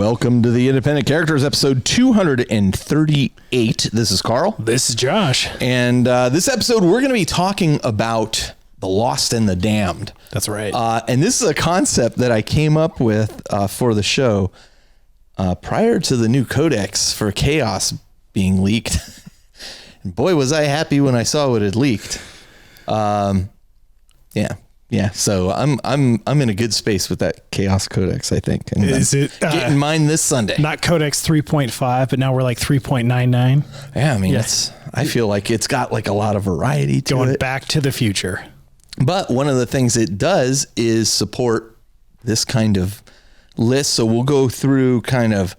Welcome to the Independent Characters, episode 238. This is Carl. This is Josh. And this episode, we're going to be talking about the lost and the damned. That's right. And this is a concept that I came up with for the show prior to the new codex for Chaos being leaked. And boy, was I happy when I saw what had leaked. Yeah. So I'm in a good space with that Chaos Codex, I think. And is it getting mine this Sunday? Not Codex 3.5, but now we're like 3.99. Yeah, I mean, I feel like it's got like a lot of variety to Going it. back to the future. But one of the things it does is support this kind of list. So we'll go through kind of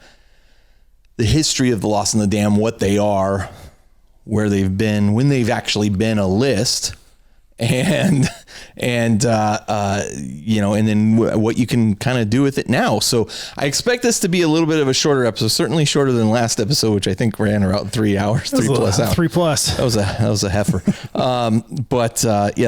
the history of the Lost and the Damned, what they are, where they've been, when they've actually been a list. And then what you can kind of do with it now. So I expect this to be a little bit of a shorter episode, certainly shorter than last episode, which I think ran around 3 hours, 3+ hours. 3+. That was a heifer.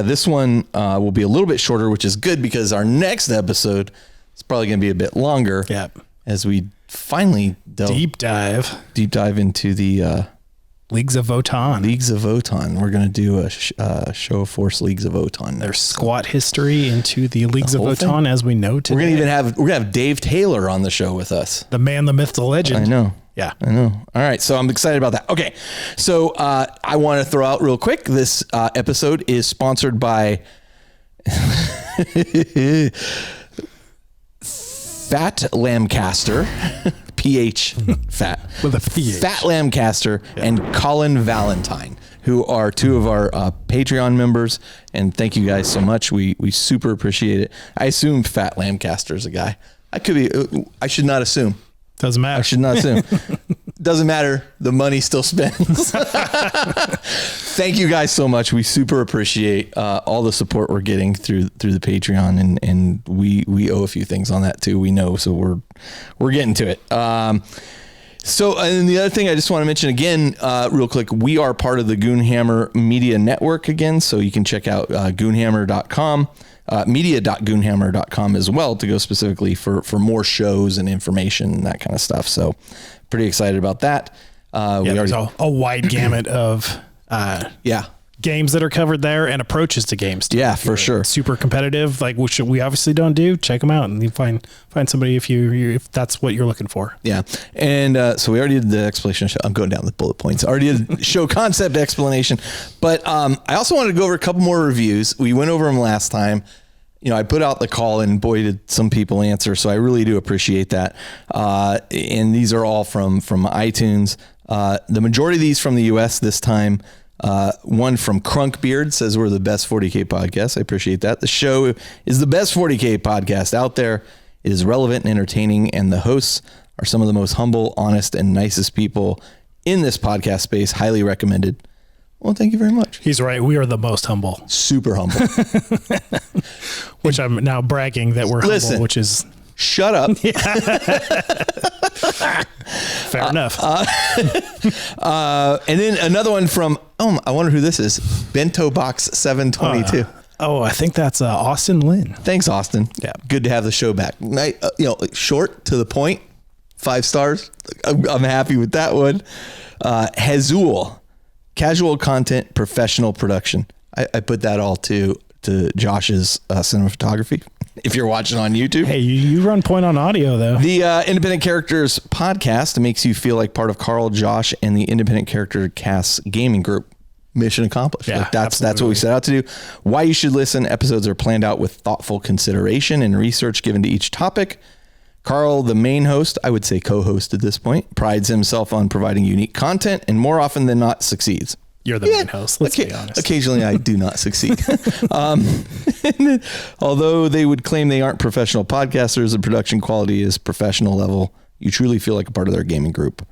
This one will be a little bit shorter, which is good because our next episode is probably going to be a bit longer. Yeah. As we finally deep dive into the Leagues of Votann. We're going to do a show of force Leagues of Votann. Their squat history into the Leagues of Votann as we know today. We're going to have Dave Taylor on the show with us. The man, the myth, the legend. I know. Yeah. I know. All right. So I'm excited about that. Okay. So I want to throw out real quick. This episode is sponsored by Fat Lamcaster. PH Fat with a PH. Fat Lamcaster and Colin Valentine, who are two of our Patreon members, and thank you guys so much. We super appreciate it. I assume Fat Lamcaster is a guy. I should not assume. Doesn't matter. I should not assume. Doesn't matter. The money still spends. Thank you guys so much. We super appreciate all the support we're getting through the Patreon, and we owe a few things on that too. We know, so we're getting to it. So, and the other thing I just want to mention again, real quick, we are part of the Goonhammer Media Network again, so you can check out goonhammer.com. media.goonhammer.com as well to go specifically for more shows and information and that kind of stuff. So pretty excited about that. There's a wide gamut of games that are covered there and approaches to games too. Yeah, for sure. Super competitive, like which we obviously don't do. Check them out and you find somebody if that's what you're looking for. Yeah. And so we already did the explanation. I'm going down the bullet points. Already did show concept explanation, but I also wanted to go over a couple more reviews. We went over them last time. I put out the call and boy, did some people answer. So I really do appreciate that. And these are all from iTunes. The majority of these from the US this time. One from Crunkbeard says we're the best 40K podcast. I appreciate that. The show is the best 40K podcast out there. It is relevant and entertaining, and the hosts are some of the most humble, honest, and nicest people in this podcast space. Highly recommended. Well, thank you very much. He's right. We are the most humble. Super humble. Which I'm now bragging that we're humble, which is... Shut up. Fair enough. And then another one from, I wonder who this is. Bento Box 722. I think that's Austin Lynn. Thanks, Austin. Yeah. Good to have the show back. Short, to the point, 5 stars. I'm happy with that one. Hazul, casual content, professional production. I put that all to Josh's cinematography. If you're watching on YouTube. Hey, you run point on audio though. The Independent Characters podcast makes you feel like part of Carl, Josh, and the Independent Character Cast gaming group. Mission accomplished. Yeah, that's what we set out to do. Why you should listen. Episodes are planned out with thoughtful consideration and research given to each topic. Carl, the main host, I would say co-host at this point, prides himself on providing unique content and more often than not succeeds. You're the main host. Let's be honest. Occasionally I do not succeed. Although they would claim they aren't professional podcasters, the production quality is professional level. You truly feel like a part of their gaming group.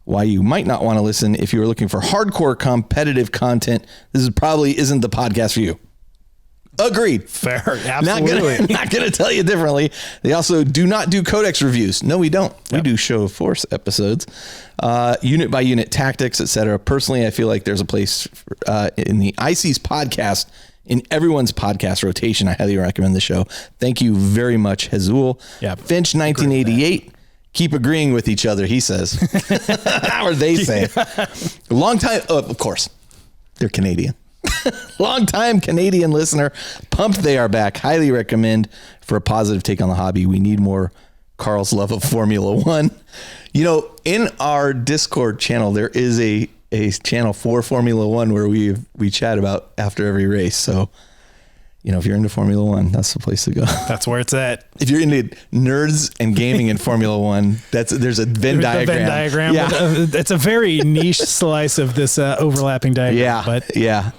Why you might not want to listen if you are looking for hardcore competitive content, this probably isn't the podcast for you. Agreed. Fair. Absolutely. Not gonna tell you differently. They also do not do codex reviews. No, we don't. Yep. We do show of force episodes, unit by unit tactics, etc. Personally, I feel like there's a place in the IC's podcast, in everyone's podcast rotation. I highly recommend the show. Thank you very much, Hazul. Yeah. Finch 1988. keep agreeing with each other, he says. Or they say. Long time, of course, they're Canadian. Long time Canadian listener. Pumped they are back. Highly recommend for a positive take on the hobby. We need more Carl's love of Formula One. You know, in our Discord channel, there is a channel for Formula One where we chat about after every race. So, you know, if you're into Formula One, that's the place to go. That's where it's at. If you're into nerds and gaming in Formula One, there's a Venn diagram. Venn diagram. Yeah. It's a very niche slice of this overlapping diagram.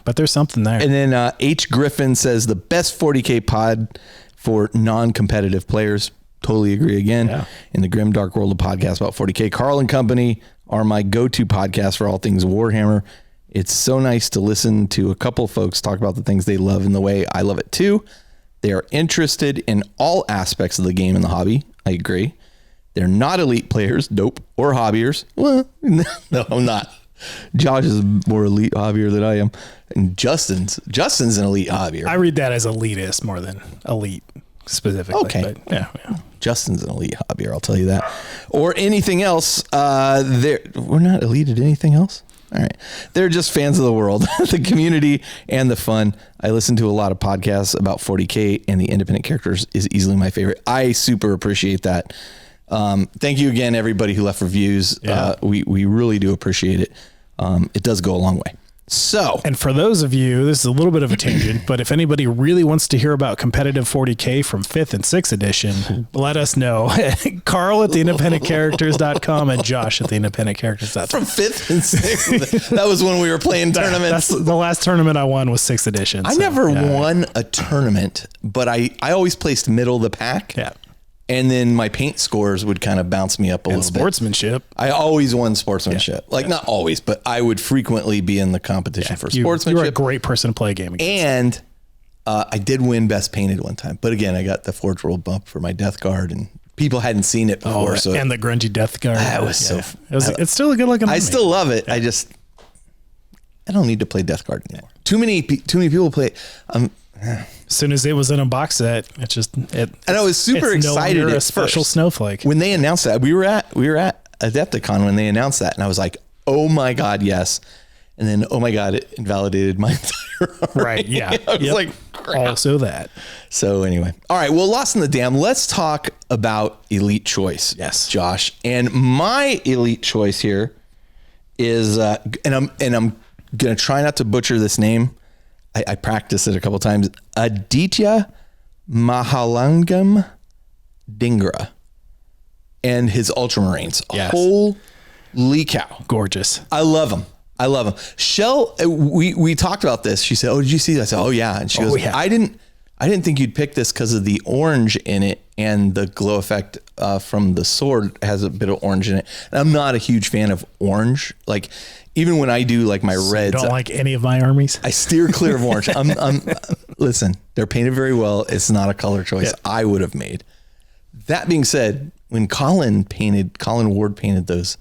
But there's something there. And then H. Griffin says the best 40K pod for non-competitive players. Totally agree again. Yeah. In the grim dark world of podcasts about 40K, Carl and Company are my go-to podcast for all things Warhammer. It's so nice to listen to a couple folks talk about the things they love in the way I love it too. They are interested in all aspects of the game and the hobby. I agree. They're not elite players, nope, or hobbyers. Well, no, I'm not. Josh is more elite hobbyer than I am. And Justin's an elite hobbyer. I read that as elitist more than elite specifically. Okay. But yeah. Justin's an elite hobbyer, I'll tell you that. Or anything else. We're not elite at anything else. All right. They're just fans of the world, the community, and the fun. I listen to a lot of podcasts about 40K, and the independent characters is easily my favorite. I super appreciate that. Thank you again, everybody who left reviews. Yeah. We really do appreciate it. It does go a long way. So, and for those of you, this is a little bit of a tangent, but if anybody really wants to hear about competitive 40K from 5th and 6th edition, let us know. Carl at theindependentcharacters.com and Josh at theindependentcharacters.com. From 5th and 6th. That was when we were playing tournaments. That's the last tournament I won was 6th edition. I never won a tournament, but I always placed middle of the pack. Yeah. And then my paint scores would kind of bounce me up a little bit. Sportsmanship. I always won sportsmanship. Yeah. Not always, but I would frequently be in the competition for sportsmanship. You were a great person to play a game against. And I did win best painted one time. But again, I got the Forge World bump for my Death Guard, and people hadn't seen it before. And the grungy Death Guard. That was it's still a good looking I still love it. Yeah. I don't need to play Death Guard anymore. Too many people play it. As soon as it was in a box set, and I was super excited. A special snowflake. When they announced that, we were at Adepticon when they announced that, and I was like, "Oh my god, yes!" And then, "Oh my god, it invalidated my entire army." Right? Yeah. I was like, crap. Also that. So anyway, all right. Well, Lost in the Dam. Let's talk about elite choice. Yes, Josh. And my elite choice here is, and I'm gonna try not to butcher this name. I practiced it a couple of times. Aditya Mahalangam Dhingra and his Ultramarines. Yes. Holy cow. Gorgeous. I love them. Shell, we talked about this. She said, "Oh, did you see that?" I said, "Oh yeah." And she goes, yeah. I didn't think you'd pick this because of the orange in it and the glow effect from the sword has a bit of orange in it. And I'm not a huge fan of orange. Like, even when I do like my reds, you don't like any of my armies. I steer clear of orange. Listen, they're painted very well. It's not a color choice I would have made. That being said, when Colin Ward painted those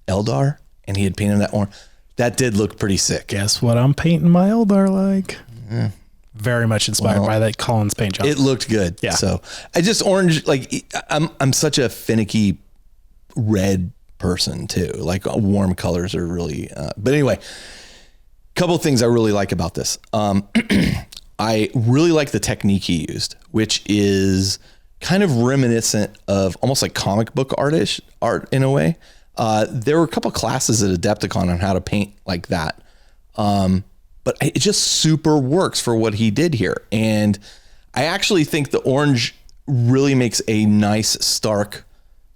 Eldar and he had painted that orange, that did look pretty sick. Guess what I'm painting my Eldar like? Yeah. Very much inspired by that Colin's paint job. It looked good. Yeah. So I just orange, like I'm such a finicky red person too. Like warm colors are really, but anyway, couple of things I really like about this. I really like the technique he used, which is kind of reminiscent of almost like comic book art in a way. There were a couple of classes at Adepticon on how to paint like that. But it just super works for what he did here. And I actually think the orange really makes a nice stark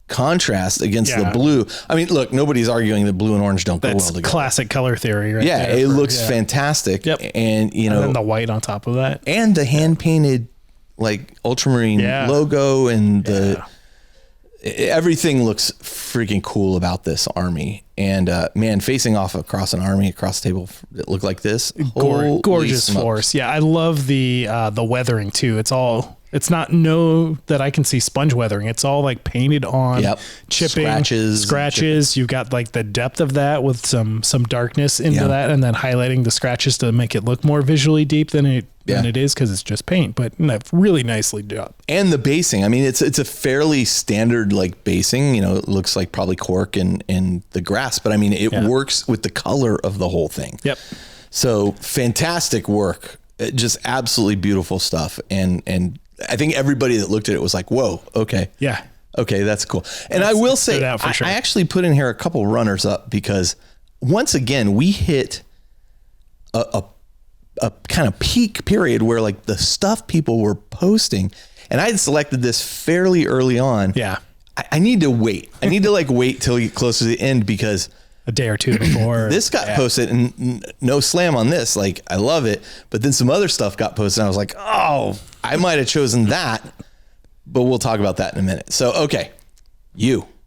contrast against the blue. I mean, look, nobody's arguing that blue and orange don't go well together. Classic color theory, right? Yeah, it looks fantastic. Yep. And you know, and then the white on top of that. And the hand painted like Ultramarine logo and everything looks freaking cool about this army. And man, facing off across an army across the table that looked like this, gorgeous force. Yeah, I love the weathering too. It's all It's not that I can see sponge weathering. It's all like painted on, chipping, scratches. You've got like the depth of that with some darkness into that, and then highlighting the scratches to make it look more visually deep than it is, because it's just paint, but really nicely done. And the basing, I mean, it's a fairly standard like basing. You know, it looks like probably cork and the grass, but I mean, it works with the color of the whole thing. Yep. So fantastic work, just absolutely beautiful stuff, and I think everybody that looked at it was like, whoa, okay. Yeah. Okay, that's cool. And I will say, I actually put in here a couple runners up, because once again, we hit a kind of peak period where like the stuff people were posting, and I had selected this fairly early on. Yeah. I need to wait. I need to like wait till you get close to the end, because a day or two before this got posted, and no slam on this. Like, I love it. But then some other stuff got posted, and I was like, oh, I might have chosen that, but we'll talk about that in a minute. So, okay,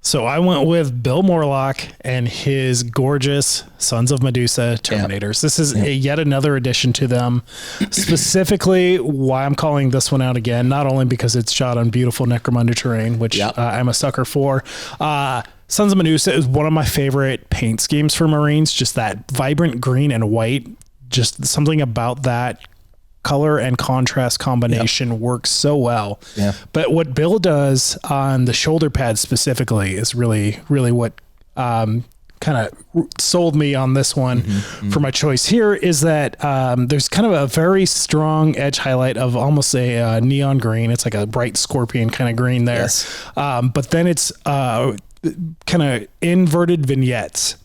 So I went with Bill Morlock and his gorgeous Sons of Medusa Terminators. This is yet another addition to them. Specifically, why I'm calling this one out again, not only because it's shot on beautiful Necromunda terrain, which I'm a sucker for. Sons of Medusa is one of my favorite paint schemes for Marines. Just that vibrant green and white, just something about that color and contrast combination works so well. Yeah. But what Bill does on the shoulder pads specifically is really, really what kind of sold me on this one for my choice here, is that there's kind of a very strong edge highlight of almost a neon green. It's like a bright scorpion kind of green there. Yes. But then it's kind of inverted vignettes.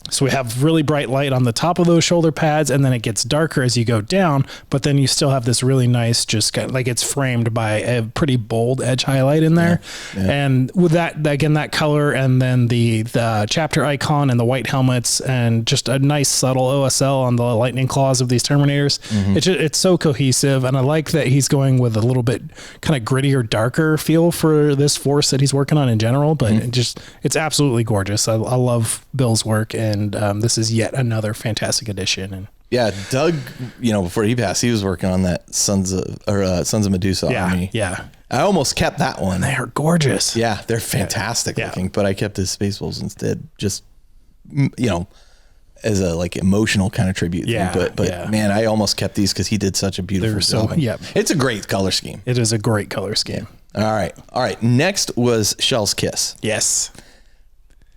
So we have really bright light on the top of those shoulder pads, and then it gets darker as you go down, but then you still have this really nice, just kind of like it's framed by a pretty bold edge highlight in there. Yeah. And with that, again, that color, and then the chapter icon and the white helmets, and just a nice subtle OSL on the lightning claws of these Terminators. It's so cohesive. And I like that he's going with a little bit kind of grittier, darker feel for this force that he's working on in general, but it's absolutely gorgeous. I love Bill's work, and this is yet another fantastic addition. And Doug, before he passed, he was working on that Sons of Medusa army. Yeah. I almost kept that one. They are gorgeous. Yeah, they're fantastic looking, but I kept his Space Wolves instead, just, as a like emotional kind of tribute thing. But man, I almost kept these because he did such a beautiful job. It's a great color scheme. It is a great color scheme. All right. Next was Shell's Kiss. Yes.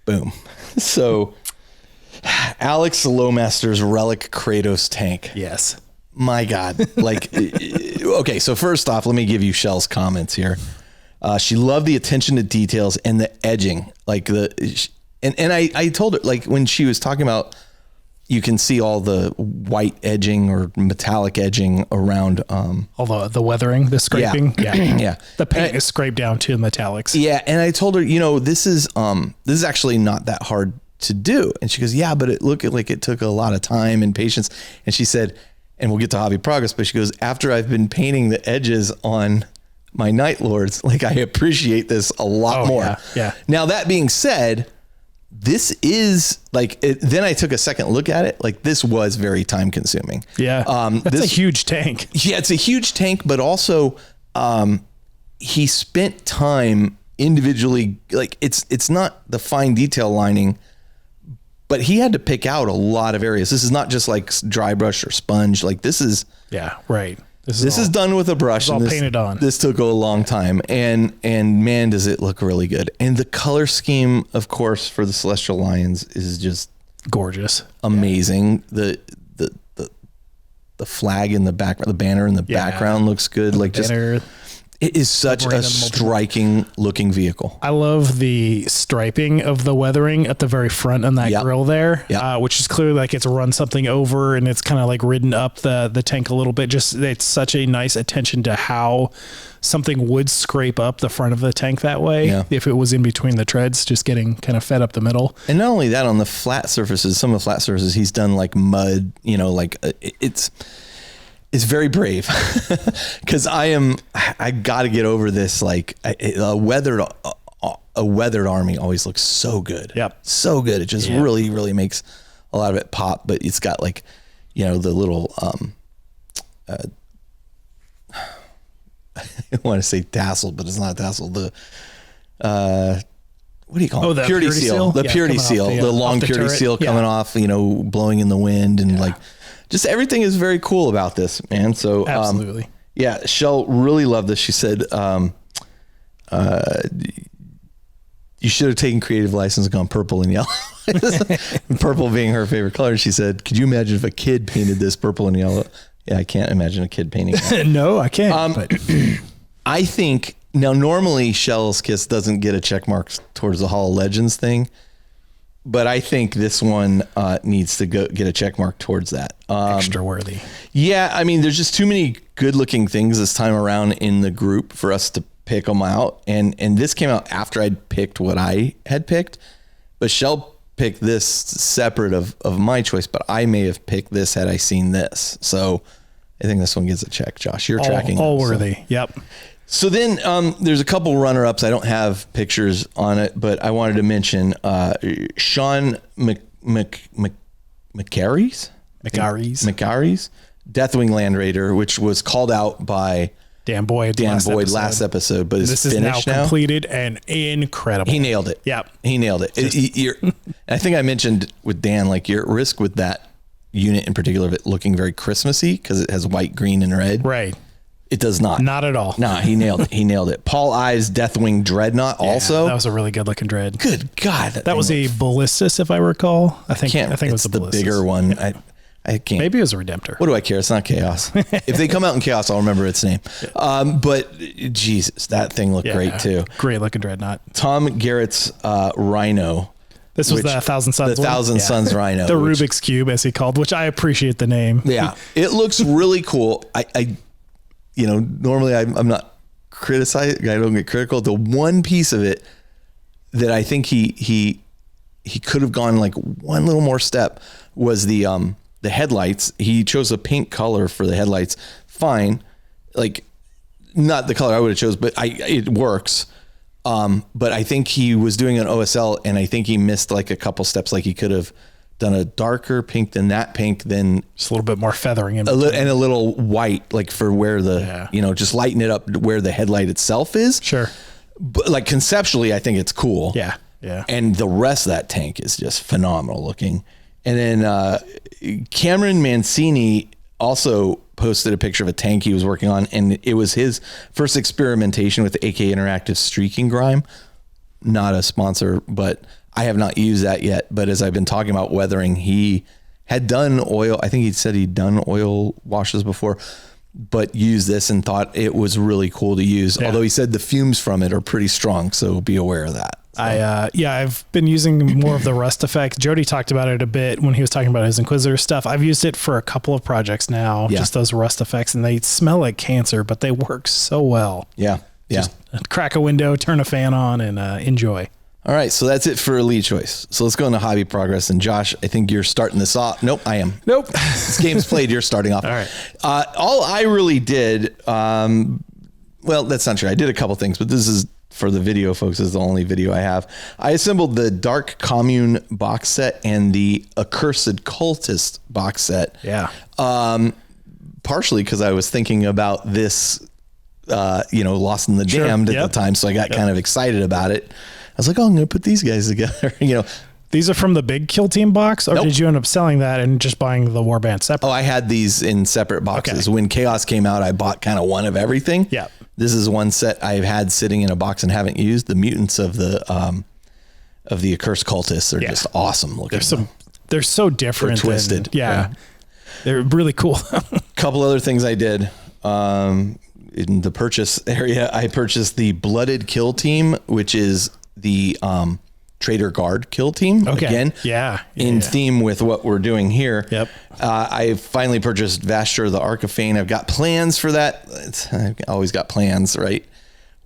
Boom. So Alex Lowmaster's Relic Kratos tank. Yes. My God. Like, okay. So first off, let me give you Shell's comments here. She loved the attention to details and the edging. Like and I told her, like, when she was talking about, you can see all the white edging or metallic edging around, all the weathering, the scraping. Yeah. The paint is scraped down to the metallics. Yeah. And I told her, this is actually not that hard to do. And she goes, yeah, but it looked like it took a lot of time and patience. And she said, and we'll get to hobby progress, but she goes, after I've been painting the edges on my Night Lords, like, I appreciate this a lot more. Yeah. Now, that being said, this is like, then I took a second look at it. Like, this was very time consuming. Yeah. That's a huge tank. Yeah. It's a huge tank, but also, he spent time individually, like, it's not the fine detail lining, but he had to pick out a lot of areas. This is not just like dry brush or sponge. Like, this is, right. This is done with a brush. It's all painted on. This took a long time, and man, does it look really good. And the color scheme, of course, for the Celestial Lions is just gorgeous, amazing. The flag in the background, the banner in the background looks good. Like, just it is such a striking looking vehicle. I love the striping of the weathering at the very front on that grill there, which is clearly like it's run something over, and it's kind of like ridden up the tank a little bit. Just, it's such a nice attention to how something would scrape up the front of the tank that way if it was in between the treads, just getting kind of fed up the middle. And not only that, on the flat surfaces, some of the flat surfaces, he's done like mud, like it's very brave, because I got to get over this. Like, a weathered army always looks so good. Yep. So good. It just really, really makes a lot of it pop, but it's got like, the little, I want to say tassel, but it's not a tassel. The what do you call it? the Purity seal. The purity seal. The long purity turret. seal coming off, blowing in the wind and like just everything is very cool about this, man. So absolutely. Yeah, Shell really loved this. She said, you should have taken creative license and gone purple and yellow. Purple being her favorite color. She said, could you imagine if a kid painted this purple and yellow? Yeah, I can't imagine a kid painting that. No, I can't. But I think now normally Shell's Kiss doesn't get a check mark towards the Hall of Legends thing, but I think this one needs to get a check mark towards that. Extra worthy. Yeah, I mean, there's just too many good looking things this time around in the group for us to pick them out. And this came out after I'd picked what I had picked, but Shell picked this separate of my choice, but I may have picked this had I seen this. So I think this one gets a check. Josh, you're tracking all worthy. So. Yep. So then there's a couple runner-ups. I don't have pictures on it, but I wanted to mention Sean McCarry's Deathwing Land Raider, which was called out by Dan Boyd last episode, but this is now completed and incredible. He nailed it. Yeah, he nailed it. I think I mentioned with Dan, like you're at risk with that unit in particular of it looking very Christmassy because it has white, green, and red. Right. It does not. Not at all. No, he nailed it. He nailed it. Paul Ives Deathwing Dreadnought also. That was a really good looking dread. Good God. That was a Ballistus, if I recall. I think it was the bigger one. I can't. Maybe it was a Redemptor. What do I care? It's not Chaos. If they come out in Chaos, I'll remember its name. But Jesus, that thing looked great too. Great looking dreadnought. Tom Garrett's Rhino. This was the Thousand Suns. The Thousand Suns Rhino. The Rubik's Cube, as he called, which I appreciate the name. Yeah, it looks really cool. I normally I'm not criticizing. I don't get critical. The one piece of it that I think he could have gone like one little more step was the headlights. He chose a pink color for the headlights. Fine, like not the color I would have chose, but it works. But I think he was doing an OSL, and I think he missed like a couple steps. Like he could have done a darker pink than that pink, then just a little bit more feathering in and a little white, like for where the just lighten it up where the headlight itself is. Sure. But like conceptually, I think it's cool. Yeah. Yeah. And the rest of that tank is just phenomenal looking. And then Cameron Mancini also posted a picture of a tank he was working on, and it was his first experimentation with the AK Interactive Streaking Grime. Not a sponsor, but I have not used that yet. But as I've been talking about weathering, he had done oil. I think he said he'd done oil washes before, but used this and thought it was really cool to use. Yeah. Although he said the fumes from it are pretty strong, so be aware of that. So. I've been using more of the rust effect. Jody talked about it a bit when he was talking about his Inquisitor stuff. I've used it for a couple of projects now, just those rust effects, and they smell like cancer, but they work so well. Yeah. Yeah. Just crack a window, turn a fan on, and enjoy. All right, so that's it for Elite Choice. So let's go into Hobby Progress. And Josh, I think you're starting this off. Nope, I am. Nope. This game's played, you're starting off. All right. All I really did, well, that's not true. I did a couple things, but this is for the video, folks. This is the only video I have. I assembled the Dark Commune box set and the Accursed Cultist box set. Yeah. Partially because I was thinking about this, Lost in the Damned at the time. So I got kind of excited about it. I was like, I'm going to put these guys together, These are from the big Kill Team box, or did you end up selling that and just buying the Warband separate? Oh, I had these in separate boxes. Okay. When Chaos came out, I bought kind of one of everything. Yeah. This is one set I've had sitting in a box and haven't used. The mutants of the Accursed Cultists are just awesome looking. They're so different. They're twisted. They're really cool. Couple other things I did. In the purchase area, I purchased the Blooded Kill Team, which is the Trader Guard kill team. Okay. Again, in theme with what we're doing here. Yep. I finally purchased Vasher the Archifane. I've got plans for that. I've always got plans, right?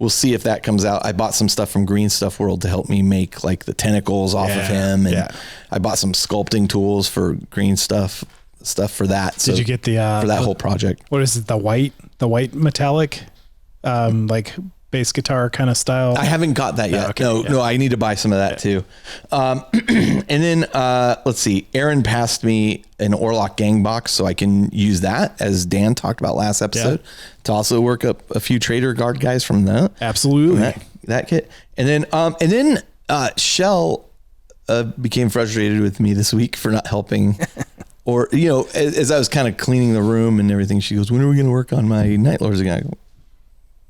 We'll see if that comes out. I bought some stuff from Green Stuff World to help me make like the tentacles off of him, and I bought some sculpting tools for Green Stuff for that. Did you get the for that whole project? What is it? The white metallic, like bass guitar kind of style? I haven't got that yet. No, I need to buy some of that too. And then let's see. Aaron passed me an Orlock gang box, so I can use that, as Dan talked about last episode, to also work up a few Trader Guard guys from that. Absolutely. From that kit. And then Shell became frustrated with me this week for not helping. Or, as I was kind of cleaning the room and everything, she goes, when are we going to work on my Night Lords again?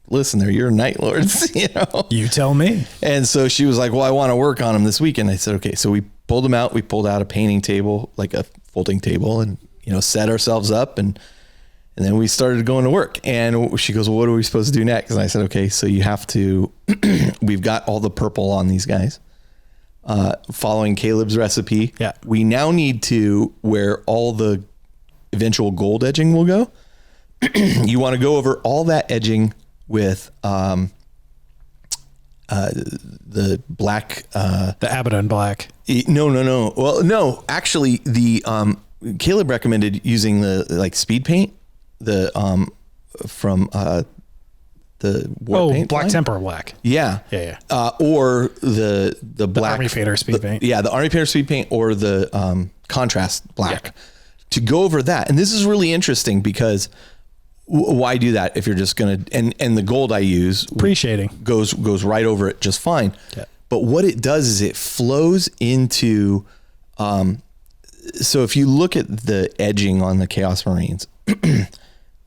Listen, they're your Night Lords, You tell me. And so she was like, well, I want to work on them this weekend. I said, okay. So we pulled them out. We pulled out a painting table, like a folding table, and, set ourselves up. And then we started going to work. And she goes, well, what are we supposed to do next? And I said, okay, so you have to, we've got all the purple on these guys. Following Caleb's recipe. Yeah. We now need to, where all the eventual gold edging will go, you want to go over all that edging with the black. The Abaddon black. No. Well, no, actually the Caleb recommended using the speed paint, from the war paint Black line. Temper black. Yeah. Or the black Army Painter speed paint. Yeah, the Army Painter speed paint, or the contrast black, to go over that. And this is really interesting because why do that if you're just gonna and the gold I use appreciating goes right over it just fine. Yeah. But what it does is it flows into so if you look at the edging on the Chaos Marines,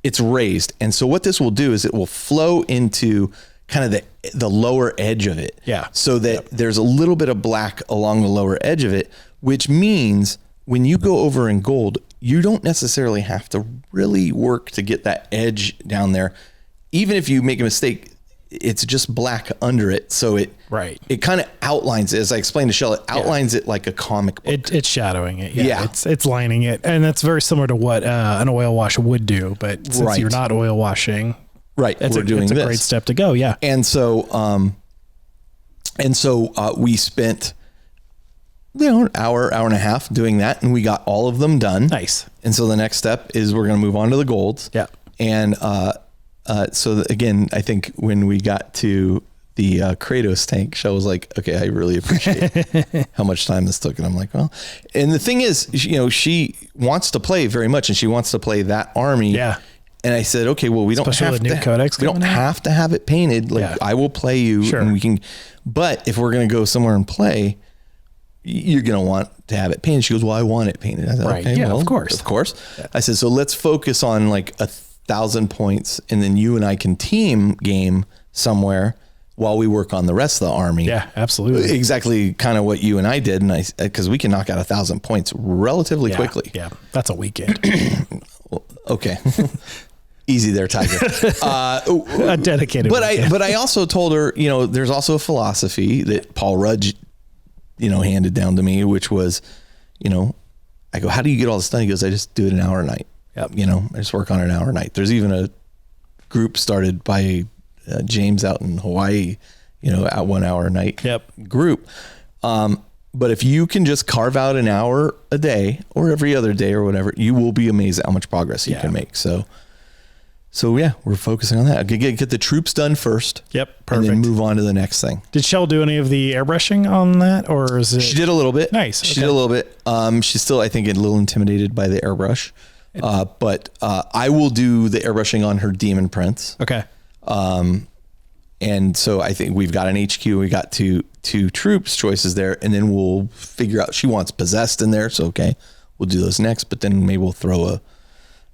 it's raised. And so what this will do is it will flow into kind of the lower edge of it. Yeah. So that there's a little bit of black along the lower edge of it, which means when you go over in gold, you don't necessarily have to really work to get that edge down there. Even if you make a mistake, it's just black under it. So it kind of outlines it. As I explained to Shell, it outlines it like a comic book. It's shadowing it. Yeah. It's lining it. And that's very similar to what an oil wash would do. But since you're not oil washing, it's a great step to go. Yeah. And so we spent, an hour and a half doing that, and we got all of them done. Nice. And so the next step is we're going to move on to the golds. Yeah. And, so again, I think when we got to the Kratos tank, Shell was like, okay, I really appreciate how much time this took. And I'm like, well, and the thing is, she wants to play very much, and she wants to play that army. Yeah. And I said, okay, well, we don't have to have it painted. I will play you, and we can, but if we're going to go somewhere and play, you're going to want to have it painted. She goes, well, I want it painted. I said, okay, of course. Yeah. I said, so let's focus on 1,000 points, and then you and I can team game somewhere while we work on the rest of the army. Yeah, absolutely. Exactly kind of what you and I did. And because we can knock out 1,000 points relatively quickly. Yeah. That's a weekend. Okay. Easy there, Tiger. A dedicated. But I also told her, there's also a philosophy that Paul Rudd, handed down to me, which was, I go, how do you get all this done? He goes, I just do it an hour a night. Yep. I just work on it an hour a night. There's even a group started by James out in Hawaii, at 1 hour a night group. But if you can just carve out an hour a day or every other day or whatever, you will be amazed at how much progress you can make. So yeah, we're focusing on that. Get the troops done first. Yep. Perfect. And then move on to the next thing. Did Shell do any of the airbrushing on that, or is it? She did a little bit. Nice. She did a little bit. She's still, I think, a little intimidated by the airbrush. But I will do the airbrushing on her Demon Prince. Okay. And so I think we've got an HQ. We got two troops choices there, and then we'll figure out. She wants possessed in there, so okay, we'll do those next. But then maybe we'll throw a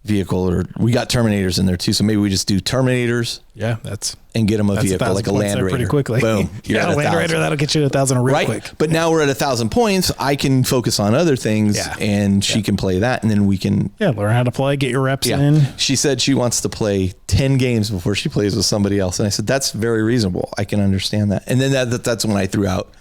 vehicle, or we got Terminators in there too, so maybe we just do Terminators. Yeah, and get them a vehicle like a Land Raider pretty quickly. Boom, a Land Raider that'll get you to 1,000 real quick. But now we're at 1,000 points. I can focus on other things, and she can play that, and then we can learn how to play, get your reps in. She said she wants to play 10 games before she plays with somebody else, and I said that's very reasonable. I can understand that. And then that's when I threw out,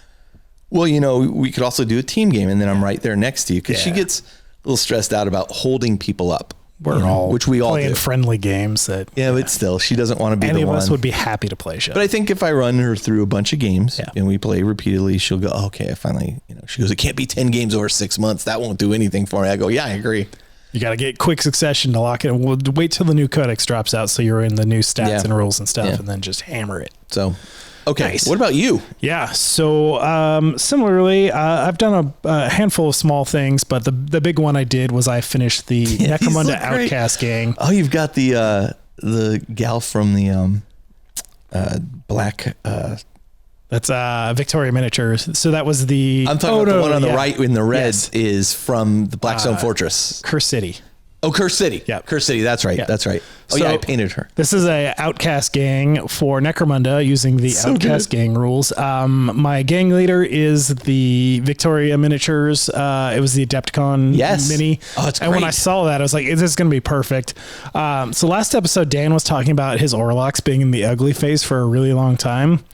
well, we could also do a team game, and then I'm right there next to you, because she gets a little stressed out about holding people up. We're all which we all playing do. friendly games that but still she doesn't want to be any the one. Any of us would be happy to play Shell. But I think if I run her through a bunch of games and we play repeatedly, she'll go, okay, I finally, she goes, it can't be 10 games over 6 months. That won't do anything for me. I go, yeah, I agree. You got to get quick succession to lock it. We'll wait till the new codex drops out, so you're in the new stats and rules and stuff, and then just hammer it. So, okay. Nice. What about you? Yeah. So similarly, I've done a handful of small things, but the big one I did was I finished the Necromunda Outcast gang. Oh, you've got the gal from the black. That's Victoria Miniatures. So that was the. I'm talking about the one on the right in the red is from the Blackstone Fortress. Curse City. Oh, Curse City. Yeah. Curse City. That's right. Yeah. That's right. Oh, So yeah, I painted her. This is a Outcast gang for Necromunda using the Outcast gang rules. My gang leader is the Victoria Miniatures. It was the Adepticon mini. Oh, it's great. And when I saw that, I was like, this is going to be perfect. So last episode, Dan was talking about his Orlocks being in the ugly phase for a really long time.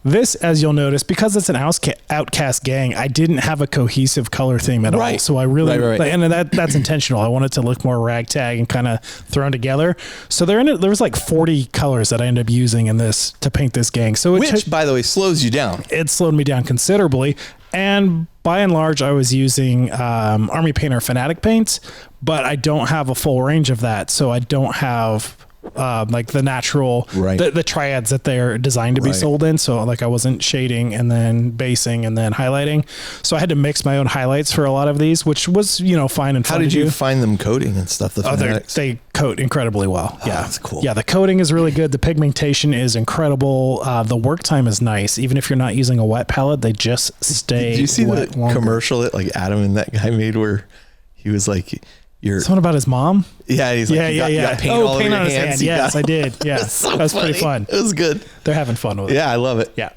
This, as you'll notice, because it's an Outcast gang, I didn't have a cohesive color theme at all. So I really, and that's intentional. I wanted to look more ragtag and kind of thrown together. So there was like 40 colors that I ended up using in this to paint this gang. So which, by the way, slows you down. It slowed me down considerably. And by and large, I was using Army Painter Fanatic paints, but I don't have a full range of that. So I don't have like the natural, the triads that they're designed to be sold in. So like I wasn't shading and then basing and then highlighting. So I had to mix my own highlights for a lot of these, which was, fine and fun. How did you find them coating and stuff? They coat incredibly well. Oh, that's cool. Yeah. The coating is really good. The pigmentation is incredible. The work time is nice. Even if you're not using a wet palette, they just stay. Did you see wet the longer. commercial that like Adam and that guy made where he was like, something about his mom? Yeah, he's like, you got paint all over your on his hands. hand. Yes, I did. Yeah, that was pretty fun. It was good. They're having fun with it. Yeah, I love it. Yeah.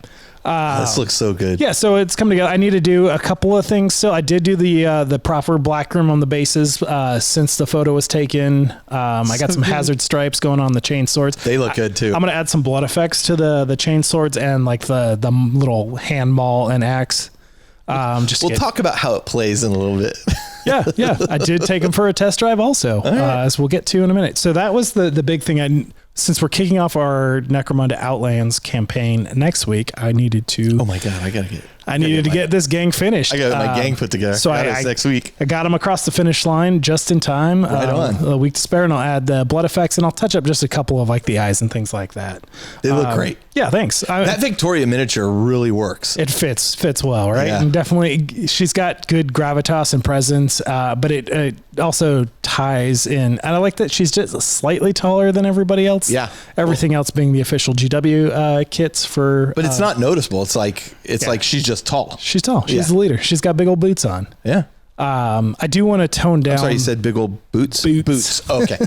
This looks so good. Yeah, so it's coming together. I need to do a couple of things. So I did do the proper black rim on the bases since the photo was taken. I got some hazard stripes going on the chain swords. They look good too. I'm going to add some blood effects to the chain swords and like the little hand maul and axe. We'll talk about how it plays in a little bit. Yeah. I did take them for a test drive also, as we'll get to in a minute. So that was the big thing. Since we're kicking off our Necromunda Outlands campaign next week, I needed to. Oh my God, I needed to get this gang finished. I got my gang put together. So next week. I got them across the finish line just in time. Right on. A week to spare, and I'll add the blood effects, and I'll touch up just a couple of like the eyes and things like that. They look great. Yeah, thanks. That Victoria miniature really works. It fits well, right? Yeah. And definitely, she's got good gravitas and presence, but it also ties in. And I like that she's just slightly taller than everybody else. Yeah. Everything else being the official GW kits for. But it's not noticeable. It's like she's just tall. She's tall. She's the leader. She's got big old boots on. Yeah. I do want to tone down. I'm sorry, you said big old boots? Boots. Okay.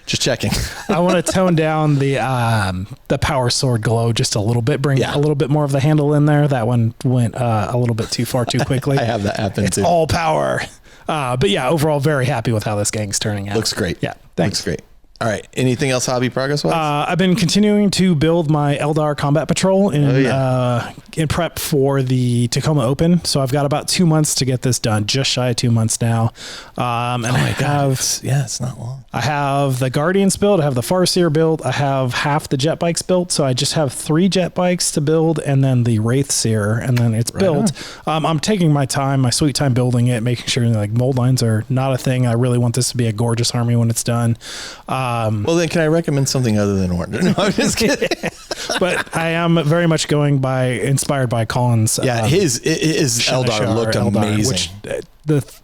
Just checking. I want to tone down the power sword glow just a little bit, bring a little bit more of the handle in there. That one went a little bit too far too quickly. I have that happen too. It's all power. But yeah, overall, very happy with how this gang's turning out. Looks great. Yeah. Thanks. Looks great. All right. Anything else hobby progress wise? I've been continuing to build my Eldar Combat Patrol in prep for the Tacoma Open. So I've got about 2 months to get this done, just shy of 2 months now. It's not long. I have the Guardians built. I have the Farseer built. I have half the jet bikes built. So I just have 3 jet bikes to build and then the Wraithseer, and then it's built. I'm taking my time, my sweet time building it, making sure like mold lines are not a thing. I really want this to be a gorgeous army when it's done. Well, then can I recommend something other than orange? No, I'm just kidding. But I am very much going inspired by Colin's. Yeah, his Eldar looked amazing. Which,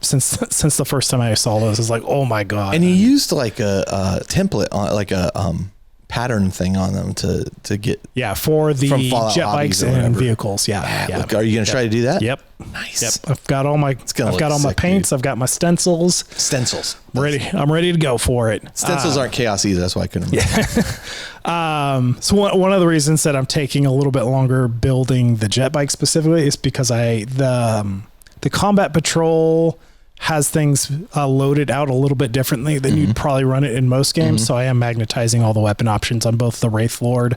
since the first time I saw those, I was like, oh my God. And he used like a template on like a pattern thing on them to get for the jet bikes and vehicles. Look, are you going to try to do that? Yep. Nice. Yep. I've got all my paints. Dude. I've got my stencils. I'm ready to go for it. Stencils aren't chaos either. That's why I couldn't remember. So one of the reasons that I'm taking a little bit longer building the jet bike specifically is because the Combat Patrol has things loaded out a little bit differently than you'd probably run it in most games. So I am magnetizing all the weapon options on both the Wraith Lord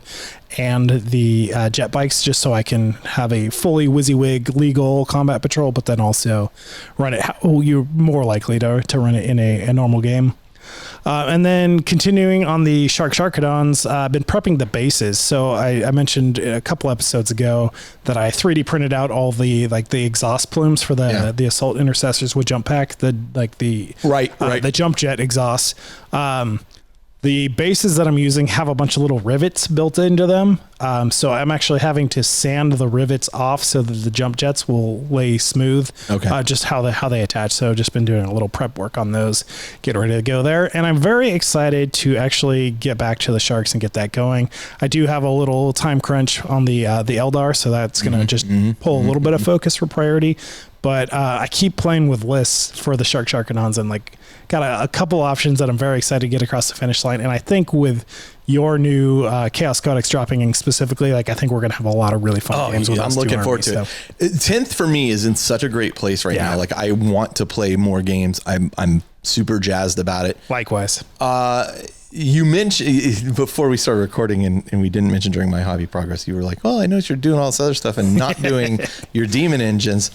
and the jet bikes, just so I can have a fully WYSIWYG legal Combat Patrol, but then also run it how you're more likely to run it in a normal game. And then continuing on the Sharkadons, I've been prepping the bases. So I mentioned a couple episodes ago that I 3D printed out all the exhaust plumes for the assault intercessors with jump pack, the jump jet exhaust. The bases that I'm using have a bunch of little rivets built into them. So I'm actually having to sand the rivets off so that the jump jets will lay smooth. Okay. Just how they attach. So just been doing a little prep work on those, get ready to go there. And I'm very excited to actually get back to the Sharks and get that going. I do have a little time crunch on the Eldar, so that's going to just pull a little bit of focus for priority. But I keep playing with lists for the Sharkadons and got a couple options that I'm very excited to get across the finish line. And I think with your new Chaos Codex dropping in specifically, I think we're going to have a lot of really fun games with us. I'm looking forward to it. 10th for me is in such a great place right now. I want to play more games. I'm super jazzed about it. Likewise. You mentioned before we started recording, and we didn't mention during my hobby progress, you were like, well, I noticed you're doing all this other stuff and not doing your demon engines.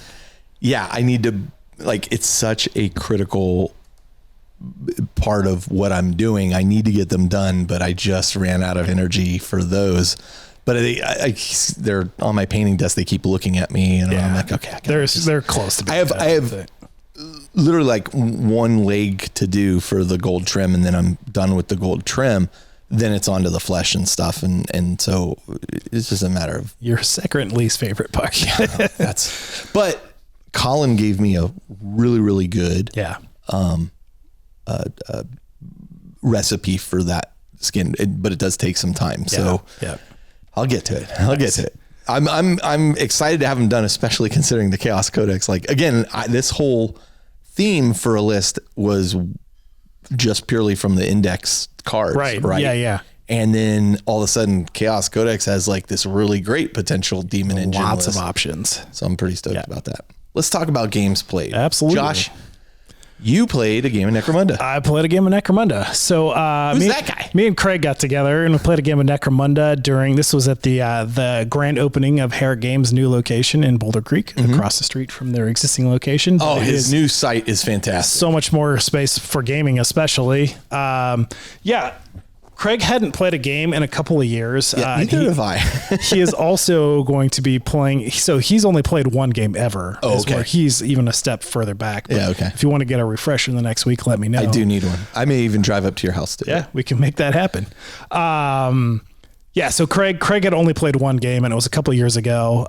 Yeah, I need to, it's such a critical part of what I'm doing. I need to get them done, but I just ran out of energy for those. But they're on my painting desk. They keep looking at me, and I'm like, okay, they're close to being I have literally one leg to do for the gold trim, and then I'm done with the gold trim. Then it's onto the flesh and stuff, and so it's just a matter of your second least favorite part. But Colin gave me a really, really good recipe for that skin, but it does take some time. So I'll get to it. I'm excited to have them done, especially considering the Chaos Codex. Again, this whole theme for a list was just purely from the index cards. Right. Yeah. And then all of a sudden Chaos Codex has this really great potential demon engine. Lots of options. So I'm pretty stoked about that. Let's talk about games played. Absolutely. Josh, you played a game of Necromunda. I played a game of Necromunda. So who's that guy? Me and Craig got together and we played a game of Necromunda this was at the grand opening of Herrick Games' new location in Boulder Creek, across the street from their existing location. Oh, his new site is fantastic. So much more space for gaming, especially. Craig hadn't played a game in a couple of years. Neither have I. He is also going to be playing. So he's only played one game ever. Oh, okay. Where he's even a step further back. But okay. If you want to get a refresher in the next week, let me know. I do need one. I may even drive up to your house today. Yeah, we can make that happen. So Craig had only played one game, and it was a couple of years ago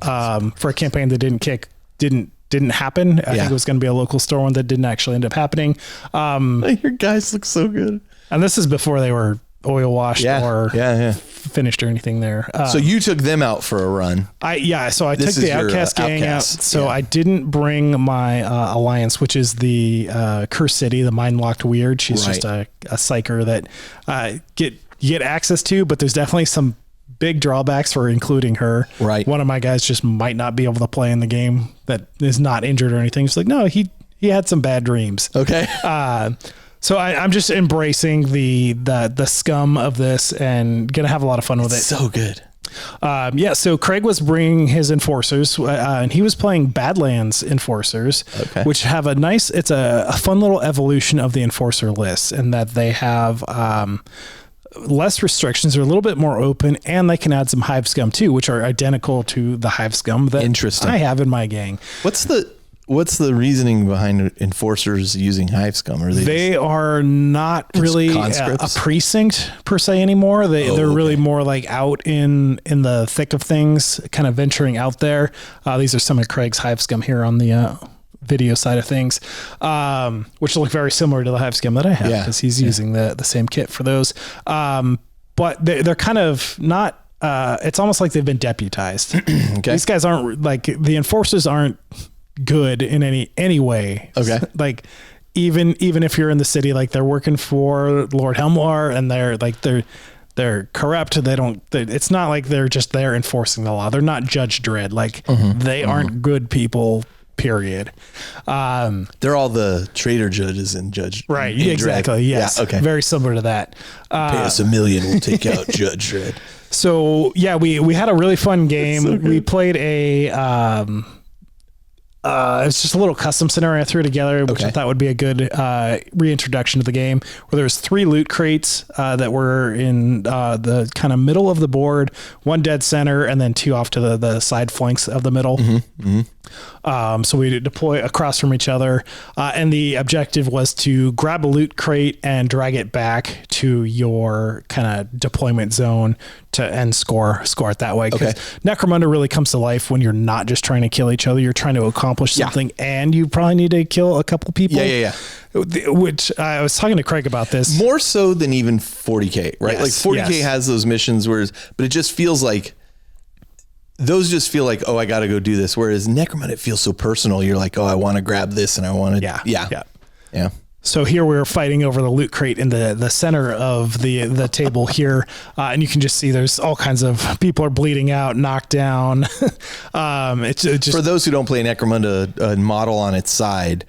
for a campaign that didn't happen. I think it was going to be a local store one that didn't actually end up happening. Your guys look so good. And this is before they were oil washed or finished or anything there. So you took them out for a run. So I took the Outcast gang out. So I didn't bring my Alliance, which is the Curse City, the Mind Locked Weird. She's just a psyker that get access to, but there's definitely some big drawbacks for including her. Right. One of my guys just might not be able to play in the game that is not injured or anything. It's no, he had some bad dreams. Okay. So I'm just embracing the scum of this and gonna have a lot of fun with it. So good. So Craig was bringing his Enforcers, and he was playing Badlands Enforcers, which have it's a fun little evolution of the Enforcer list, in that they have less restrictions, they're a little bit more open, and they can add some Hive Scum too, which are identical to the Hive Scum that I have in my gang. What's the reasoning behind Enforcers using Hive Scum? They are not really a precinct per se anymore. They're really more out in the thick of things, kind of venturing out there. These are some of Craig's Hive Scum here on the video side of things, which look very similar to the Hive Scum that I have, because he's using the same kit for those. But they're kind of not. It's almost like they've been deputized. These guys aren't the Enforcers aren't good in any way. Even if you're in the city, they are working for Lord Helmlar, and they're corrupt. It's not like they're just there enforcing the law. They're not Judge Dredd. They aren't good people, period. They're all the traitor judges in Judge. Right. Exactly. Yes. Yeah, okay. Very similar to that. Pay us $1 million, we'll take out Judge Dredd. So we had a really fun game. We played It's just a little custom scenario I threw together, which I thought would be a good reintroduction to the game, where there's 3 loot crates that were in the kind of middle of the board, 1 dead center, and then 2 off to the side flanks of the middle. So we deploy across from each other, and the objective was to grab a loot crate and drag it back to your kind of deployment zone and score it that way. Because Necromunda really comes to life when you're not just trying to kill each other, you're trying to accomplish something, and you probably need to kill a couple people. Which I was talking to Craig about this. More so than even 40K, right? Like 40K has those missions but it just feels like those just feel like, oh, I got to go do this. Whereas Necromunda, it feels so personal. You're like, oh, I want to grab this and I want to. Yeah. So here we're fighting over the loot crate in the center of the table here. And you can just see there's all kinds of people are bleeding out, knocked down. It's just, for those who don't play Necromunda, a model on its side.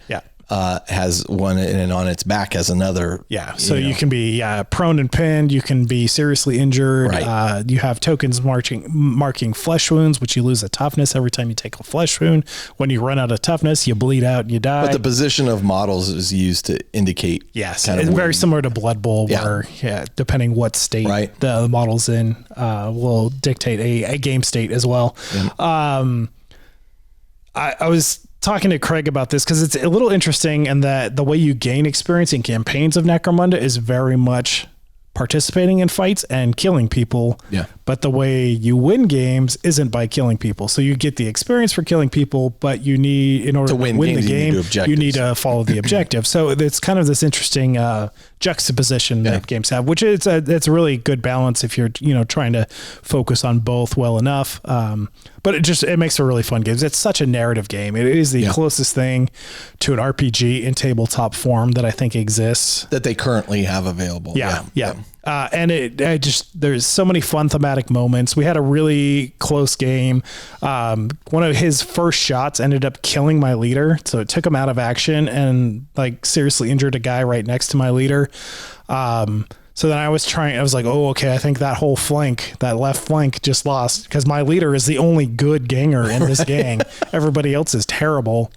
Has one, and on its back has another. So you can be prone and pinned. You can be seriously injured. You have tokens marking flesh wounds, which you lose a toughness every time you take a flesh wound. When you run out of toughness, you bleed out and you die. But the position of models is used to indicate. Yes, it's very similar to Blood Bowl, where depending what state the model's in, will dictate a game state as well. I was talking to Craig about this because it's a little interesting, and that the way you gain experience in campaigns of Necromunda is very much participating in fights and killing people. But the way you win games isn't by killing people. So you get the experience for killing people, but you need, in order to win the game, you need to follow the objective. So it's kind of this interesting juxtaposition that games have, which is it's a really good balance if you're trying to focus on both well enough. But it makes a really fun game. It's such a narrative game. It is the closest thing to an RPG in tabletop form that I think exists, that they currently have available. And there's so many fun thematic moments. We had a really close game. One of his first shots ended up killing my leader. So it took him out of action and seriously injured a guy right next to my leader. So then I was like, oh, okay, I think that whole flank, that left flank just lost, because my leader is the only good ganger in this gang. Everybody else is terrible.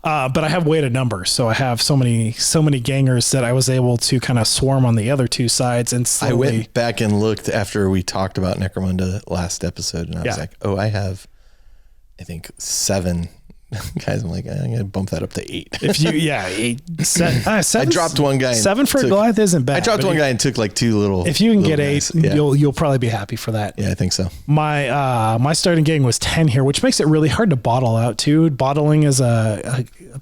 But I have weighted numbers, so I have so many gangers that I was able to kind of swarm on the other 2 sides. And slowly, I went back and looked after we talked about Necromunda last episode, and I was like, oh, I have, I think, 7 guys. I'm like, I'm gonna bump that up to 8. If you, 7. I dropped one guy. 7 for Goliath isn't bad. I dropped one guy and took 2 little. If you can get 8, you'll probably be happy for that. Yeah, I think so. My starting gang was 10 here, which makes it really hard to bottle out too. Bottling is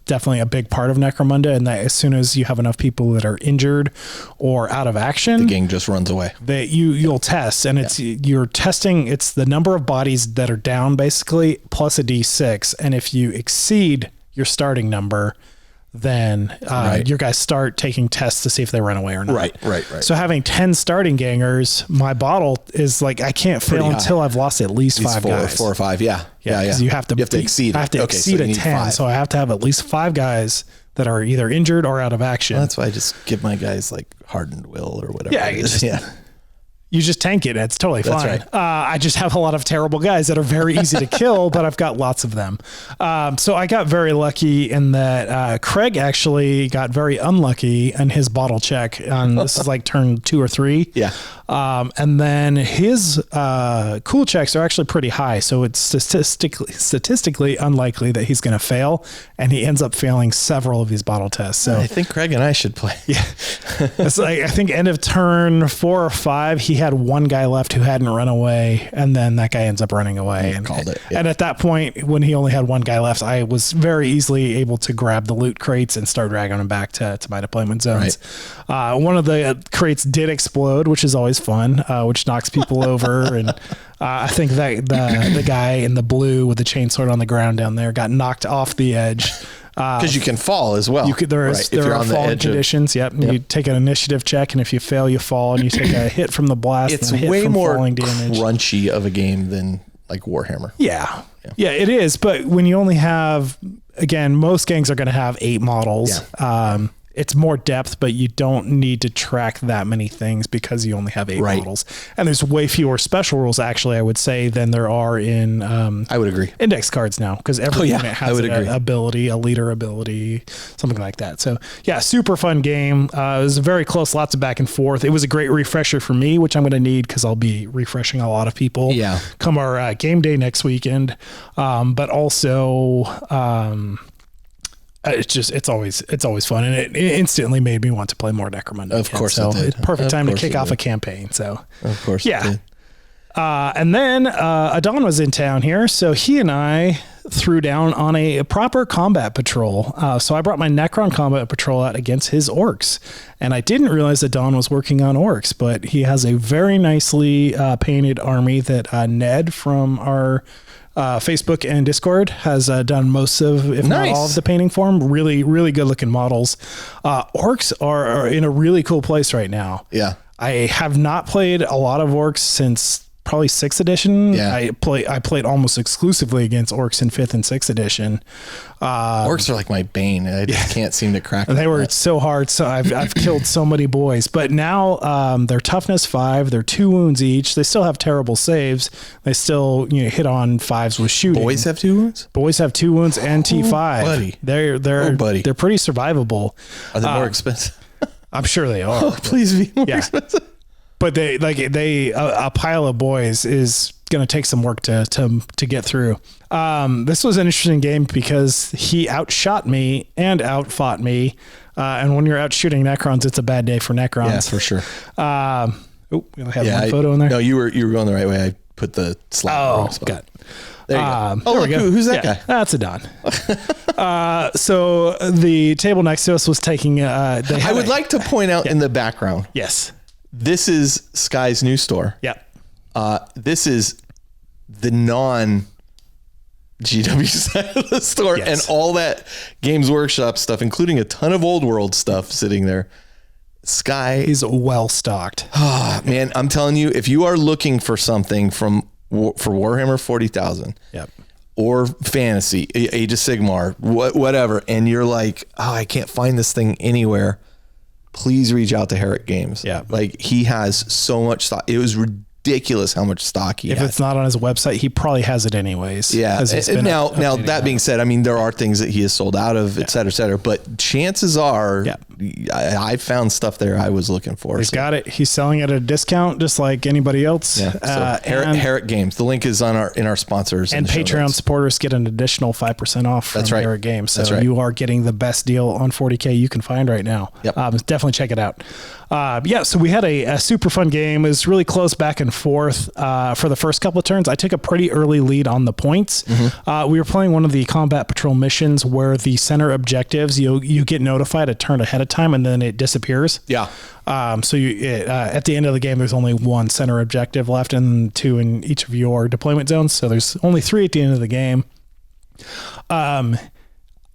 definitely a big part of Necromunda, and that as soon as you have enough people that are injured or out of action, the gang just runs away. You'll test, and you're testing. It's the number of bodies that are down basically plus a D6, and if you exceed your starting number, then your guys start taking tests to see if they run away or not. Right. So having 10 starting gangers, my bottle is like, I can't fail until I've lost at least 5 guys. 4 or 5. Yeah. Because you have to exceed. I have to exceed a 10. 5. So I have to have at least 5 guys that are either injured or out of action. Well, that's why I just give my guys hardened will or whatever. You just tank it. It's totally fine. That's right. I just have a lot of terrible guys that are very easy to kill, but I've got lots of them. So I got very lucky in that Craig actually got very unlucky in his bottle check. This is turn 2 or 3. Yeah. And then his cool checks are actually pretty high. So it's statistically unlikely that he's going to fail. And he ends up failing several of these bottle tests. So I think Craig and I should play. Yeah. It's I think end of turn 4 or 5, he had 1 guy left who hadn't run away, and then that guy ends up running away and called it. And at that point, when he only had 1 guy left, I was very easily able to grab the loot crates and start dragging them back to my deployment zones. One of the crates did explode, which is always fun, which knocks people over. And I think that the guy in the blue with the chainsword on the ground down there got knocked off the edge. Because you can fall as well. There are falling conditions. You take an initiative check, and if you fail, you fall, and you take a hit from the blast. It's way more crunchy of a game than Warhammer. Yeah, it is. But when you only have, again, most gangs are going to have 8 models. it's more depth, but you don't need to track that many things because you only have 8 models. And there's way fewer special rules, actually, I would say, than there are in I would agree. index cards now, because every unit has an ability, a leader ability, something like that. So yeah, super fun game. It was very close, lots of back and forth. It was a great refresher for me, which I'm going to need because I'll be refreshing a lot of people come our game day next weekend. But also, it's always fun, and it instantly made me want to play more Necromunda. Of course, so it did. Perfect time to kick off a campaign. So of course, yeah. And then Adon was in town here, so he and I threw down on a proper combat patrol. So I brought my Necron combat patrol out against his orcs, and I didn't realize that Don was working on orcs, but he has a very nicely painted army that Ned from our Facebook and Discord has done most of, if not all of the painting for him. Really, really good looking models. Orcs are in a really cool place right now. Yeah. I have not played a lot of orcs since probably 6th edition. Yeah. I played almost exclusively against orcs in 5th and 6th edition. Orcs are like my bane. I just can't seem to crack them. They were so hard. So I've killed so many boys, but now they're toughness 5. They're 2 wounds each. They still have terrible saves. They still hit on 5s with shooting. Boys have 2 wounds? Boys have 2 wounds and T5. Buddy. They're pretty survivable. Are they more expensive? I'm sure they are. Oh, please be more expensive. But a pile of boys is going to take some work to get through. This was an interesting game because he outshot me and outfought me. And when you're out shooting Necrons, it's a bad day for Necrons. Yeah, for sure. We have one photo in there. No, you were going the right way. I put the slide. Oh, got it. There you go. Look, who's that guy? That's Adon. So the table next to us was taking. I would like to point out in the background. Yes. This is Sky's new store. Yep. This is the non GW side of the store, and all that Games Workshop stuff, including a ton of Old World stuff sitting there. Sky is well stocked. Oh, man, I'm telling you, if you are looking for something for Warhammer 40,000, or fantasy, Age of Sigmar, whatever, and you're like, oh, I can't find this thing anywhere, please reach out to Herrick Games. Yeah. Like, he has so much stock. It was ridiculous how much stock he has. If it's not on his website, he probably has it anyways. Yeah. Now that being said, I mean, there are things that he has sold out of, et cetera, but chances are I found stuff there I was looking for. He's got it. He's selling it at a discount, just like anybody else. Yeah. So Herrick Games. The link is in our sponsors. And Patreon supporters get an additional 5% off from Herrick Games. So you are getting the best deal on 40K you can find right now. Yep. Definitely check it out. So we had a super fun game. It was really close back and forth for the first couple of turns. I took a pretty early lead on the points. We were playing one of the combat patrol missions where the center objectives, you get notified a turn ahead of time and then it disappears. Yeah. So at the end of the game, there's only 1 center objective left and 2 in each of your deployment zones. So there's only 3 at the end of the game.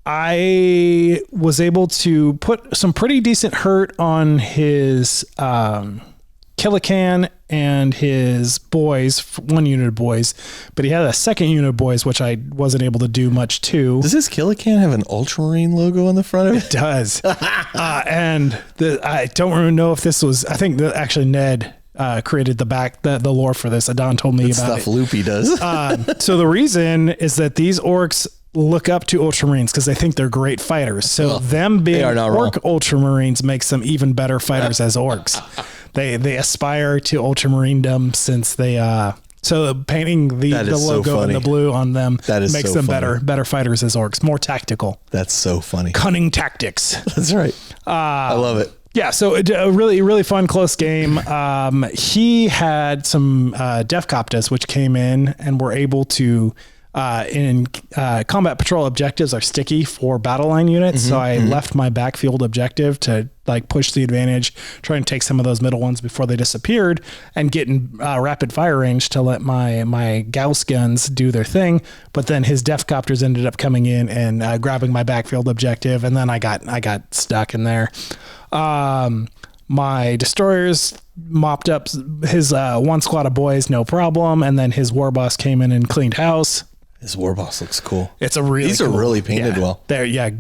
I was able to put some pretty decent hurt on his Killican and his boys, 1 unit of boys, but he had a 2nd unit of boys, which I wasn't able to do much to. Does this Killican have an Ultramarine logo on the front of it? It does. And I don't really know if this was, I think that actually Ned created the lore for this. Adon told me about stuff Loopy does. So the reason is that these orcs look up to Ultramarines because they think they're great fighters. So them being orc Ultramarines makes them even better fighters as orcs. They aspire to Ultramarinedom since they so painting the logo and the blue on them makes them better fighters as orcs, more tactical. That's so funny. Cunning tactics. That's right. I love it. Yeah, so a really, really fun, close game. He had some Def Coptas, which came in and were able to in combat patrol objectives are sticky for battle line units. So I left my backfield objective to like push the advantage, try and take some of those middle ones before they disappeared and get in rapid fire range to let my Gauss guns do their thing. But then his Def Copters ended up coming in and grabbing my backfield objective. And then I got stuck in there. My destroyers mopped up his 1 squad of boys, no problem. And then his war boss came in and cleaned house. His war boss looks cool. It's a really These are really painted well. They're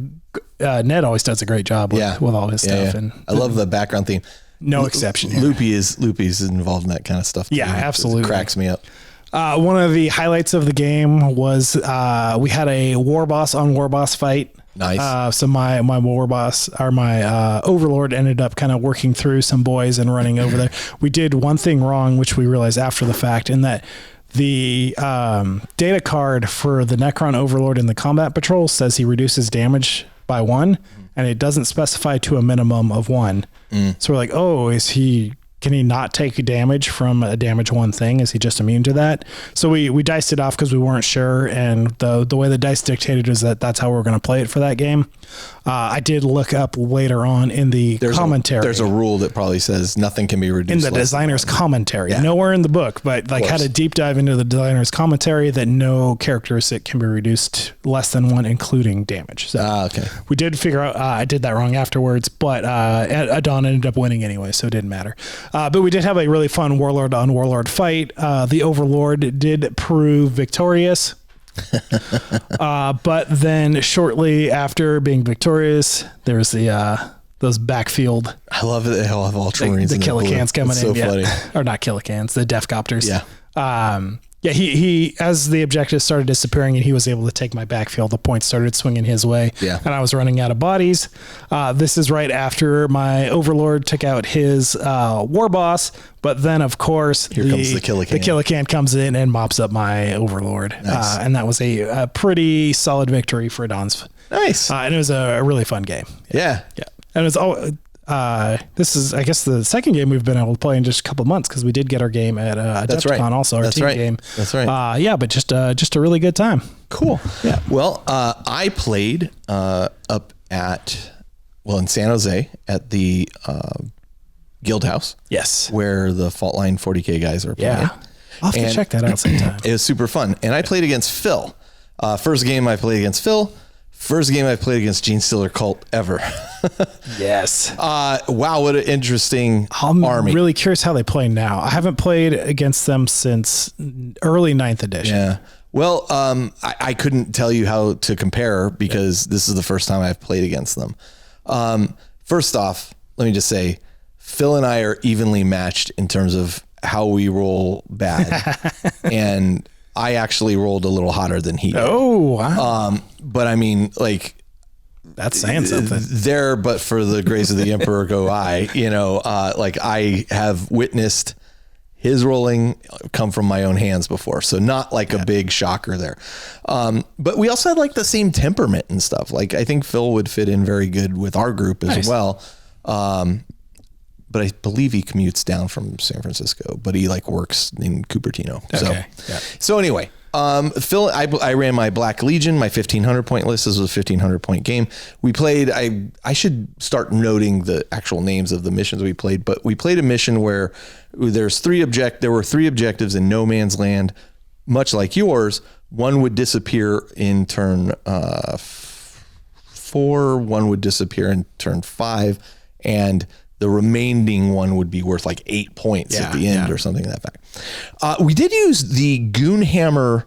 Ned always does a great job with all his stuff. Yeah. And I love the background theme. No exception here. Loopy's involved in that kind of stuff. Yeah, absolutely. It cracks me up. One of the highlights of the game was we had a war boss on war boss fight. Nice. So my war boss or my overlord ended up kind of working through some boys and running over there. We did one thing wrong, which we realized after the fact, in that the data card for the Necron overlord in the combat patrol says he reduces damage by 1, and it doesn't specify to a minimum of 1. So we're like, oh, can he not take damage from a damage 1 thing? Is he just immune to that? So we diced it off because we weren't sure. And the way the dice dictated is that's how we're going to play it for that game. I did look up later on in the commentary. There's a rule that probably says nothing can be reduced. In the designer's commentary. Yeah. Nowhere in the book, but had a deep dive into the designer's commentary that no characteristic can be reduced less than 1, including damage. So okay. We did figure out, I did that wrong afterwards, but Adon ended up winning anyway, so it didn't matter. But we did have a really fun warlord on warlord fight. The overlord did prove victorious. But then shortly after being victorious, there was those backfield. I love it. They all have ultramarines. The Killicans coming in. So funny. Or not Killicans, the Deathcopters. Yeah. He as the objectives started disappearing and he was able to take my backfield, the points started swinging his way. Yeah. And I was running out of bodies. This is right after my overlord took out his war boss. But then, of course, Here comes the Killican. The Killican comes in and mops up my overlord. Nice. And that was a pretty solid victory for Don's. Nice. And it was a really fun game. Yeah. And it was all. This is, I guess, the second game we've been able to play in just a couple of months because we did get our game at Adepticon, also our team game. That's right. But just a really good time. Cool. Yeah. Well, I played up in San Jose at the Guild House. Yes. Where the Faultline 40K guys are playing. Yeah. I'll have to check that out sometime. It was super fun. And I played against Phil. First game I played against Phil. First game I played against Gene Stealer Cult ever. Yes. Wow, what an interesting I'm army. really curious how they play now. I haven't played against them since early 9th edition. Yeah. Well, I couldn't tell you how to compare because this is the first time I've played against them. First off, let me just say, Phil and I are evenly matched in terms of how we roll bad. And I actually rolled a little hotter than he did. Oh, wow. But I mean, like, that's saying something. There, but for the grace of the emperor go I, like I have witnessed his rolling come from my own hands before. So not like a big shocker there. But we also had like the same temperament and stuff. Like I think Phil would fit in very good with our group as well. But I believe he commutes down from San Francisco, but he like works in Cupertino. Okay. So anyway, Phil, I ran my Black Legion, my 1500 point list. This was a 1500 point game. We played, I should start noting the actual names of the missions we played, but we played a mission where there were three objectives in no man's land, much like yours. One would disappear in turn 4, one would disappear in turn 5, and the remaining one would be worth like 8 points at the end or something to that fact. We did use the Goonhammer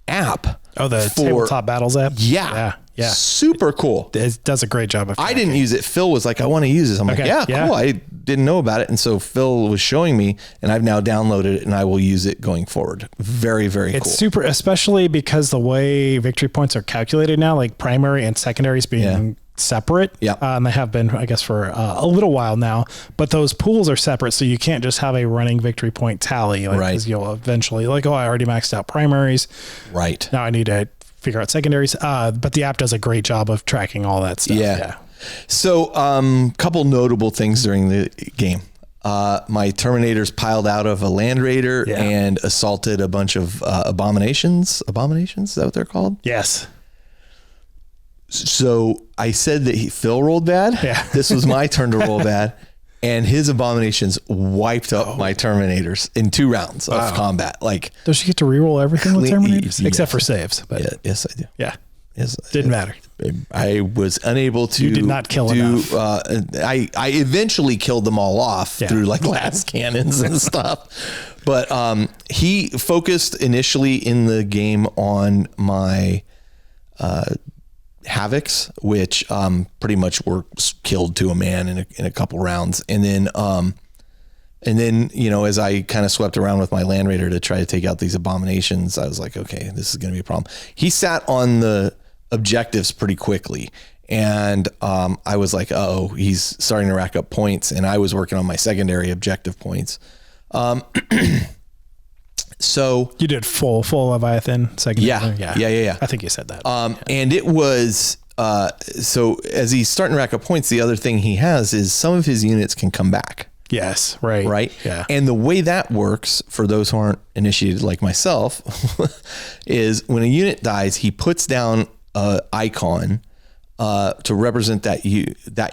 app. Oh, the Tabletop Battles app? Yeah. Super cool. It does a great job of tracking. I didn't use it. Phil was like, I want to use this. I'm like, cool. I didn't know about it. And so Phil was showing me and I've now downloaded it and I will use it going forward. Very, very cool. It's super, especially because the way victory points are calculated now, like primary and secondaries being separate. Yeah. And they have been, I guess, for a little while now, but those pools are separate. So you can't just have a running victory point tally. Like, right. 'cause you'll eventually I already maxed out primaries. Right. Now I need to figure out secondaries. But the app does a great job of tracking all that stuff. Yeah. So, couple notable things during the game. My Terminators piled out of a Land Raider and assaulted a bunch of abominations. Abominations? Is that what they're called? Yes. So I said that Phil rolled bad. Yeah. This was my turn to roll bad. And his abominations wiped up my Terminators in 2 rounds of combat. Like, does she get to reroll everything with Terminators? Except for saves. But yes, I do. Yeah. Yes, didn't matter. I was unable to. You did not kill enough. I eventually killed them all off through like las cannons and stuff. But he focused initially in the game on my Havocs, which pretty much were killed to a man in a couple rounds. And then, you know, as I kind of swept around with my Land Raider to try to take out these abominations, I was like, okay, this is going to be a problem. He sat on the objectives pretty quickly. And I was like, oh, he's starting to rack up points. And I was working on my secondary objective points. So you did full Leviathan secondary. Yeah. I think you said that. And it was, so as he's starting to rack up points, the other thing he has is some of his units can come back. Yes. Right. Right. Yeah. And the way that works for those who aren't initiated like myself is when a unit dies, he puts down an icon to represent that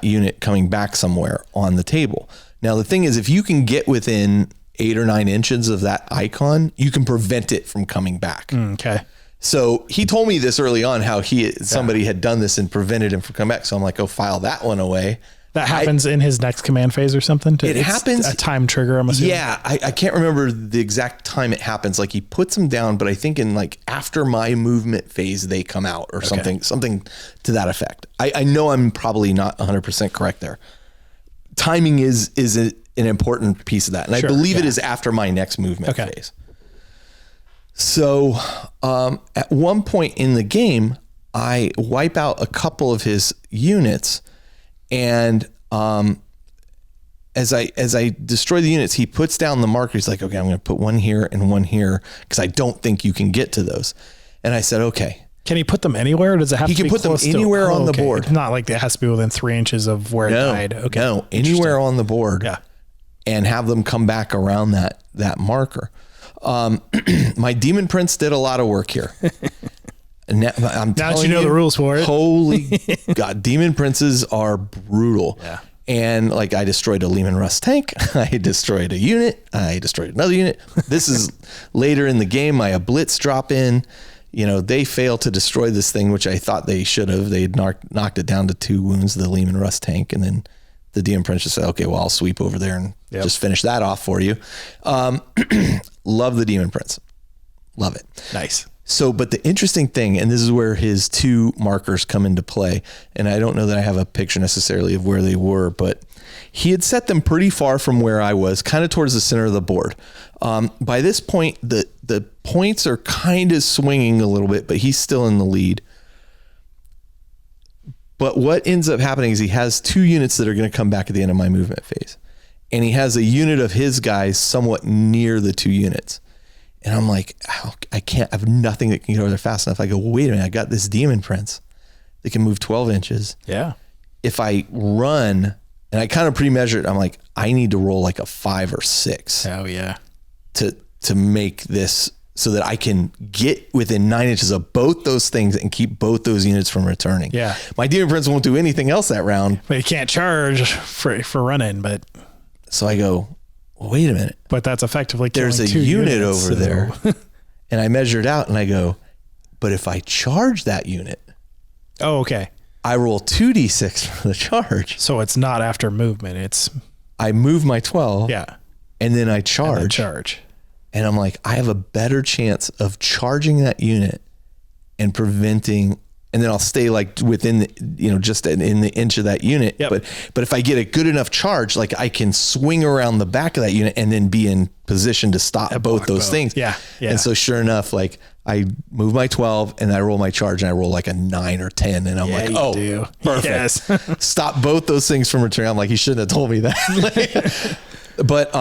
unit coming back somewhere on the table. Now, the thing is, if you can get within 8 or 9 inches of that icon, you can prevent it from coming back. Okay. So he told me this early on, how somebody had done this and prevented him from coming back. So I'm like, oh, file that one away. That happens in his next command phase or something? It happens. A time trigger, I'm assuming. Yeah, I can't remember the exact time it happens. Like he puts them down, but I think in like after my movement phase, they come out or something to that effect. I know I'm probably not 100% correct there. Timing is an important piece of that. And I believe it is after my next movement phase. So at one point in the game, I wipe out a couple of his units. And as I destroy the units, he puts down the marker. He's like, okay, I'm going to put one here and one here because I don't think you can get to those. And I said, okay. Can he put them anywhere? Or does it have to be close? He can put them anywhere on the board. It's not like it has to be within 3 inches of where it died. Okay. No, anywhere on the board. Yeah. And have them come back around that marker. My Demon Prince did a lot of work here. Now you know the rules for it. Holy God, Demon Princes are brutal. Yeah. And like I destroyed a Lehman Russ tank. I destroyed a unit. I destroyed another unit. This is later in the game. My Blitz drop in. You know, they fail to destroy this thing, which I thought they should have. They'd knocked it down to 2 wounds, the Lehman Russ tank. And then the Demon Prince just said, okay, well, I'll sweep over there and just finish that off for you. Love the Demon Prince. Love it. Nice. So, but the interesting thing, and this is where his 2 markers come into play, and I don't know that I have a picture necessarily of where they were, but he had set them pretty far from where I was, kind of towards the center of the board. By this point, the points are kind of swinging a little bit, but he's still in the lead. But what ends up happening is he has 2 units that are going to come back at the end of my movement phase. And he has a unit of his guys somewhat near the 2 units. And I'm like, I have nothing that can get over there fast enough. I go, wait a minute, I got this Demon Prince that can move 12 inches. Yeah. If I run, and I kind of pre-measure it, I'm like, I need to roll like a 5 or 6. Oh yeah. To make this so that I can get within 9 inches of both those things and keep both those units from returning. Yeah. My Demon Prince won't do anything else that round. But he can't charge for running, but. So I go, well, wait a minute. But that's effectively killing there's a 2 unit units, over there. And I measured out and I go, but if I charge that unit. Oh, okay. I roll 2d6 for the charge. So it's not after movement. I move my 12. Yeah. And then I charge. And I'm like, I have a better chance of charging that unit and preventing, and then I'll stay like within the, just in the inch of that unit. Yep. But if I get a good enough charge, like I can swing around the back of that unit and then be in position to stop both those things. Yeah. And so sure enough, like I move my 12 and I roll my charge and I roll like a 9 or 10. And I'm like, oh, perfect. Yes. Stop both those things from returning. I'm like, he shouldn't have told me that. But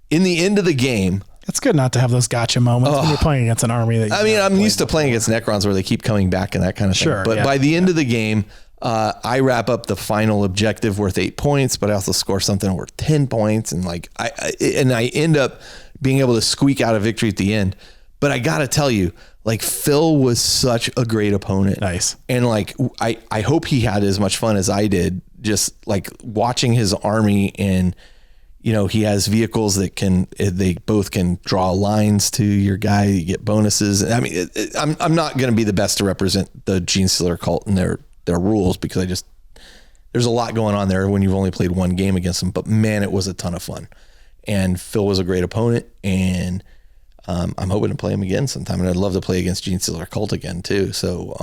in the end of the game, it's good not to have those gotcha moments when you're playing against an army. I'm used to playing against Necrons where they keep coming back and that kind of thing. But by the end of the game, I wrap up the final objective worth 8 points, but I also score something worth 10 points. And like, I end up being able to squeak out a victory at the end. But I got to tell you, like Phil was such a great opponent. Nice. And like, I hope he had as much fun as I did, just like watching his army. And he has vehicles that they both can draw lines to your guy. You get bonuses. I mean, I'm not going to be the best to represent the Gene Stealer cult and their rules because there's a lot going on there when you've only played one game against them. But man, it was a ton of fun. And Phil was a great opponent, and I'm hoping to play him again sometime. And I'd love to play against Gene Stealer cult again too. So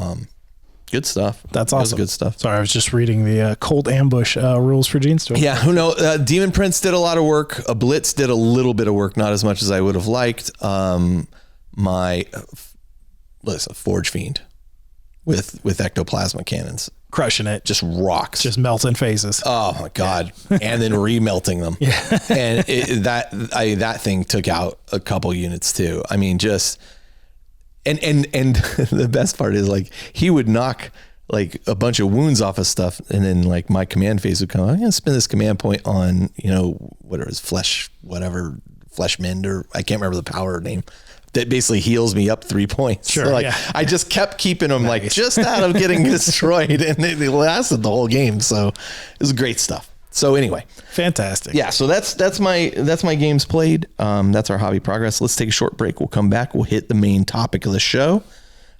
Good stuff. That's That was awesome. good stuff. Sorry, I was just reading the Cold Ambush rules for Gene Store. Yeah, who knows? Demon Prince did a lot of work. A Blitz did a little bit of work, not as much as I would have liked. Forge Fiend with ectoplasma cannons. Crushing it. Just rocks. Just melting faces. Oh my God. And then remelting them. Yeah. And that thing took out a couple units too. I mean, just, and the best part is like, he would knock like a bunch of wounds off of stuff. And then like my command phase would come, I'm going to spend this command point on, whatever is flesh mend, or I can't remember the power name. That basically heals me up 3 points. Sure. So like I just kept keeping them like just out of getting destroyed, and they lasted the whole game. So it was great stuff. So anyway, fantastic. Yeah. So that's my games played. That's our hobby progress. Let's take a short break. We'll come back. We'll hit the main topic of the show.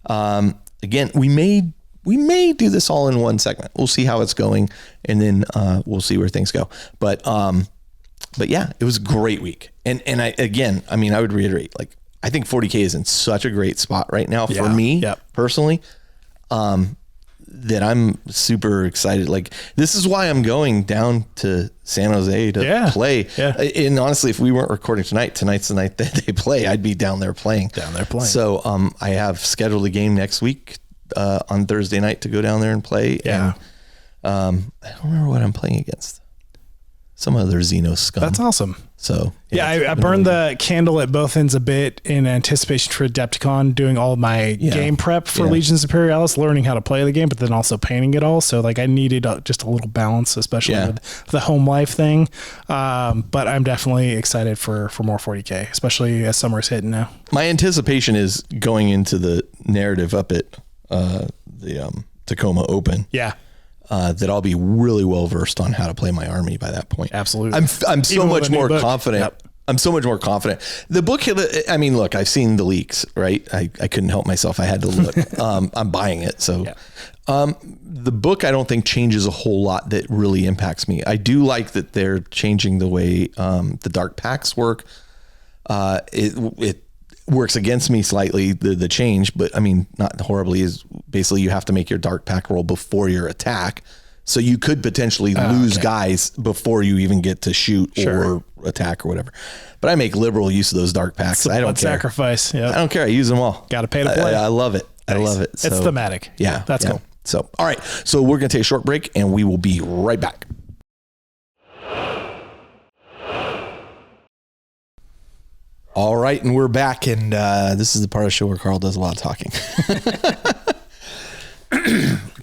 Again, we may do this all in one segment. We'll see how it's going, and then we'll see where things go. But yeah, it was a great week. And I would reiterate, like, I think 40K is in such a great spot right now for me personally, that I'm super excited. Like, this is why I'm going down to San Jose to play. Yeah. And honestly, if we weren't recording tonight's the night that they play, I'd be down there playing. So I have scheduled a game next week on Thursday night to go down there and play. Yeah. And I don't remember what I'm playing against. Some other Xeno scum. That's awesome. So I burned the candle at both ends a bit in anticipation for Adepticon, doing all of my game prep for Legions Imperialis, learning how to play the game, but then also painting it all. So like I needed just a little balance, especially with the home life thing. But I'm definitely excited for more 40K, especially as summer's hitting now. My anticipation is going into the narrative up at the Tacoma Open. Yeah. That I'll be really well versed on how to play my army by that point. Absolutely. I'm so much more confident. Yep. I'm so much more confident. The book, I mean, look, I've seen the leaks, right? I couldn't help myself. I had to look. I'm buying it. So the book, I don't think changes a whole lot that really impacts me. I do like that they're changing the way the dark packs work. It works against me slightly, the change, but I mean, not horribly. Is basically you have to make your dark pack roll before your attack. So you could potentially lose guys before you even get to shoot or attack or whatever. But I make liberal use of those dark packs. I don't care. Sacrifice. Yeah. I don't care. I use them all. Got to pay to play. I love it. Nice. I love it. So, it's thematic. Yeah. That's cool. So, all right. So we're going to take a short break and we will be right back. All right, and we're back, and this is the part of the show where Carl does a lot of talking.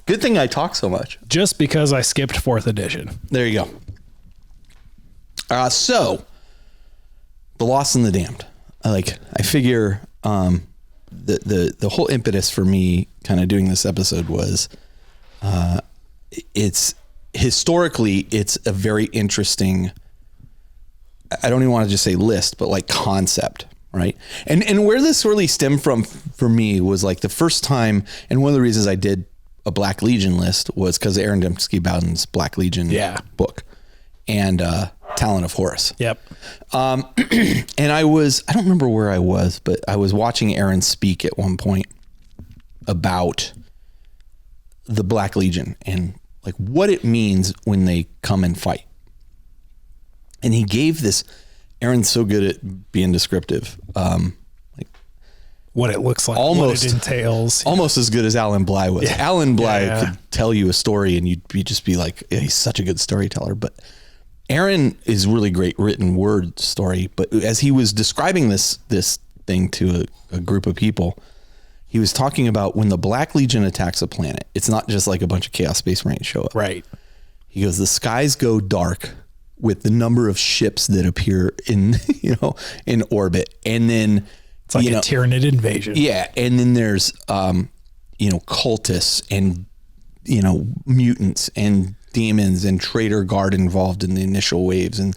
Good thing I talk so much. Just because I skipped 4th edition. There you go. So, The Lost and the Damned. I figure the whole impetus for me kind of doing this episode was it's historically, it's a very interesting, I don't even want to just say list, but like concept, right? And where this really stemmed from for me was like the first time, and one of the reasons I did a Black Legion list was because Aaron Dembski-Bowden's Black Legion book and Talon of Horus. Yep. And I don't remember where I was, but I was watching Aaron speak at one point about the Black Legion and like what it means when they come and fight. And he gave this, Aaron's so good at being descriptive. Like what it looks like, almost, what it entails. Almost as good as Alan Bly was. Yeah. Alan Bly could tell you a story and you'd just be like, he's such a good storyteller. But Aaron is really great written word story. But as he was describing this thing to a group of people, he was talking about when the Black Legion attacks a planet, it's not just like a bunch of Chaos Space Marines show up. Right. He goes, the skies go dark with the number of ships that appear in orbit. And then it's like a Tyranid invasion. Yeah. And then there's, cultists and, mutants and demons and traitor guard involved in the initial waves. And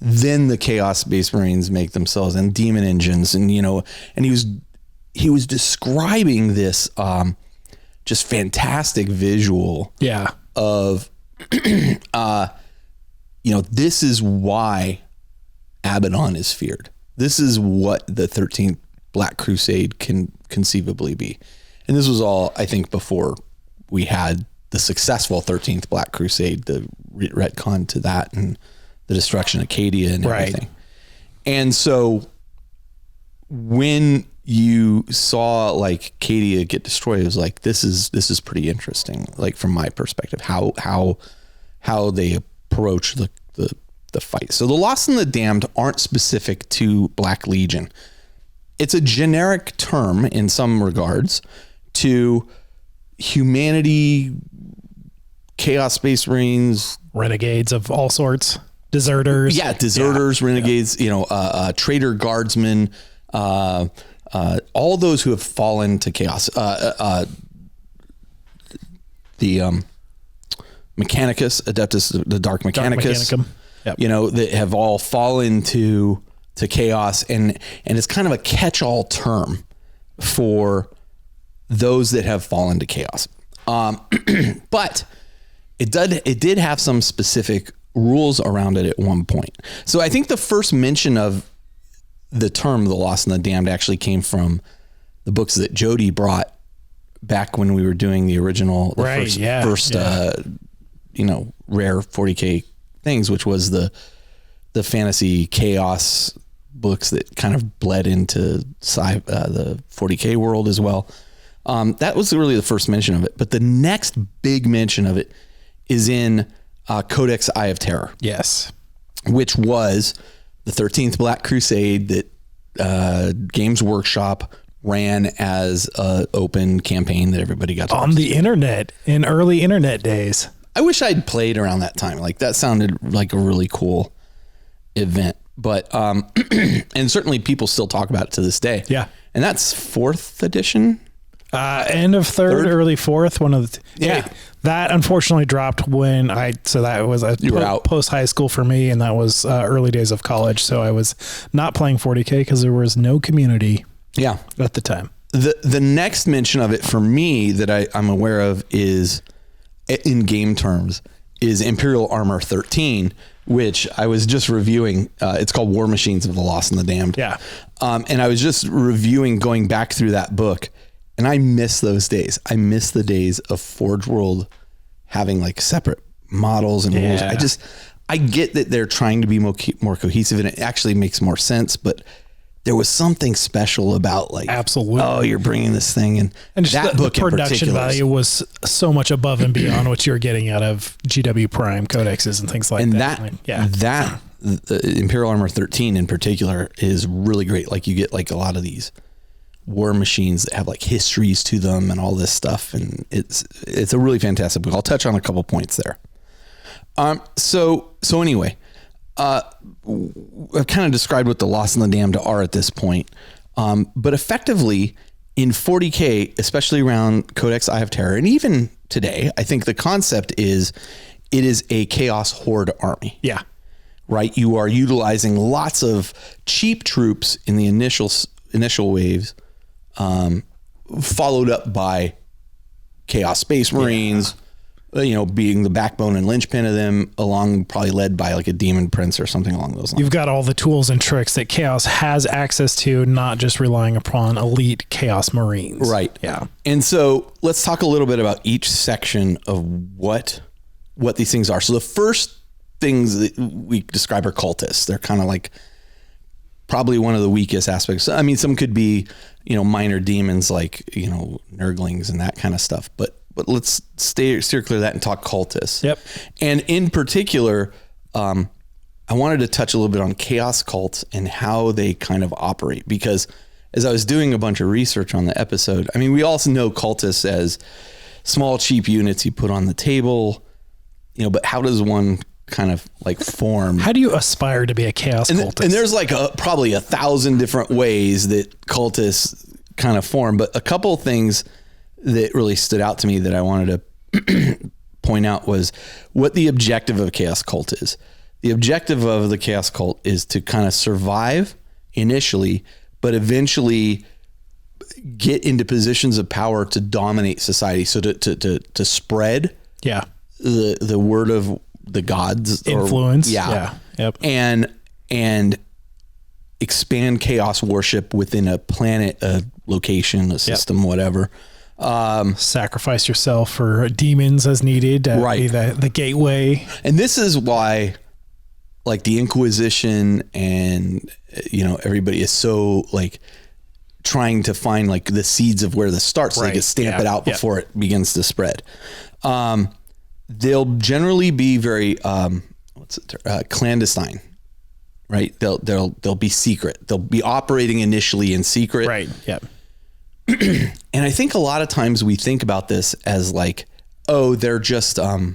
then the Chaos Space Marines make themselves and demon engines and, and he was describing this, just fantastic visual of, this is why Abaddon is feared. This is what the 13th Black Crusade can conceivably be. And this was all, I think, before we had the successful 13th Black Crusade, the retcon to that, and the destruction of Acadia and everything. And so when you saw like Acadia get destroyed, it was like, this is pretty interesting. Like from my perspective, how they approach the fight. So the Lost and the Damned aren't specific to Black Legion. It's a generic term in some regards to humanity, Chaos Space Marines, renegades of all sorts, deserters. Yeah, deserters, renegades, traitor guardsmen, all those who have fallen to chaos. The Mechanicus, Adeptus, the Dark Mechanicus, yep. That have all fallen to chaos, and it's kind of a catch-all term for those that have fallen to chaos. But it did have some specific rules around it at one point. So I think the first mention of the term the Lost and the Damned actually came from the books that Jody brought back when we were doing the original, first rare 40K things, which was the fantasy chaos books that kind of bled into the 40K world as well. That was really the first mention of it. But the next big mention of it is in Codex Eye of Terror. Yes. Which was the 13th Black Crusade that Games Workshop ran as an open campaign that everybody got to on the internet in early internet days. I wish I'd played around that time. Like that sounded like a really cool event. But and certainly people still talk about it to this day. Yeah. And that's 4th edition. End of third, early 4th. One of the that unfortunately dropped when that was post high school for me, and that was early days of college. So I was not playing 40K because there was no community. Yeah, at the time. The next mention of it for me that I'm aware of is in game terms is Imperial Armor 13, which I was just reviewing. It's called War Machines of the Lost and the Damned. Yeah. And I was just reviewing, going back through that book, and I miss those days. I miss the days of Forge World having like separate models and rules. I get that they're trying to be more cohesive, and it actually makes more sense, but there was something special about like, absolutely. Oh, you're bringing this thing and just that book the production in value was so much above and beyond what you're getting out of GW Prime codexes and things like that. And the Imperial Armor 13 in particular is really great. Like you get like a lot of these war machines that have like histories to them and all this stuff. And it's a really fantastic book. I'll touch on a couple points there. So anyway, I've kind of described what the Lost and the Damned are at this point. But effectively in 40K, especially around Codex Eye of Terror, and even today, I think the concept is it is a Chaos Horde army. Yeah. Right. You are utilizing lots of cheap troops in the initial waves, followed up by Chaos Space Marines, being the backbone and linchpin of them, probably led by like a Demon Prince or something along those lines. You've got all the tools and tricks that Chaos has access to, not just relying upon elite Chaos Marines. Right. Yeah. And so let's talk a little bit about each section of what these things are. So the first things that we describe are cultists. They're kind of like probably one of the weakest aspects. I mean, some could be, minor demons like, Nurglings and that kind of stuff, but let's steer clear of that and talk cultists. Yep. And in particular, I wanted to touch a little bit on chaos cults and how they kind of operate, because as I was doing a bunch of research on the episode, I mean, we also know cultists as small, cheap units you put on the table, but how does one kind of like form? How do you aspire to be a chaos cultist? And there's like probably 1,000 different ways that cultists kind of form, but a couple of things that really stood out to me that I wanted to point out was what the objective of a chaos cult is. The objective of the chaos cult is to kind of survive initially, but eventually get into positions of power to dominate society. So to spread the word of the gods, influence. Yep. And expand chaos worship within a planet, a location, a system, whatever. Sacrifice yourself for demons as needed. Right. Be the gateway. And this is why, like, the Inquisition and, everybody is so, like, trying to find, like, the seeds of where this starts. So they can stamp it out before it begins to spread. They'll generally be very, clandestine, right? They'll be secret. They'll be operating initially in secret. Right. Yeah. And I think a lot of times we think about this as like, oh, they're just the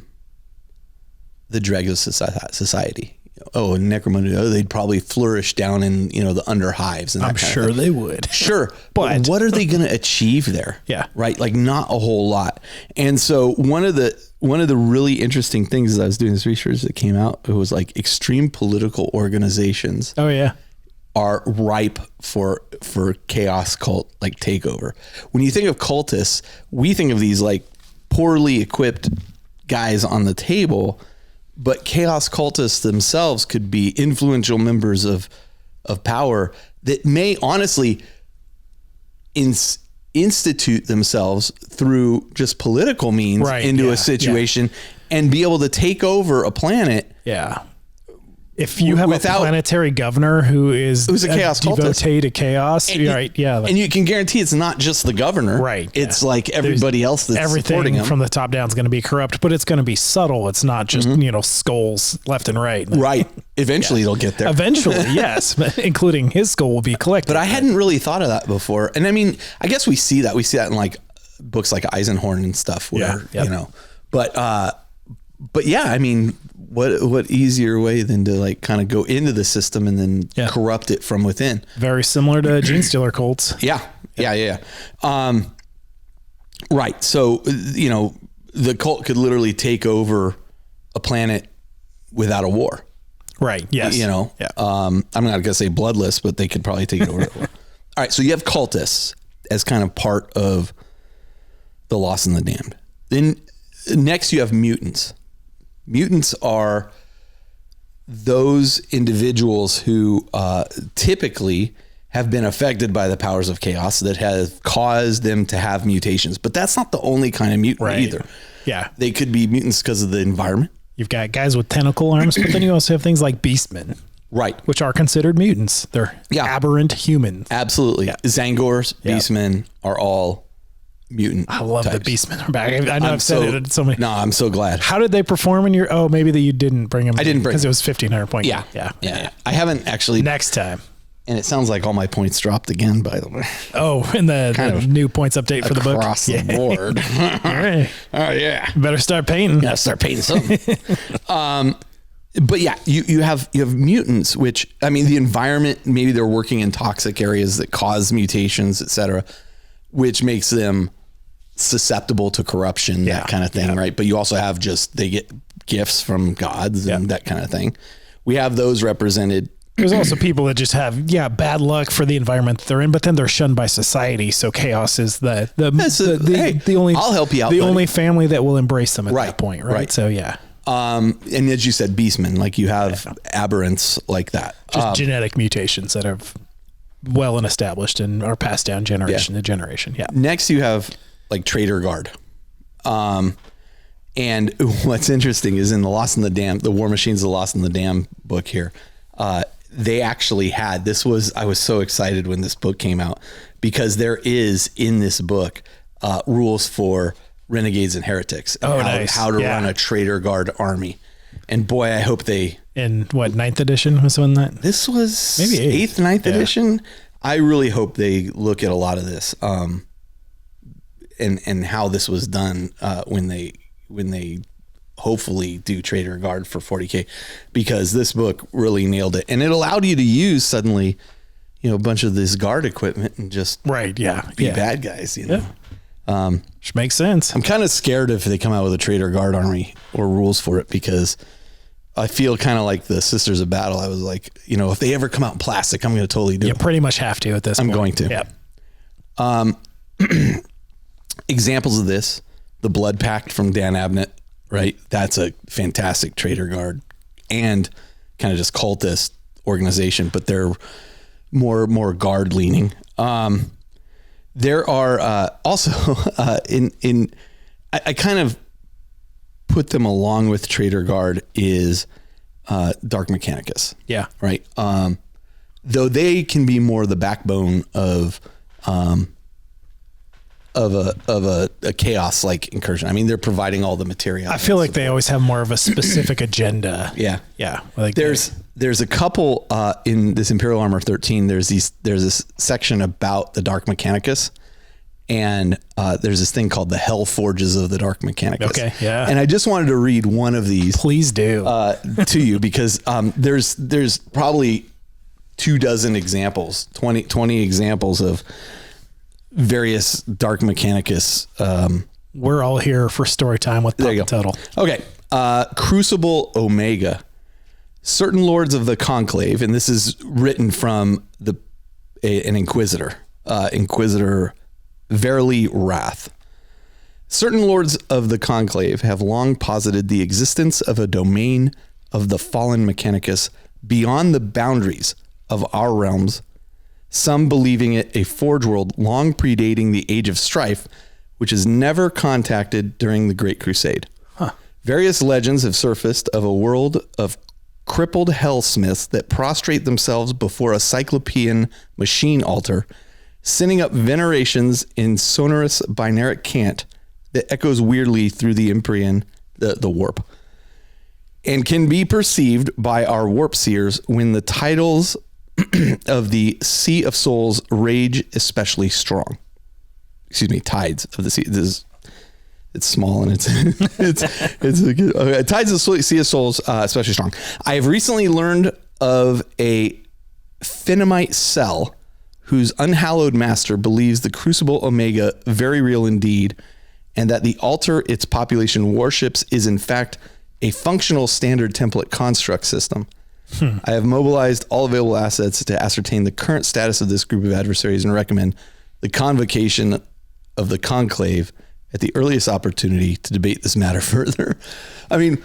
dregs of society. Oh, necromancy. Oh, they'd probably flourish down in the under hives. And I'm sure they would. Sure, but what are they going to achieve there? Yeah, right. Like not a whole lot. And so one of the really interesting things as I was doing this research that came out, it was like extreme political organizations. Oh yeah. Are ripe for chaos cult like takeover. When you think of cultists, we think of these like poorly equipped guys on the table, but chaos cultists themselves could be influential members of power that may honestly institute themselves through just political means into a situation and be able to take over a planet. Yeah. If you have a planetary governor who's a chaos devotee to chaos, right? Yeah, and you can guarantee it's not just the governor, right? It's like everybody else that's supporting him. Everything from the top down is going to be corrupt, but it's going to be subtle. It's not just skulls left and right. Right. Eventually, it'll get there. Eventually, yes, including his skull will be collected. But I hadn't really thought of that before, and I mean, I guess we see that in like books like Eisenhorn and stuff, where but yeah, I mean. What easier way than to like kind of go into the system and then corrupt it from within? Very similar to gene stealer cults. Yeah. Right. So, the cult could literally take over a planet without a war. Right. Yes. I'm not going to say bloodless, but they could probably take it over. All right. So you have cultists as kind of part of the Lost and the Damned. Then next you have mutants. Mutants are those individuals who typically have been affected by the powers of chaos that have caused them to have mutations. But that's not the only kind of mutant either. Yeah. They could be mutants because of the environment. You've got guys with tentacle arms, but then you also have things like beastmen. Right. Which are considered mutants. They're aberrant humans. Absolutely. Yeah. Zangors, beastmen are all mutant. I love types. The beastmen are back. I know I've said it so many. No, I'm so glad. How did they perform in your? Oh, maybe that you didn't bring them. I didn't bring because it was 1,500 points. Yeah. I haven't actually. Next time. And it sounds like all my points dropped again, by the way. Oh, in the new points update for the book across the board. All right. Oh yeah. Better start painting. Gotta start painting something. But yeah, you have mutants, which I mean, the environment. Maybe they're working in toxic areas that cause mutations, etc., which makes them susceptible to corruption, that kind of thing, right? But you also have they get gifts from gods and that kind of thing. We have those represented. There's also people that just have bad luck for the environment they're in, but then they're shunned by society. So chaos is the only. I'll help you out. The only family that will embrace them at that point, right? So and as you said, beastmen, like you have aberrants like that, just genetic mutations that are well and established and are passed down generation to generation. Yeah. Next, you have like Traitor Guard. And what's interesting is in the Lost and the Damned, the War Machines of the Lost and the Damned book here, they actually had, I was so excited when this book came out because there is in this book rules for renegades and heretics. Nice. How to run a Traitor Guard army. And boy, I hope they... In what, 9th edition was when that? This was maybe 8th, 9th edition. I really hope they look at a lot of this. And how this was done when they hopefully do Traitor Guard for 40K, because this book really nailed it, and it allowed you to use suddenly, a bunch of this guard equipment and just be bad guys. Which makes sense. I'm kind of scared if they come out with a Traitor Guard army or rules for it, because I feel kind of like the Sisters of Battle. I was like, if they ever come out in plastic, I'm going to totally do it. You pretty much have to at this point. I'm going to. Yep. Examples of this, the Blood Pact from Dan Abnett, right? That's a fantastic Traitor Guard and kind of just cultist organization, but they're more guard leaning. There are also I kind of put them along with Traitor Guard is Dark Mechanicus. Yeah. Right. Though they can be more the backbone of a chaos like incursion. I mean, they're providing all the material. I feel like they always have more of a specific agenda. Yeah. Yeah. Like there's a couple in this Imperial Armor 13. There's this section about the Dark Mechanicus, and there's this thing called the Hell Forges of the Dark Mechanicus. Okay. Yeah. And I just wanted to read one of these. Please do. To you, because there's probably 24 examples, 20 examples of various Dark Mechanicus. We're all here for story time with Papa Total. Okay. Crucible Omega. Certain lords of the conclave, and this is written from an inquisitor, Inquisitor Verily Wrath. Certain lords of the conclave have long posited the existence of a domain of the fallen Mechanicus beyond the boundaries of our realms, some believing it a forge world long predating the Age of Strife, which is never contacted during the Great Crusade. Huh. Various legends have surfaced of a world of crippled hellsmiths that prostrate themselves before a cyclopean machine altar, sending up venerations in sonorous binaric cant that echoes weirdly through the Empyrean, the warp, and can be perceived by our warp seers when the titles of the Sea of Souls rage especially strong. Excuse me, tides of the sea. It's small and it's a good, okay. Tides of the Sea of Souls especially strong. I have recently learned of a Phenomite cell whose unhallowed master believes the Crucible Omega very real indeed, and that the altar its population worships is in fact a functional standard template construct system. I have mobilized all available assets to ascertain the current status of this group of adversaries and recommend the convocation of the conclave at the earliest opportunity to debate this matter further. I mean,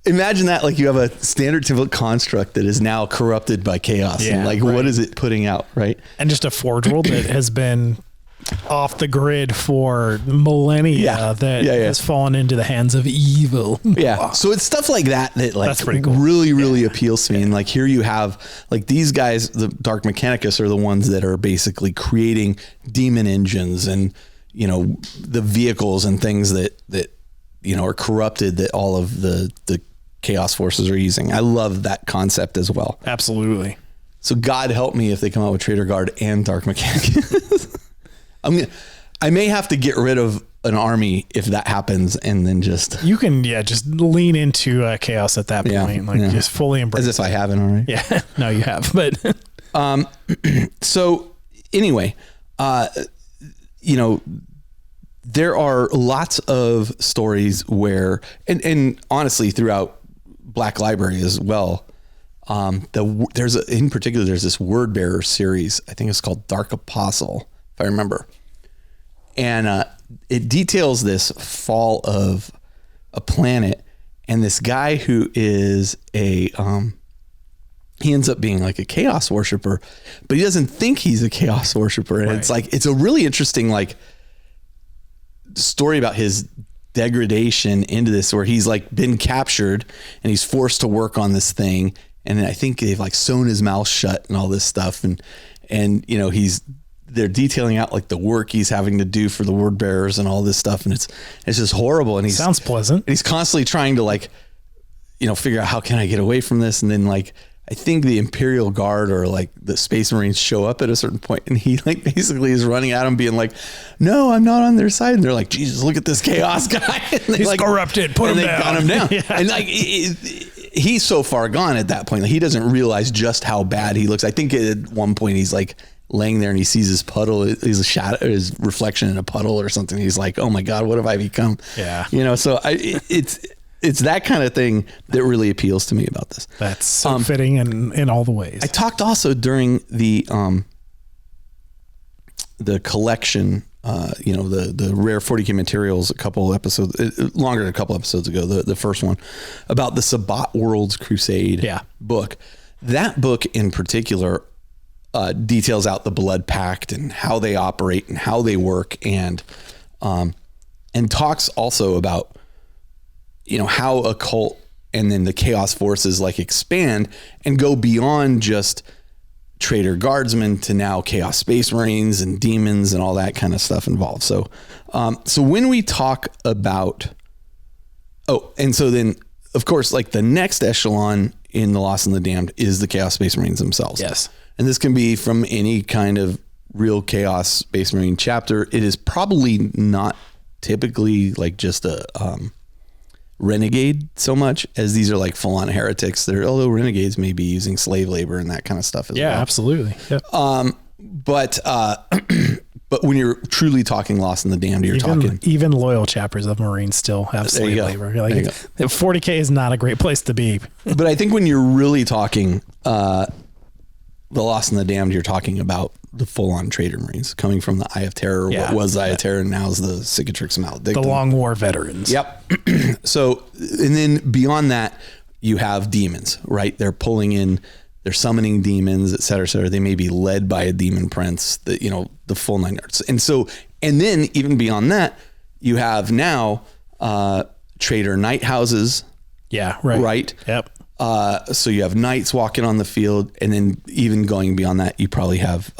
imagine that, like, you have a standard template construct that is now corrupted by chaos. Yeah, and like, right. What is it putting out? Right. And just a forge world that has been off the grid for millennia has fallen into the hands of evil. Yeah. So it's stuff like that like that's pretty cool. really appeals to me. And like, here you have like these guys, the Dark Mechanicus are the ones that are basically creating demon engines and, you know, the vehicles and things that, you know, are corrupted that all of the chaos forces are using. I love that concept as well. Absolutely. So God help me if they come out with Traitor Guard and Dark Mechanicus. I may have to get rid of an army if that happens, and then you can just lean into chaos at that point, just fully embrace. As if I haven't already. Yeah, no, you have. But so anyway, you know, there are lots of stories where, and honestly, throughout Black Library as well. There's this Word Bearer series. I think it's called Dark Apostle, if I remember. And it details this fall of a planet, and this guy who is he ends up being like a chaos worshiper, but he doesn't think he's a chaos worshiper. And it's like, it's a really interesting like story about his degradation into this, where he's like been captured and he's forced to work on this thing. And I think they've like sewn his mouth shut and all this stuff. And, you know, they're detailing out like the work he's having to do for the word bearers and all this stuff. And it's just horrible. And sounds pleasant. And he's constantly trying to like, you know, figure out how can I get away from this? And then like, I think the Imperial Guard or like the Space Marines show up at a certain point, and he like basically is running at him being like, no, I'm not on their side. And they're like, Jesus, look at this chaos guy. He's like, corrupted. Put him down. They got him down. Yeah. And like, he's so far gone at that point. Like, he doesn't realize just how bad he looks. I think at one point he's like laying there and he sees his puddle, his shadow, his reflection in a puddle or something. He's like, oh my God, what have I become? Yeah. You know, so it's that kind of thing that really appeals to me about this. That's so fitting in all the ways. I talked also during the collection, you know, the rare 40K materials, a couple episodes ago, the first one about the Sabbat Worlds Crusade book. That book in particular details out the Blood Pact and how they operate and how they work, and talks also about, how occult and then the chaos forces like expand and go beyond just Traitor Guardsmen to now Chaos Space Marines and demons and all that kind of stuff involved. So, so when we talk about, and so then of course, like the next echelon in the Lost and the Damned is the Chaos Space Marines themselves. Yes. And this can be from any kind of real Chaos Space Marine chapter. It is probably not typically like just a, renegade so much as these are like full-on heretics. Although renegades may be using slave labor and that kind of stuff as well. Yeah, absolutely. Yep. But when you're truly talking Lost and the Damned, you're talking even loyal chapters of Marines still have slave labor. Like 40K is not a great place to be. But I think when you're really talking the Lost and the Damned, you're talking about the full-on Traitor Marines coming from the Eye of Terror. What was the Eye of Terror, and now is the Cicatrix Maledictum. The Long War veterans. Yep. So, and then beyond that, you have demons, right? They're pulling in, they're summoning demons, et cetera, et cetera. They may be led by a demon prince, the full 9 yards. And so, and then even beyond that, you have now Traitor Knight houses. Yeah, right. Right? Yep. So you have knights walking on the field, and then even going beyond that, you probably have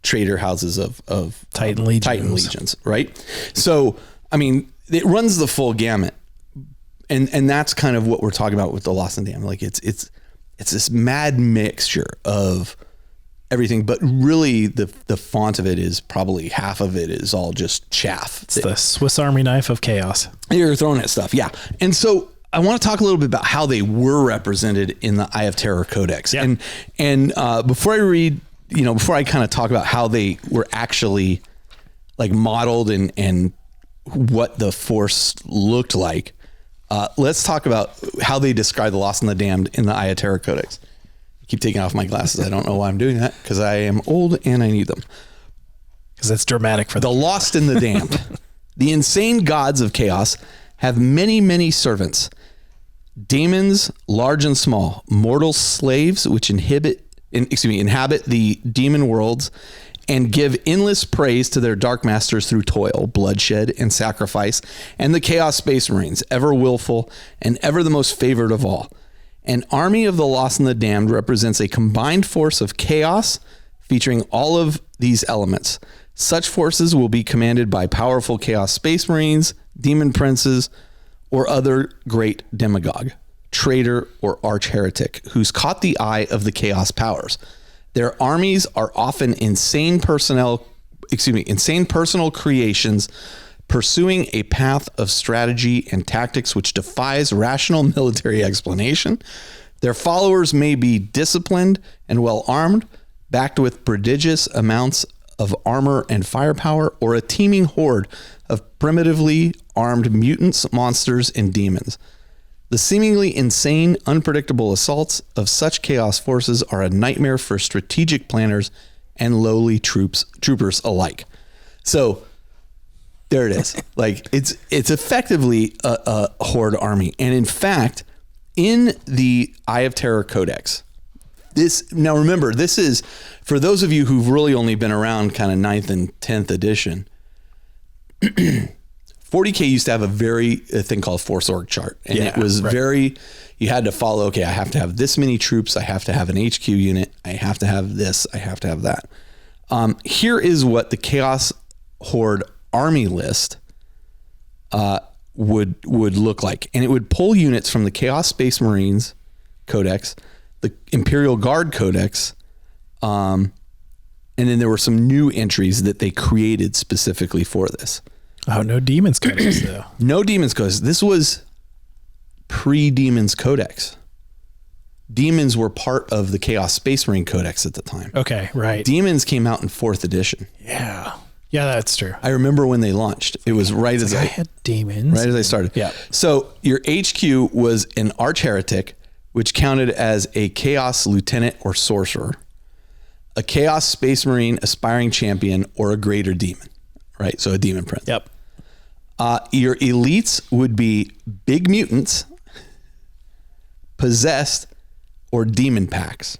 traitor houses of Titan Legions, right? So, I mean, it runs the full gamut, and that's kind of what we're talking about with the Lost and Damned. Like it's this mad mixture of everything, but really the font of it is probably half of it is all just chaff. It's the Swiss Army knife of chaos. You're throwing at stuff, yeah, and so. I want to talk a little bit about how they were represented in the Eye of Terror Codex. Yeah. And before I read, before I kind of talk about how they were actually like modeled and what the force looked like, let's talk about how they describe the Lost and the Damned in the Eye of Terror Codex. I keep taking off my glasses. I don't know why I'm doing that, because I am old and I need them. Because it's dramatic for the Lost and the Damned. The insane gods of chaos have many, many servants. Demons, large and small, mortal slaves, which inhabit the demon worlds and give endless praise to their dark masters through toil, bloodshed, and sacrifice, and the Chaos Space Marines, ever willful and ever the most favored of all. An army of the Lost and the Damned represents a combined force of chaos featuring all of these elements. Such forces will be commanded by powerful Chaos Space Marines, demon princes, or other great demagogue, traitor, or arch heretic who's caught the eye of the chaos powers. Their armies are often insane personal creations pursuing a path of strategy and tactics which defies rational military explanation. Their followers may be disciplined and well armed, backed with prodigious amounts of armor and firepower, or a teeming horde of primitively armed mutants, monsters, and demons. The seemingly insane, unpredictable assaults of such chaos forces are a nightmare for strategic planners and lowly troopers alike. So there it is. Like it's effectively a horde army. And in fact, in the Eye of Terror Codex, now remember, this is for those of you who've really only been around kind of 9th and 10th edition. 40K used to have a thing called Force Org chart. And it was you had to follow, okay, I have to have this many troops. I have to have an HQ unit. I have to have this. I have to have that. Here is what the Chaos Horde army list would look like. And it would pull units from the Chaos Space Marines Codex, the Imperial Guard Codex, and then there were some new entries that they created specifically for this. Oh, no Demons Codex though. No Demons Codex. This was pre-Demons Codex. Demons were part of the Chaos Space Marine Codex at the time. Okay, right. Demons came out in 4th edition. Yeah. Yeah, that's true. I remember when they launched. It was right as I had Demons. Right as I started. Yeah. So your HQ was an arch heretic, which counted as a Chaos Lieutenant or Sorcerer, a Chaos Space Marine aspiring champion, or a greater demon, right? So a demon prince. Yep. Your elites would be big mutants, possessed, or demon packs.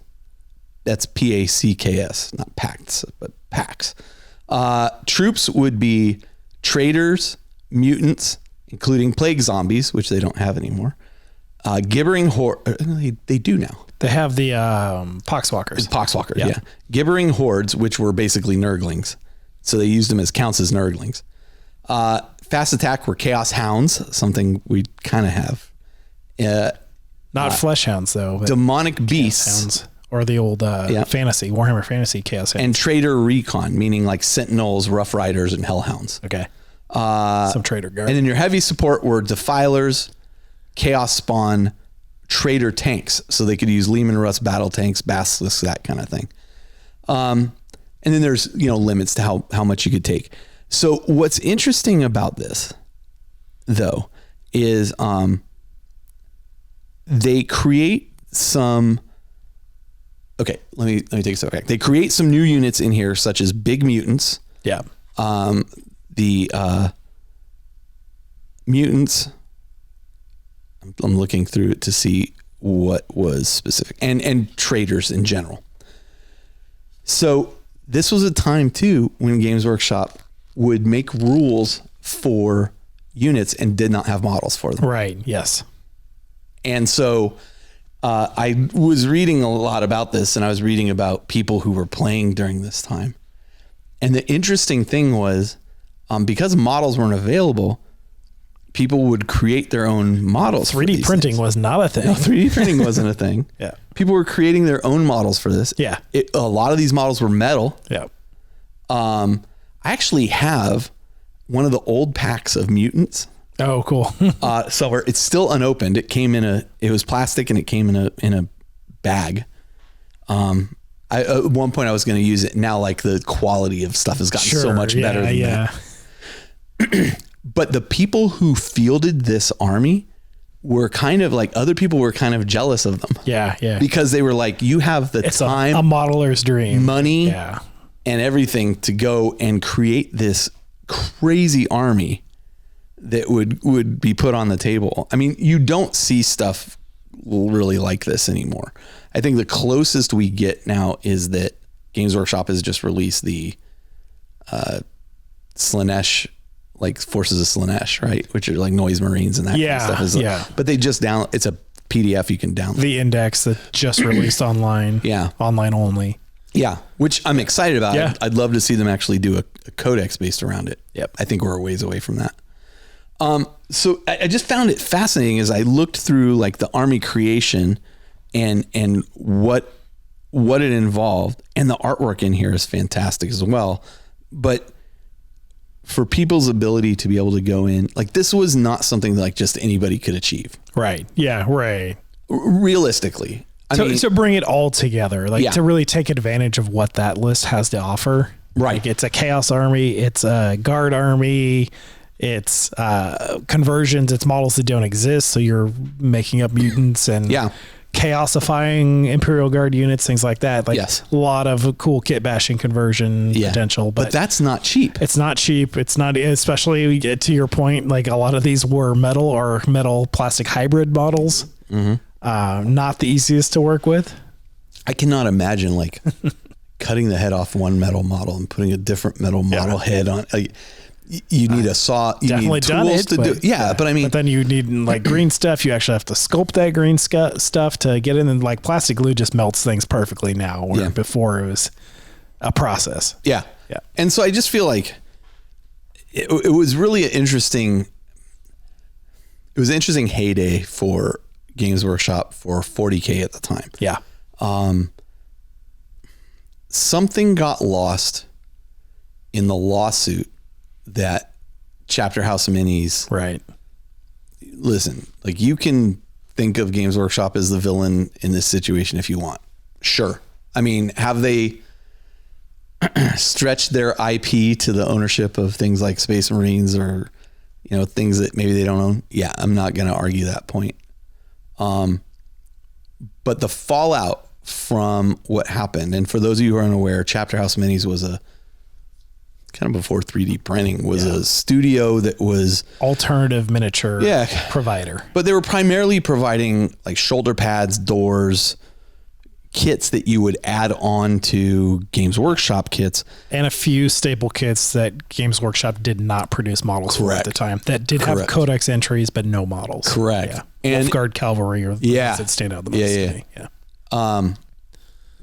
That's PACKS, not pacts, but packs. Troops would be traders, mutants, including plague zombies, which they don't have anymore. Gibbering they do now. They have the poxwalkers. Poxwalkers, yeah. Gibbering hordes, which were basically nurglings. So they used them as counts as nurglings. Fast attack were chaos hounds, something we kind of have. Not flesh hounds, though. But demonic beasts. Hounds, or the old fantasy, Warhammer Fantasy chaos hounds. And trader recon, meaning like sentinels, rough riders, and hellhounds. Okay. Some trader guard. And then your heavy support were defilers, chaos spawn, trader tanks. So they could use Leman Russ battle tanks, basilisks, that kind of thing. And then there's, limits to how much you could take. So what's interesting about this, though, is they create some. Okay, let me take a step back. They create some new units in here, such as big mutants. Yeah. The mutants. I'm looking through it to see what was specific, and traders in general. So this was a time too when Games Workshop would make rules for units and did not have models for them. Right. Yes. And so I was reading a lot about this, and I was reading about people who were playing during this time. And the interesting thing was, because models weren't available, people would create their own models. 3D printing was not a thing. No, 3D printing wasn't a thing. Yeah. People were creating their own models for this. Yeah. A lot of these models were metal. Yeah. I actually have one of the old packs of mutants. Oh, cool. So it's still unopened. It was plastic and it came in a bag. At one point I was going to use it. Now, like, the quality of stuff has gotten so much better than that. But the people who fielded this army were kind of like, other people were kind of jealous of them. Yeah. Yeah. Because they were like, you have the time, a modeler's dream, money, and everything to go and create this crazy army that would be put on the table. I mean, you don't see stuff really like this anymore. I think the closest we get now is that Games Workshop has just released the Slaanesh, like Forces of Slaanesh, right? Which are like Noise Marines and that kind of stuff. But they just it's a PDF you can download. The index that just released online. Yeah. Online only. Yeah. Which I'm excited about. Yeah. I'd love to see them actually do a codex based around it. Yep. I think we're a ways away from that. So I just found it fascinating as I looked through like the army creation and what it involved, and the artwork in here is fantastic as well. But for people's ability to be able to go in, like, this was not something that, like, just anybody could achieve. Right. Yeah. Right. Realistically. I mean, to bring it all together, like to really take advantage of what that list has to offer. Right. Like, it's a chaos army. It's a guard army. It's conversions. It's models that don't exist. So you're making up mutants and chaosifying Imperial Guard units, things like that. Like, a lot of cool kit bashing conversion potential. But that's not cheap. It's not cheap. It's not, especially to your point, like, a lot of these were metal or metal plastic hybrid models. Mm-hmm. Not the easiest to work with. I cannot imagine, like, cutting the head off one metal model and putting a different metal model head on. Like, you need a saw. You need tools to do. Yeah, but I mean, but then you need, like, green stuff. You actually have to sculpt that green stuff to get in. And, like, plastic glue just melts things perfectly now, where before it was a process. Yeah. And so I just feel like it was really an interesting. It was an interesting heyday for Games Workshop for 40K at the time. Yeah. Something got lost in the lawsuit that Chapter House Minis. Right. Listen, like, you can think of Games Workshop as the villain in this situation if you want. Sure. I mean, have they stretched their IP to the ownership of things like Space Marines or, things that maybe they don't own? Yeah, I'm not going to argue that point. But the fallout from what happened, and for those of you who are unaware, Chapter House Minis was a kind of before 3D printing, was a studio that was alternative miniature provider. But they were primarily providing, like, shoulder pads, doors, kits that you would add on to Games Workshop kits. And a few staple kits that Games Workshop did not produce models for at the time that did have codex entries, but no models. Correct. Yeah. And Wolfguard Cavalry are the ones that stand out the most to me. Yeah.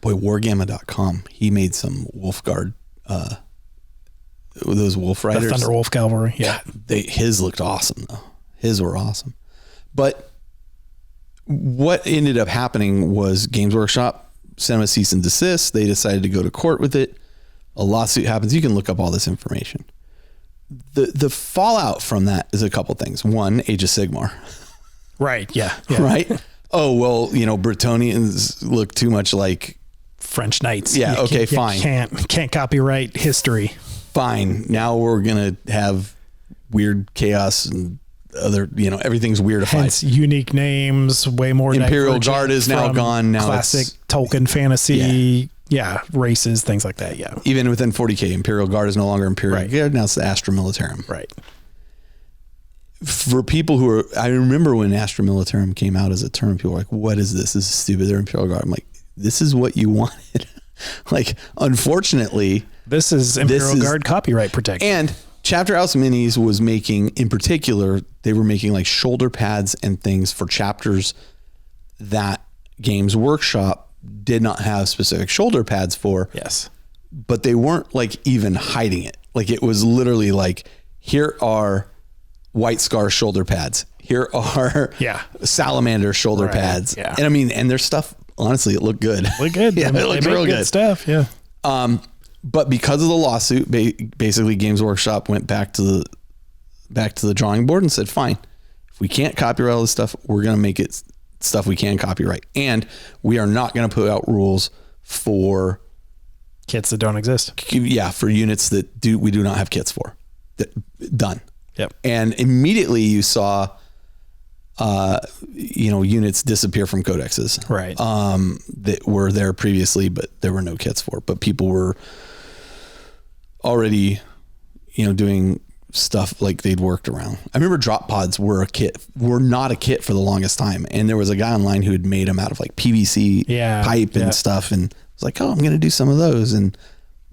Boy, Wargamma.com, he made some Wolfguard, those Wolf Riders. The Thunderwolf Cavalry. Yeah. His looked awesome though. His were awesome. But what ended up happening was Games Workshop sent them a cease and desist. They decided to go to court with it. A lawsuit happens. You can look up all this information. The fallout from that is a couple things. One, Age of Sigmar. Right. Yeah. Right. Oh, well, Bretonnians look too much like French knights. Yeah. Okay, fine. Can't copyright history. Fine. Now we're going to have weird chaos and other, everything's weirdified. Hence unique names, way more Imperial Guard is now gone. Now classic Tolkien fantasy. Yeah. Races, things like that. Yeah. Even within 40K, Imperial Guard is no longer Imperial Guard. Now it's the Astra Militarum. Right. For people who I remember when Astra Militarum came out as a term, people were like, what is this? This is stupid. They're Imperial Guard. I'm like, this is what you wanted. Like, unfortunately, this is Imperial Guard copyright protection. And Chapter House Minis was making, in particular, they were making like shoulder pads and things for chapters that Games Workshop did not have specific shoulder pads for. Yes. But they weren't like even hiding it. Like, it was literally like, here are White Scar shoulder pads. Here are Salamander shoulder pads. Yeah. And I mean, and their stuff, honestly, it looked good. Looked good. Yeah, it looked real good stuff. Yeah. But because of the lawsuit, basically Games Workshop went back to the drawing board and said, fine, if we can't copyright all this stuff, we're going to make it stuff we can copyright. And we are not going to put out rules for kits that don't exist. Yeah. For units that we do not have kits for. Done. Yep. And immediately you saw, units disappear from codexes. Right. That were there previously, but there were no kits for. But people were already, doing stuff like they'd worked around. I remember drop pods were not a kit for the longest time. And there was a guy online who had made them out of like PVC pipe and stuff. And was like, oh, I'm going to do some of those. And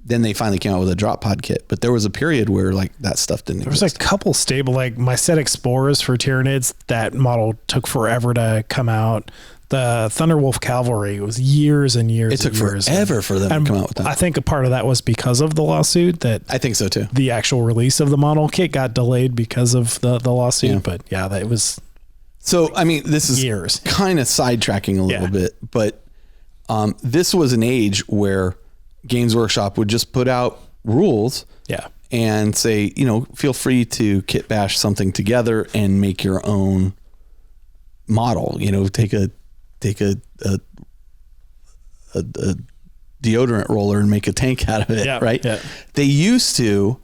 then they finally came out with a drop pod kit, but there was a period where like that stuff didn't exist. There was a couple stable, like my set Explorers for Tyranids, that model took forever to come out. The Thunderwolf Cavalry was years and years. It took forever for them to come out with that. I think a part of that was because of the lawsuit. That I think so too. The actual release of the model kit got delayed because of the lawsuit. Yeah. But yeah, that was. So, I mean, this is years. Kind of sidetracking a little bit, but this was an age where Games Workshop would just put out rules and say, feel free to kit bash something together and make your own model, take a deodorant roller and make a tank out of it. Yeah, right. Yeah. They used to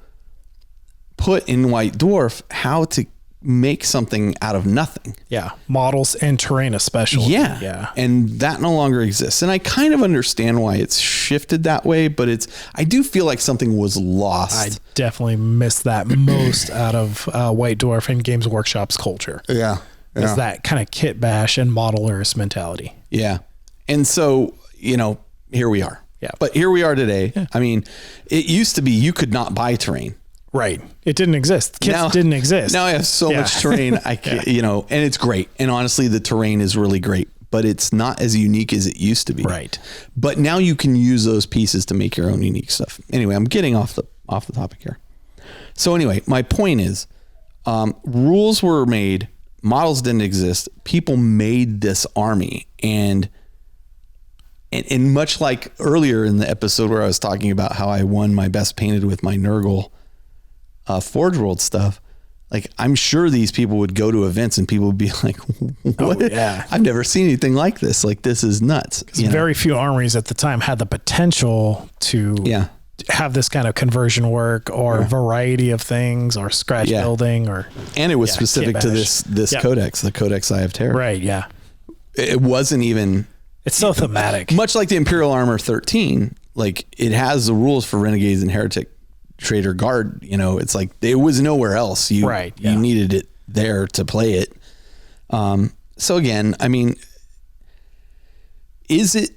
put in White Dwarf how to make something out of nothing. Yeah. Models and terrain especially. Yeah. Yeah. And that no longer exists. And I kind of understand why it's shifted that way, but I do feel like something was lost. I definitely missed that most out of White Dwarf and Games Workshop's culture. Yeah. Is that kind of kit bash and modelers mentality. Yeah. And so, here we are. Yeah. But here we are today. Yeah. I mean, it used to be you could not buy terrain. Right. It didn't exist. Kits didn't exist. Now I have so much terrain. I can, and it's great. And honestly, the terrain is really great, but it's not as unique as it used to be. Right. But now you can use those pieces to make your own unique stuff. Anyway, I'm getting off the topic here. So anyway, my point is, rules were made, models didn't exist. People made this army, and much like earlier in the episode where I was talking about how I won my best painted with my Nurgle Forge World stuff, like I'm sure these people would go to events and people would be like, what? Oh, yeah. I've never seen anything like this. Like, this is nuts. Very few armories at the time had the potential to have this kind of conversion work or variety of things or scratch building and it was specific to this codex, the Codex Eye of Terror. Right. Yeah. It wasn't even, it's so thematic, much like the Imperial Armor 13. Like, it has the rules for Renegades and Heretic Trader Guard. It's like there was nowhere else. You needed it there to play it. So again, I mean, is it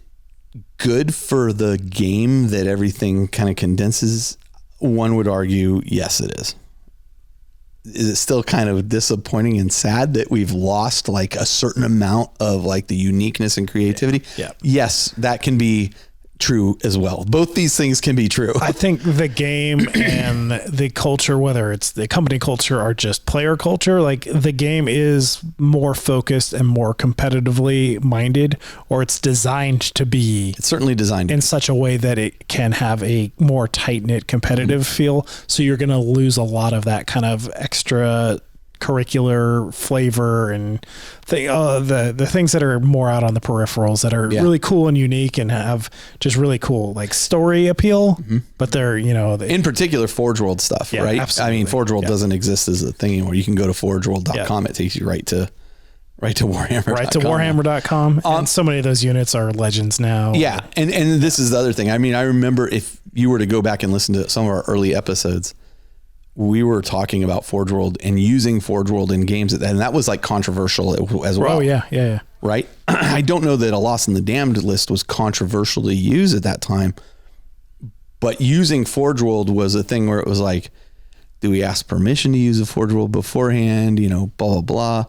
good for the game that everything kind of condenses? One would argue, yes, it is. Is it still kind of disappointing and sad that we've lost like a certain amount of like the uniqueness and creativity? Yeah. Yes, that can be true as well. Both these things can be true. I think the game and the culture, whether it's the company culture or just player culture, like the game is more focused and more competitively minded, or it's designed to be. It's certainly designed in such a way that it can have a more tight-knit competitive feel. So you're going to lose a lot of that kind of extra curricular flavor and the things that are more out on the peripherals that are really cool and unique and have just really cool like story appeal, but they're, in particular Forge World stuff, right? Absolutely. I mean, Forge World doesn't exist as a thing anymore. You can go to forgeworld.com. It takes you right to Warhammer. Right to Warhammer.com. And so many of those units are legends now. Yeah. And this is the other thing. I mean, I remember if you were to go back and listen to some of our early episodes, we were talking about Forge World and using Forge World in games, and that was like controversial as well. Oh yeah. Right. I don't know that a Lost in the Damned list was controversial to use at that time, but using Forge World was a thing where it was like, do we ask permission to use a Forge World beforehand? Blah, blah, blah.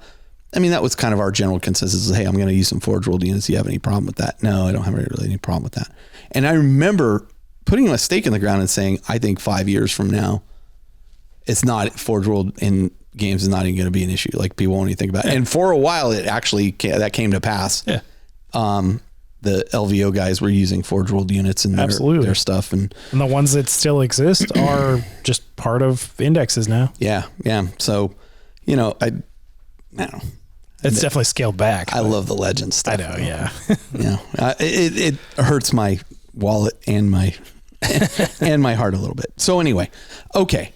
I mean, that was kind of our general consensus. Hey, I'm going to use some Forge World units. Do you have any problem with that? No, I don't have really any problem with that. And I remember putting a stake in the ground and saying, I think 5 years from now, it's not Forge World in games is not even going to be an issue. Like people won't even think about it. And for a while, it actually that came to pass. Yeah. The LVO guys were using Forge World units in their stuff. And the ones that still exist are just part of indexes now. Yeah. Yeah. So, I don't know. It's definitely scaled back. I love the legend stuff. I know. Yeah. It hurts my wallet and my, and my heart a little bit. So anyway, okay.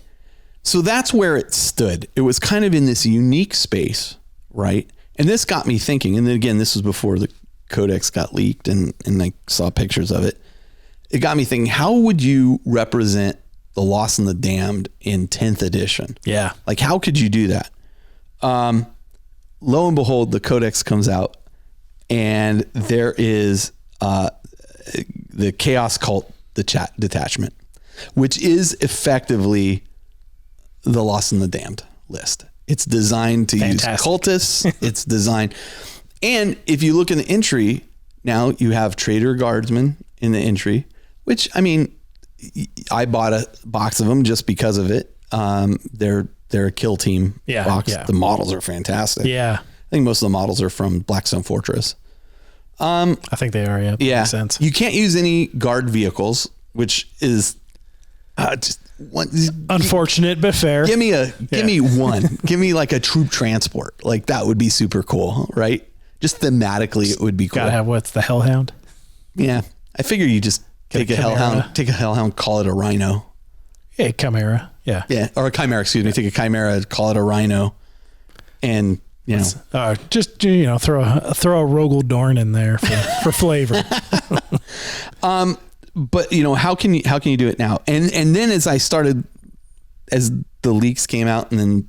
So that's where it stood. It was kind of in this unique space, right? And this got me thinking, and then again, this was before the codex got leaked and I saw pictures of it. It got me thinking, how would you represent the Lost and the Damned in 10th edition? Yeah. Like, how could you do that? Lo and behold, the codex comes out and there is the Chaos Cult detachment, which is effectively the Lost and the Damned list. It's designed to use cultists. It's designed. And if you look in the entry, now you have Trader Guardsmen in the entry, which, I mean, I bought a box of them just because of it. They're a kill team box. Yeah. The models are fantastic. Yeah. I think most of the models are from Blackstone Fortress. I think they are. Yeah. Yeah. Makes sense. You can't use any guard vehicles, which is just one, unfortunate, but fair. Give me one. Give me like a troop transport. Like that would be super cool, right? Just thematically, it would be cool. Gotta have what's the Hellhound? Yeah, I figure you just take a Hellhound, call it a Rhino. Yeah, Chimera. Yeah, or a Chimera. Excuse me. Take a Chimera, call it a Rhino, and just throw a Rogel Dorn in there for flavor. But how can you do it now? And then as the leaks came out, and then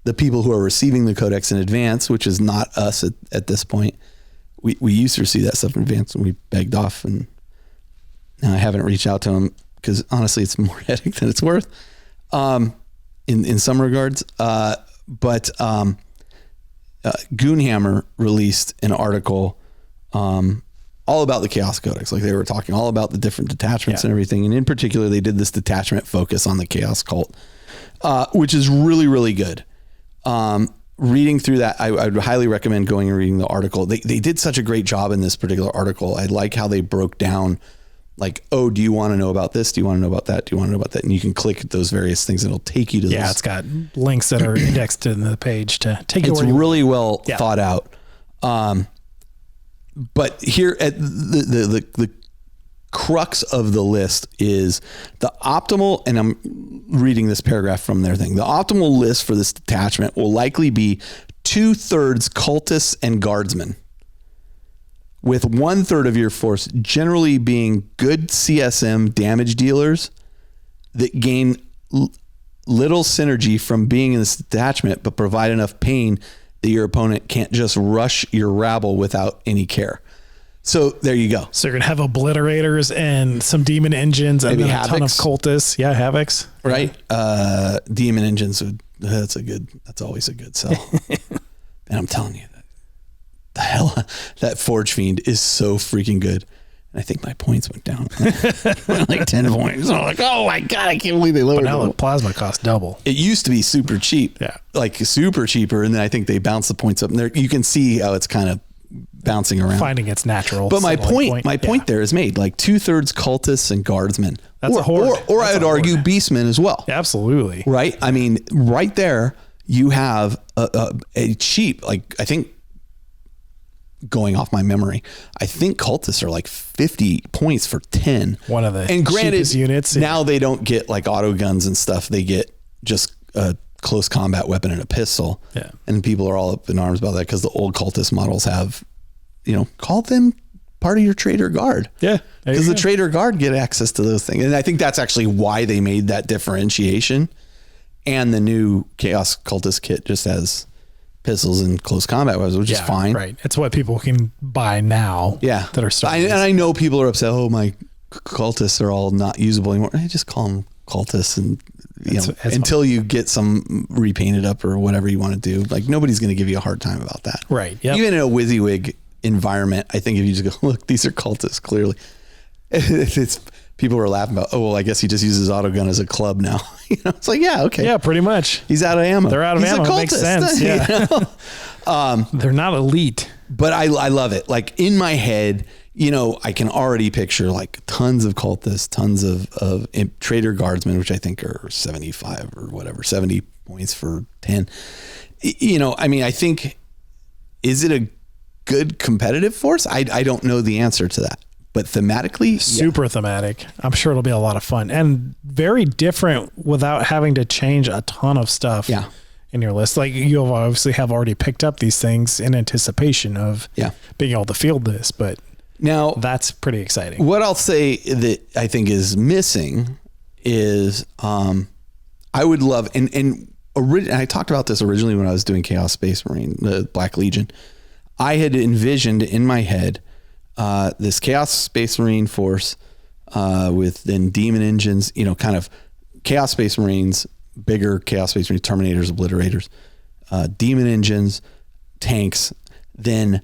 the people who are receiving the codex in advance, which is not us at this point, we used to receive that stuff in advance and we begged off, and now I haven't reached out to them because honestly it's more headache than it's worth in some regards. But Goonhammer released an article all about the Chaos Codex. Like they were talking all about the different detachments and everything. And in particular, they did this detachment focus on the Chaos Cult, which is really, really good. Reading through that, I would highly recommend going and reading the article. They did such a great job in this particular article. I like how they broke down like, oh, do you want to know about this? Do you want to know about that? Do you want to know about that? And you can click those various things and it'll take you to Yeah, it's got links that are indexed in the page to take you. It's really well thought out. But here at the crux of the list is the optimal, and I'm reading this paragraph from their thing. The optimal list for this detachment will likely be 2/3 cultists and guardsmen, with 1/3 of your force generally being good CSM damage dealers that gain little synergy from being in this detachment, but provide enough pain that your opponent can't just rush your rabble without any care. So there you go. So you're going to have obliterators and some demon engines and Maybe then a ton of Havocs. cultists. Yeah, Havocs. Right? Demon engines that's always a good sell. And I'm telling you that Forge Fiend is so freaking good. And I think my points went down. Like 10 points. I'm like, oh my God, I can't believe they lowered But now it. the plasma costs double. It used to be super cheap. Yeah. Like super cheaper. And then I think they bounced the points up. And there you can see how it's kind of bouncing around. Finding its natural. But my point there is made, like 2/3 cultists and guardsmen. That's a horde. Or That's I would a argue horde. beastmen as well. Absolutely. Right? I mean, right there, you have a cheap, like, I think, going off my memory, I think cultists are like 50 points for 10. One of the and granted, cheapest units. Now they don't get like auto guns and stuff. They get just a close combat weapon and a pistol. Yeah. And people are all up in arms about that because the old cultist models have, call them part of your trader guard. Yeah. Because the trader guard get access to those things. And I think that's actually why they made that differentiation. And the new Chaos Cultist kit just has pistols and close combat weapons, which is fine. Right. It's what people can buy now. Yeah. That are starting. And I know people are upset. Oh, my cultists are all not usable anymore. I just call them cultists and until you get some repainted up or whatever you want to do. Like nobody's going to give you a hard time about that. Right. Yep. Even in a WYSIWYG environment, I think if you just go, look, these are cultists, clearly. It's people were laughing about, oh, well, I guess he just uses auto gun as a club now. It's like, yeah, okay. Yeah, pretty much. He's out of ammo. They're out of ammo. It makes sense. Yeah. They're not elite. But I love it. Like in my head, I can already picture like tons of cultists, tons of trader guardsmen, which I think are 75 or whatever, 70 points for 10. I mean, I think, is it a good competitive force? I don't know the answer to that. But thematically, super thematic. I'm sure it'll be a lot of fun and very different without having to change a ton of stuff in your list. Like you obviously have already picked up these things in anticipation of being able to field this, but now that's pretty exciting. What I'll say that I think is missing is I would love, and I talked about this originally when I was doing Chaos Space Marine, the Black Legion. I had envisioned in my head this Chaos Space Marine force with then demon engines, kind of Chaos Space Marines, bigger Chaos Space Marines, Terminators, Obliterators, demon engines, tanks, then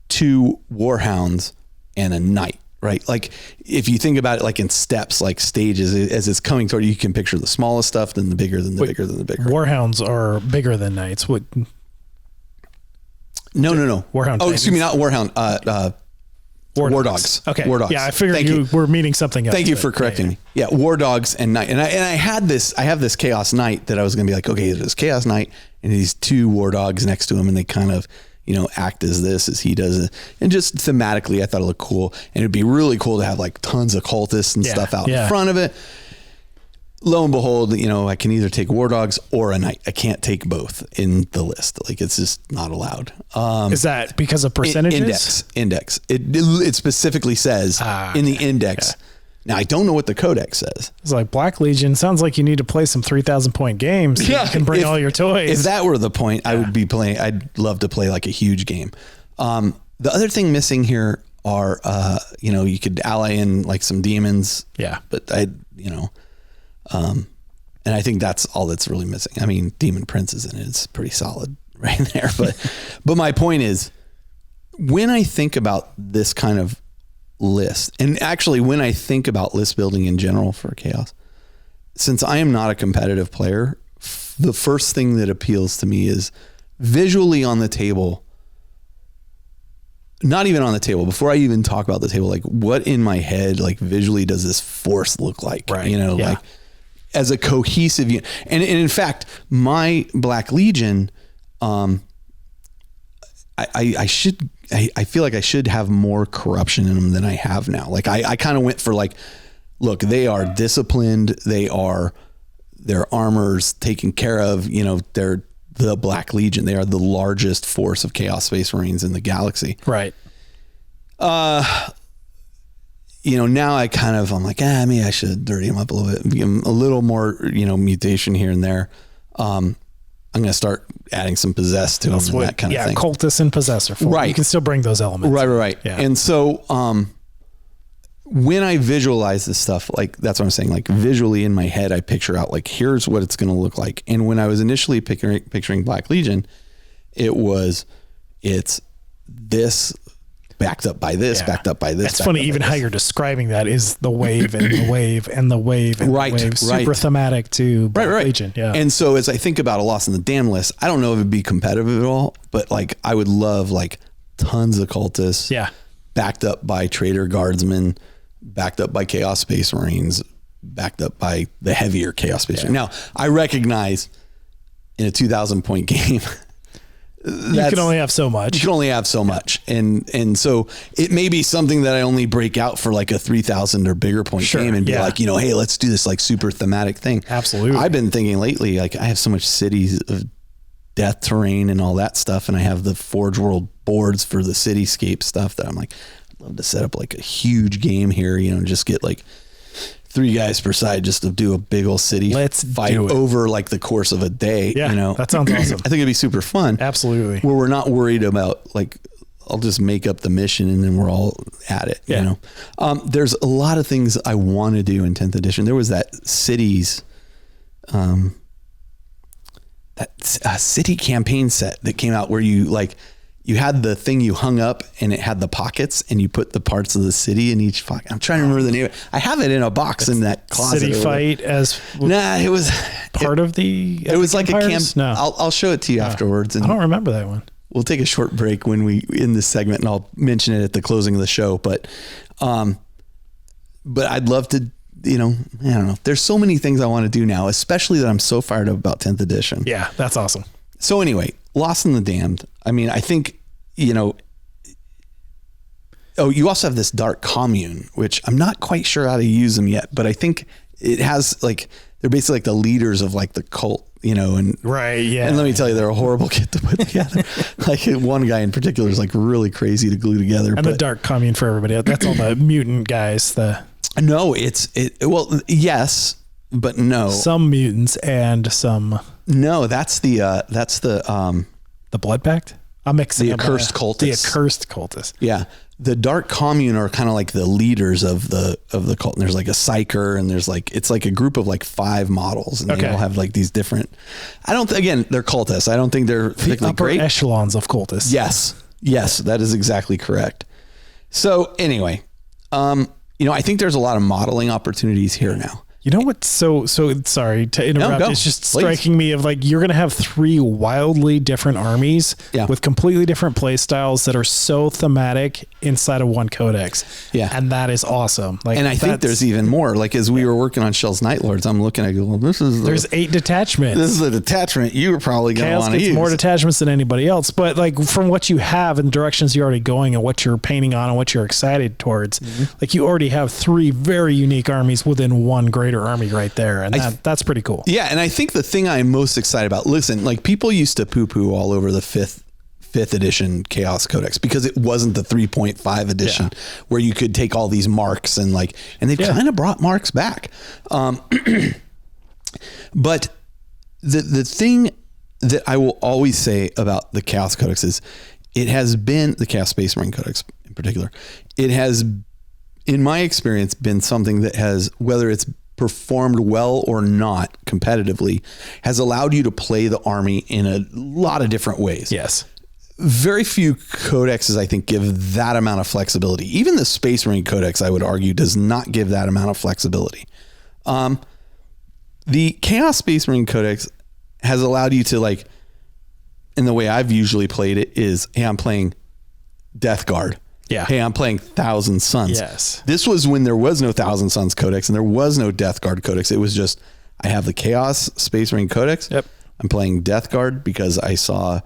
2 Warhounds and a Knight, right? Like if you think about it like in steps, like stages, as it's coming toward you can picture the smallest stuff, then the bigger, then the bigger, then the bigger. Warhounds are bigger than Knights. What? No. Warhound. Oh, excuse me, not Warhound. War dogs. Okay. War dogs. Yeah, I figured you were meaning something else. Thank you for correcting me. Yeah, War dogs and Knight. And I have this Chaos Knight that I was going to be like, okay, there's Chaos Knight and these 2 War dogs next to him, and they kind of, act as he does. And just thematically, I thought it looked cool. And it'd be really cool to have like tons of cultists and stuff out in front of it. Lo and behold, I can either take War Dogs or a Knight. I can't take both in the list. Like it's just not allowed. Is that because of percentages? Index. It specifically says in the index. Yeah. Now I don't know what the codex says. It's like Black Legion sounds like you need to play some 3,000 point games. So you can bring all your toys. If that were the point, I would be playing. I'd love to play like a huge game. The other thing missing here are, you could ally in like some demons. Yeah. But and I think that's all that's really missing. I mean, Demon Prince is in it. It's pretty solid right there. But my point is, when I think about this kind of list, and actually when I think about list building in general for Chaos, since I am not a competitive player, the first thing that appeals to me is visually on the table. Not even on the table. Before I even talk about the table, like what in my head, like visually does this force look like? Right. Like as a cohesive unit. And in fact, my Black Legion, I feel like I should have more corruption in them than I have now. Like I kind of went for like, look, they are disciplined. Their armor's taken care of. They're the Black Legion. They are the largest force of Chaos Space Marines in the galaxy. Right. Now I'm like, maybe I should dirty them up a little bit, give them a little more, mutation here and there. I'm going to start adding some possess to them and that kind of thing. Yeah, cultist and possessor form. Right. You can still bring those elements. Right. Yeah. And so when I visualize this stuff, like that's what I'm saying, like visually in my head, I picture out like, here's what it's going to look like. And when I was initially picturing Black Legion, it's this backed up by this, backed up by this. It's funny, even how you're describing that is the wave and the wave and the wave and the wave. Super thematic to Black Legion. Yeah. And so as I think about a Lost in the Damned list, I don't know if it'd be competitive at all, but like I would love like tons of cultists. Yeah. Backed up by Traitor Guardsmen, backed up by Chaos Space Marines, backed up by the heavier Chaos Space Marines. Now, I recognize in a 2,000 point game, you can only have so much. You can only have so much. And so it may be something that I only break out for like a 3,000 or bigger point game and be like, hey, let's do this like super thematic thing. Absolutely. I've been thinking lately, like I have so much cities of death terrain and all that stuff. And I have the Forge World boards for the cityscape stuff that I'm like, I'd love to set up like a huge game here, just get like 3 guys per side just to do a big old city fight over like the course of a day. Yeah, that sounds awesome. I think it'd be super fun. Absolutely. Where we're not worried about like, I'll just make up the mission and then we're all at it. There's a lot of things I want to do in 10th edition. There was that cities, city campaign set that came out where you had the thing you hung up and it had the pockets and you put the parts of the city in each pocket. I'm trying to remember the name. I have it in a box in that closet. City fight as it was part of the. It was like Empires? a camp. No. I'll show it to you afterwards. And I don't remember that one. We'll take a short break when we in this segment and I'll mention it at the closing of the show. But I'd love to, I don't know. There's so many things I want to do now, especially that I'm so fired up about 10th edition. Yeah, that's awesome. So anyway, Lost in the Damned. I mean, I think, you also have this dark commune, which I'm not quite sure how to use them yet, but I think it has like, they're basically like the leaders of like the cult, and right. Yeah. And let me tell you, they're a horrible kit to put together. Like one guy in particular is like really crazy to glue together. And the dark commune for everybody else. That's all the mutant guys. No, well, yes, but no. Some mutants and some. No, that's the Blood Pact. I'm mixing the accursed cultists. The accursed cultists. Yeah. The dark commune are kind of like the leaders of the cult. And there's like a psyker and there's like, it's like a group of like 5 models and they all have like these different, again, they're cultists. I don't think they're particularly upper great. Echelons of cultists. Yes, that is exactly correct. So anyway, I think there's a lot of modeling opportunities here now. You know what? So sorry to interrupt. It's just striking me of like, you're going to have 3 wildly different armies with completely different play styles that are so thematic inside of one codex. Yeah. And that is awesome. Like, and I think there's even more. Like as we were working on Shell's Night Lords, I'm looking at there's 8 detachments. This is a detachment you were probably going to want to use. More detachments than anybody else. But like from what you have and directions you're already going and what you're painting on and what you're excited towards, like you already have 3 very unique armies within one great army right there. And that's pretty cool. Yeah. And I think the thing I'm most excited about, listen, like people used to poo all over the fifth edition Chaos Codex because it wasn't the 3.5 edition where you could take all these marks and they've kind of brought marks back. But the thing that I will always say about the Chaos Codex is it has been the Chaos Space Marine Codex in particular. It has, in my experience, been something that has, whether it's performed well or not competitively, has allowed you to play the army in a lot of different ways. Yes. Very few codexes, I think, give that amount of flexibility. Even the Space Marine Codex, I would argue, does not give that amount of flexibility. The Chaos Space Marine Codex has allowed you to, and the way I've usually played it is, hey, I'm playing Death Guard. Yeah. Hey, I'm playing Thousand Suns. Yes. This was when there was no Thousand Suns Codex and there was no Death Guard Codex. It was just, I have the Chaos Space Marine Codex. Yep. I'm playing Death Guard because I saw a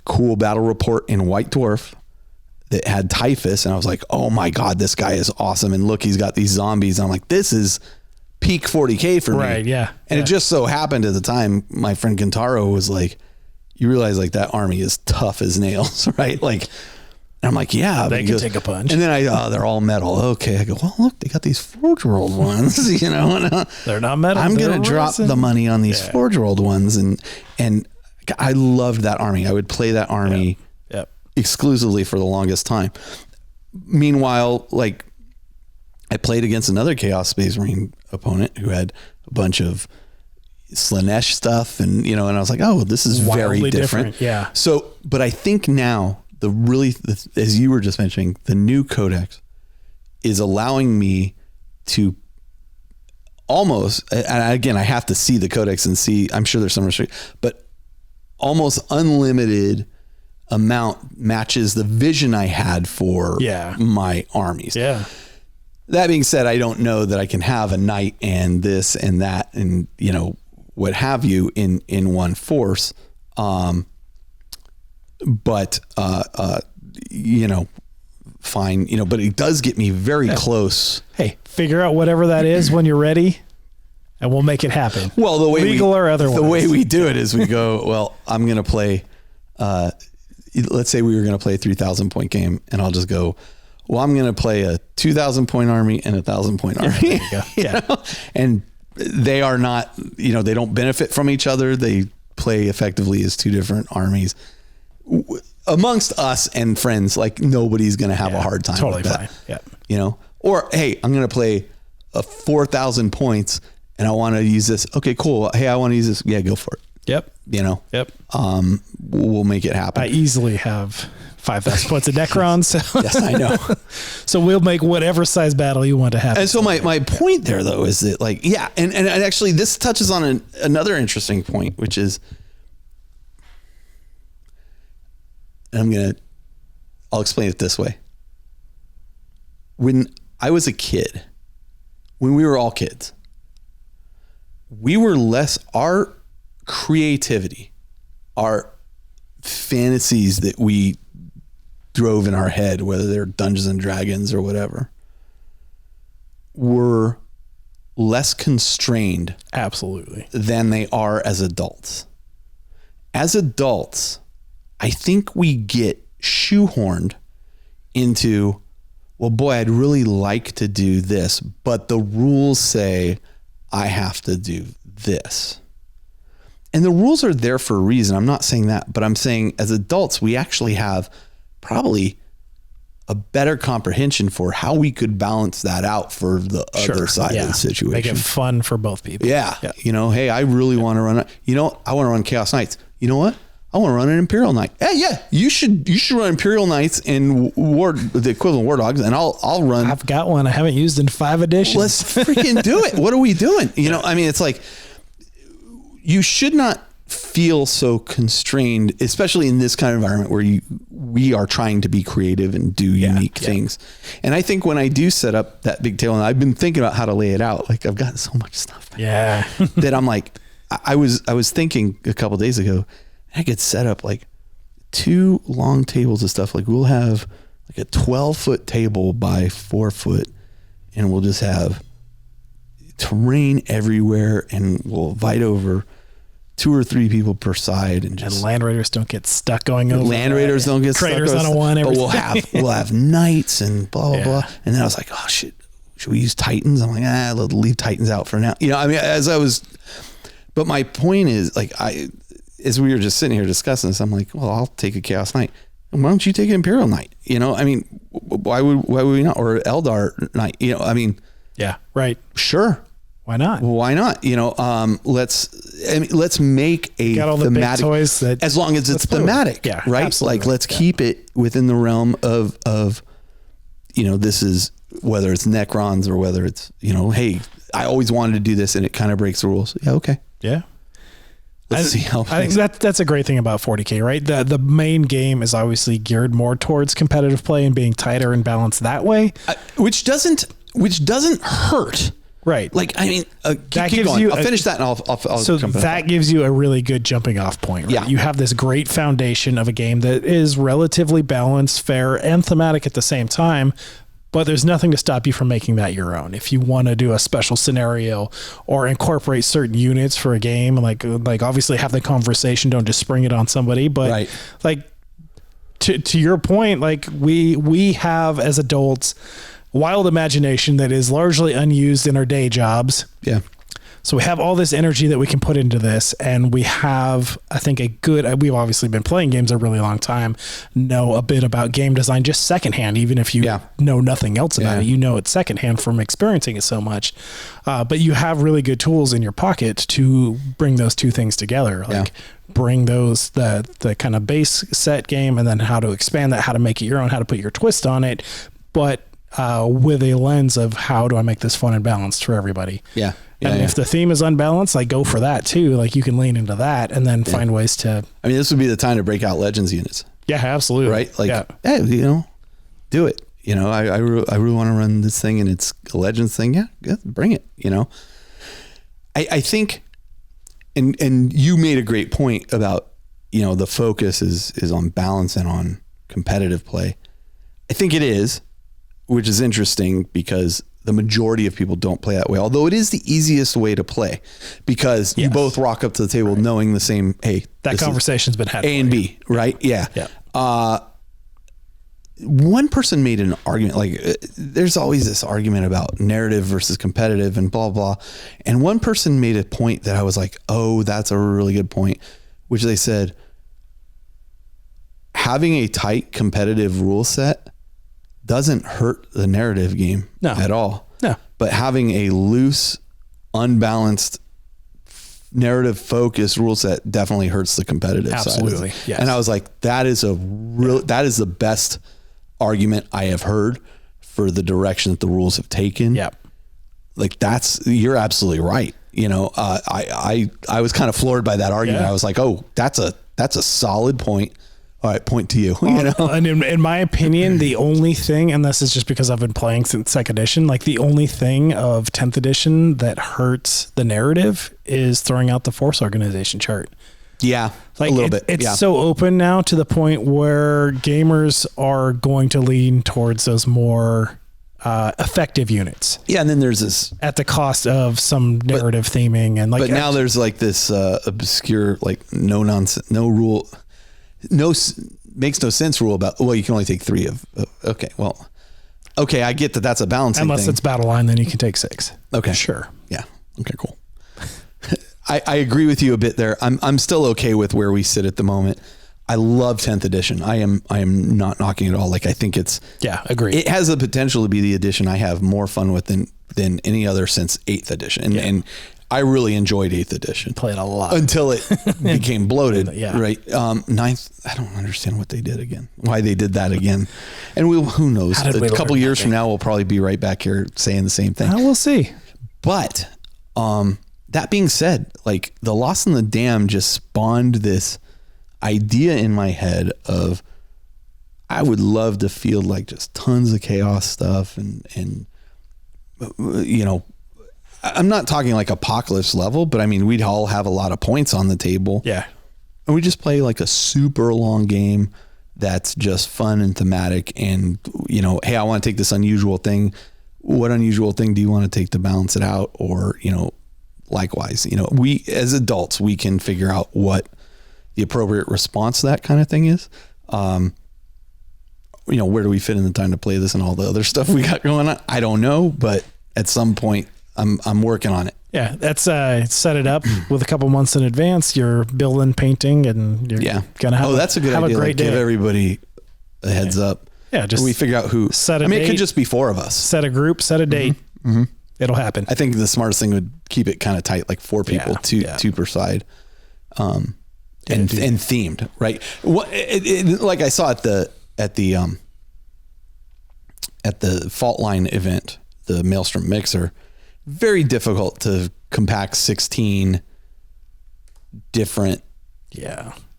cool battle report in White Dwarf that had Typhus. And I was like, oh my God, this guy is awesome. And look, he's got these zombies. And I'm like, this is peak 40K for me. Right. Yeah. And it just so happened at the time, my friend Kentaro was like, you realize that army is tough as nails, right? And I'm like, yeah. They can take a punch. And then they're all metal. Okay. I go, well, look, they got these Forge World ones, They're not metal. I'm going to drop the money on these Forge World ones. And I loved that army. I would play that army exclusively for the longest time. Meanwhile, like I played against another Chaos Space Marine opponent who had a bunch of Slanesh stuff, and and I was like, oh, this is very different. Yeah. So, but I think now as you were just mentioning, the new codex is allowing me to almost, and again, I have to see the codex and see, I'm sure there's some restriction, but almost unlimited amount matches the vision I had for my armies. Yeah. That being said, I don't know that I can have a knight and this and that and, what have you in one force. But, fine, but it does get me very close. Hey, figure out whatever that is when you're ready and we'll make it happen. Well, the way legal or otherwise. The way we do it is we go, well, I'm going to play, let's say we were going to play a 3,000 point game, and I'll just go, well, I'm going to play a 2,000 point army and a 1,000 point army. There you go. Yeah. And they are not, they don't benefit from each other. They play effectively as two different armies. Amongst us and friends, like nobody's going to have a hard time. Totally with that, fine. Yeah. Or, hey, I'm going to play a 4,000 points and I want to use this. Okay, cool. Hey, I want to use this. Yeah, go for it. Yep. Yep. We'll make it happen. I easily have 5,000 points of Necrons. So. Yes, I know. So we'll make whatever size battle you want to have. And so my point there though, is that like, and actually this touches on another interesting point, which is, and I'll explain it this way. When I was a kid, when we were all kids, we were our creativity, our fantasies that we drove in our head, whether they're Dungeons and Dragons or whatever, were less constrained absolutely than they are as adults. As adults, I think we get shoehorned into, well, boy, I'd really like to do this, but the rules say I have to do this. And the rules are there for a reason. I'm not saying that, but I'm saying as adults, we actually have probably a better comprehension for how we could balance that out for the other side of the situation. Make it fun for both people. Yeah. Hey, I really want to run I want to run Chaos Knights. You know what? I want to run an Imperial Knight. Yeah. You should run Imperial Knights and the equivalent War Dogs, and I'll run. I've got one I haven't used in 5 editions. Let's freaking do it. What are we doing? It's like, you should not feel so constrained, especially in this kind of environment where we are trying to be creative and do unique things. And I think when I do set up that big table, and I've been thinking about how to lay it out, like I've got so much stuff that I'm like, I was thinking a couple of days ago, I could set up like 2 long tables of stuff. Like we'll have like a 12-foot table by 4 foot, and we'll just have terrain everywhere, and we'll invite over 2 or 3 people per side, and Land Raiders don't get stuck going over. Land Raiders don't get Traders stuck. On a one. But we'll have knights and blah blah blah. And then I was like, oh shit, should we use Titans? I'm like, let's leave Titans out for now. But my point is, like, as we were just sitting here discussing this, I'm like, well, I'll take a Chaos Knight. Why don't you take an Imperial Knight? Why would we not? Or Eldar Knight? Yeah, right. Sure. Why not? Let's make a got all the thematic big toys that, as long as it's thematic, right? Absolutely. Like let's keep it within the realm of this is, whether it's Necrons or whether it's, hey, I always wanted to do this and it kind of breaks the rules. Yeah. Okay. Yeah. Let's see how I think that's a great thing about 40K, right? The main game is obviously geared more towards competitive play and being tighter and balanced that way, which doesn't hurt. Right. Like, that keep gives going. you I'll finish that and I'll so that gives you a really good jumping off point. Right? Yeah. You have this great foundation of a game that is relatively balanced, fair, and thematic at the same time, but there's nothing to stop you from making that your own. If you want to do a special scenario or incorporate certain units for a game, like obviously have the conversation, don't just spring it on somebody, but right. Like to your point, like we have as adults wild imagination that is largely unused in our day jobs. Yeah. So we have all this energy that we can put into this, and we have, I think, we've obviously been playing games a really long time, know a bit about game design just secondhand, even if you know nothing else about it, you know it secondhand from experiencing it so much. But you have really good tools in your pocket to bring those two things together. Like bring those, the kind of base set game, and then how to expand that, how to make it your own, how to put your twist on it, but with a lens of how do I make this fun and balanced for everybody. And if the theme is unbalanced, like go for that too. Like you can lean into that and then find ways to. I mean, this would be the time to break out Legends units. Yeah, absolutely. Right? Like, hey, you know, do it. You know, I really want to run this thing and it's a Legends thing. Yeah, bring it. You know, I think, and you made a great point about, you know, the focus is on balance and on competitive play. I think it is, which is interesting because the majority of people don't play that way, although it is the easiest way to play because you both rock up to the table knowing the same, hey, that conversation's been had. A and B, right? Yeah. One person made an argument, like there's always this argument about narrative versus competitive and blah, blah. And one person made a point that I was like, oh, that's a really good point, which they said, having a tight competitive rule set doesn't hurt the narrative game at all. No. But having a loose, unbalanced, narrative focused rule set definitely hurts the competitive side. Absolutely. Yes. And I was like, that is the best argument I have heard for the direction that the rules have taken. Yep. Like you're absolutely right. You know, I was kind of floored by that argument. I was like, oh, that's a solid point. All right, point to you. You know, and in my opinion, the only thing, and this is just because I've been playing since 2nd edition, like the only thing of 10th edition that hurts the narrative is throwing out the force organization chart. Yeah, like a little bit. It's so open now to the point where gamers are going to lean towards those more effective units. Yeah, and then there's this at the cost of some narrative theming and like. But now there's like this obscure, like no nonsense, no rule. Makes no sense rule about, well, you can only take 3 of, okay. I get that. That's a balancing unless thing. It's battle line, then you can take 6. Okay. Sure. Yeah. Okay, cool. I agree with you a bit there. I'm still okay with where we sit at the moment. I love 10th edition. I am not knocking it all. Like I think agree. It has the potential to be the edition I have more fun with than any other since 8th edition. And I really enjoyed 8th edition. Played a lot. Until it became bloated, right? 9th, I don't understand what they did again. Why they did that again. And who knows? A couple years from now, we'll probably be right back here saying the same thing. We'll see. But that being said, like the Lost in the Dam just spawned this idea in my head of I would love to field like just tons of chaos stuff and you know, I'm not talking like apocalypse level, but I mean, we'd all have a lot of points on the table. Yeah. And we just play like a super long game that's just fun and thematic. And, you know, hey, I want to take this unusual thing. What unusual thing do you want to take to balance it out? Or, you know, likewise, you know, we as adults, we can figure out what the appropriate response to that kind of thing is. You know, where do we fit in the time to play this and all the other stuff we got going on? I don't know, but at some point, I'm working on it. Yeah, that's set it up with a couple months in advance. You're building, painting, and you're gonna have. That's a good idea. Great day. Give everybody a heads up. Yeah, just we figure out who. It could just be 4 of us. Set a group, set a date. Mm-hmm. It'll happen. I think the smartest thing would keep it kind of tight, like 4 people, two per side, and themed, right? Like I saw at the Fault Line event, the Maelstrom Mixer. Very difficult to compact 16 different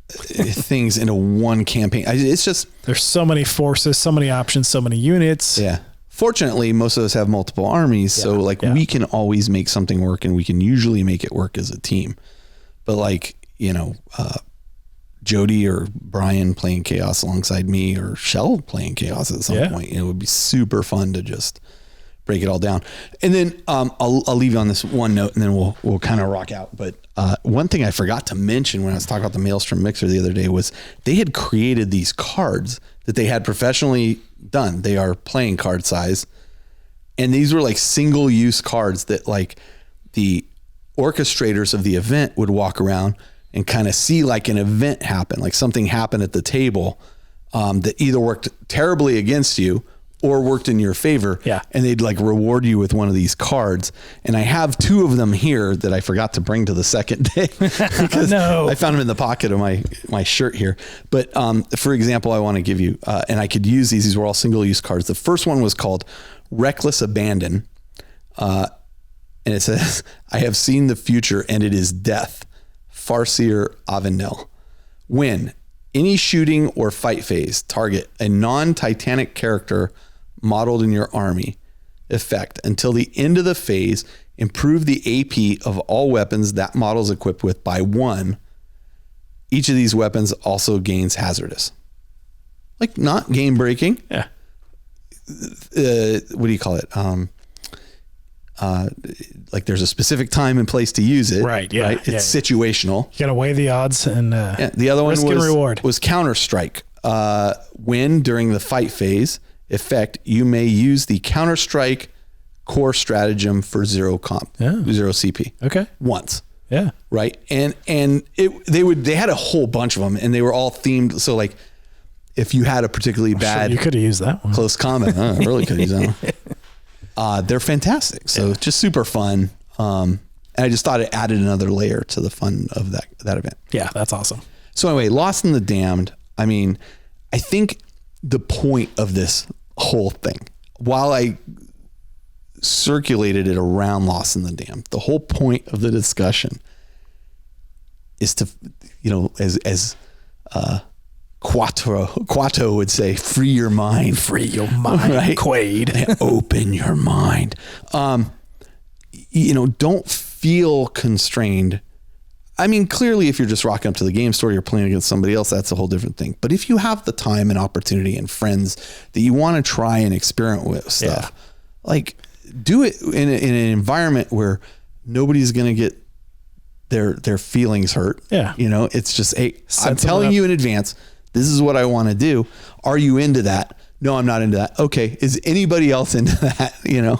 things into one campaign. It's just there's so many forces, so many options, so many units. Yeah. Fortunately, most of us have multiple armies, so we can always make something work, and we can usually make it work as a team. But like, you know, Jody or Brian playing Chaos alongside me, or Shell playing Chaos at some point, it would be super fun to just break it all down. And then I'll leave you on this one note, and then we'll kind of rock out. But one thing I forgot to mention when I was talking about the Maelstrom Mixer the other day was they had created these cards that they had professionally done. They are playing card size, and these were like single use cards that like the orchestrators of the event would walk around and kind of see like an event happen, like something happened at the table that either worked terribly against you or worked in your favor. Yeah. And they'd like reward you with one of these cards. And I have 2 of them here that I forgot to bring to the second day because I found them in the pocket of my shirt here. But for example, I want to give you, and I could use these were all single use cards. The first one was called Reckless Abandon. And it says, I have seen the future and it is death. Farseer Avenel. Win any shooting or fight phase, target a non-Titanic character modeled in your army. Effect until the end of the phase, improve the AP of all weapons that model is equipped with by 1. Each of these weapons also gains hazardous. Like not game breaking. Yeah. What do you call it? Like there's a specific time and place to use it. Right. Yeah. Right? It's situational. You got to weigh the odds and the other one reward. was Counter-Strike. When during the fight phase effect, you may use the Counter-Strike core stratagem for 0 comp, 0 CP. Okay. Once. Yeah. Right. And they had a whole bunch of them and they were all themed. So like if you had a particularly bad, you could have used that one. Close combat. I really could have used that one. They're fantastic. So just super fun. And I just thought it added another layer to the fun of that event. Yeah, that's awesome. So anyway, Lost in the Damned. I mean, I think the point of this whole thing, while I circulated it around Lost in the Damned, the whole point of the discussion is to, as Quato would say, free your mind. Free your mind, right? Quaid. Open your mind. Don't feel constrained. I mean, clearly, if you're just rocking up to the game store, you're playing against somebody else, that's a whole different thing. But if you have the time and opportunity and friends that you want to try and experiment with stuff, like do it in an environment where nobody's going to get their feelings hurt. Yeah. It's just, hey, I'm telling you in advance, this is what I want to do. Are you into that? No, I'm not into that. Okay. Is anybody else into that?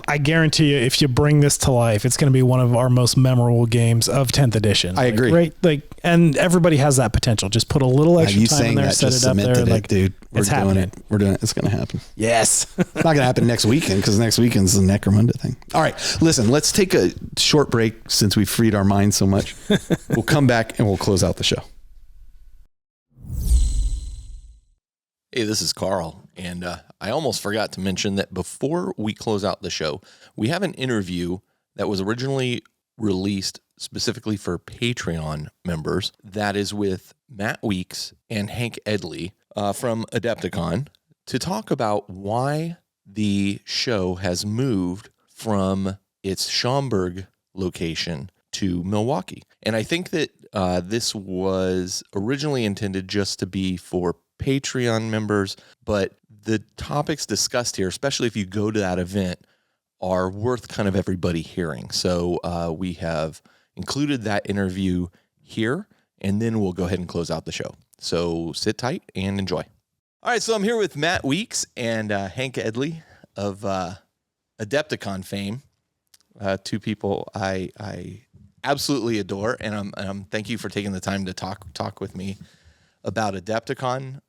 I guarantee you, if you bring this to life, it's going to be one of our most memorable games of 10th edition. I agree. Right? And everybody has that potential. Just put a little extra time in there, set it up there. Dude, it's happening. We're doing it. It's going to happen. Yes. It's not going to happen next weekend because next weekend's the Necromunda thing. All right. Listen, let's take a short break since we've freed our minds so much. We'll come back and we'll close out the show. Hey, this is Carl, and I almost forgot to mention that before we close out the show, we have an interview that was originally released specifically for Patreon members that is with Matt Weeks and Hank Edley from Adepticon to talk about why the show has moved from its Schaumburg location to Milwaukee. And I think that this was originally intended just to be for Patreon members, but the topics discussed here, especially if you go to that event, are worth kind of everybody hearing. So we have included that interview here, and then we'll go ahead and close out the show. So sit tight and enjoy. All right, so I'm here with Matt Weeks and Hank Edley of Adepticon fame, 2 people I absolutely adore, and I'm thank you for taking the time to talk with me about Adepticon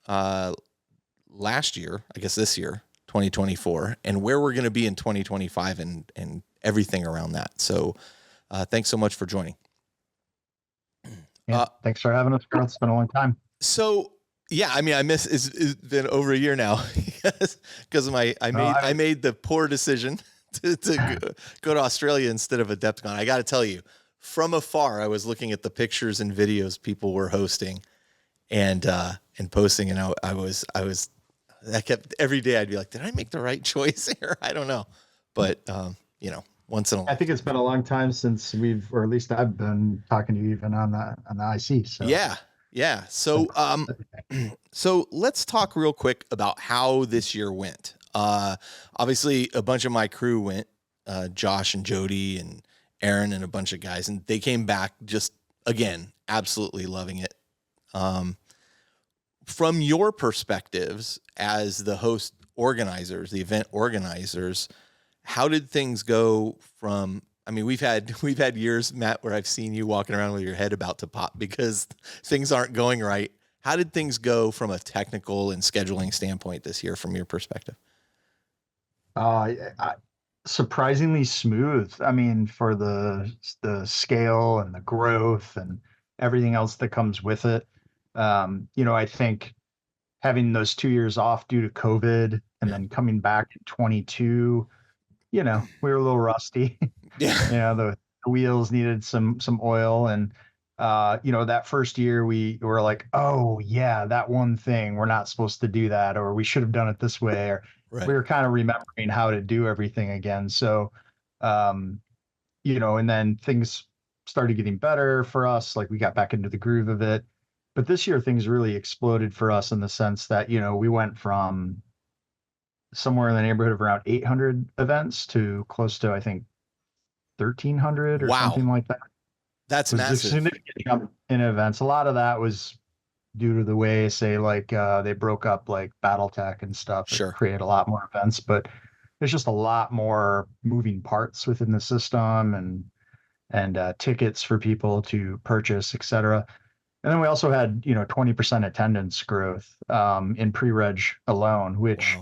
last year, I guess this year, 2024, and where we're going to be in 2025 and everything around that. So thanks so much for joining. Yeah, thanks for having us, Carl. It's been a long time. So yeah, I mean, it's been over a year now because I made the poor decision to go to Australia instead of Adepticon. I got to tell you, from afar, I was looking at the pictures and videos people were hosting and posting, and I kept every day I'd be like, did I make the right choice here? I don't know, but once in a while. I think it's been a long time since or at least I've been talking to you even on the IC. So yeah. So let's talk real quick about how this year went. Obviously a bunch of my crew went, Josh and Jody and Aaron and a bunch of guys, and they came back just again, absolutely loving it. From your perspectives as the host organizers, the event organizers, how did things go from I mean, we've had years, Matt, where I've seen you walking around with your head about to pop because things aren't going right. How did things go from a technical and scheduling standpoint this year, from your perspective? Surprisingly smooth. I mean, for the scale and the growth and everything else that comes with it. I think having those 2 years off due to COVID and then coming back in 22, we were a little rusty. Yeah. The wheels needed some oil, and that first year we were like, oh yeah, that one thing, we're not supposed to do that, or we should have done it this way, or Right. we were kind of remembering how to do everything again. So and then things started getting better for us, like we got back into the groove of it. But this year things really exploded for us in the sense that we went from somewhere in the neighborhood of around 800 events to close to, I think, 1,300 or something like that. That's It was massive. a significant jump in events. A lot of that was due to the way, say, like they broke up like BattleTech and stuff. Sure. It created a lot more events, but there's just a lot more moving parts within the system and tickets for people to purchase, etc. And then we also had 20% attendance growth in pre-reg alone, which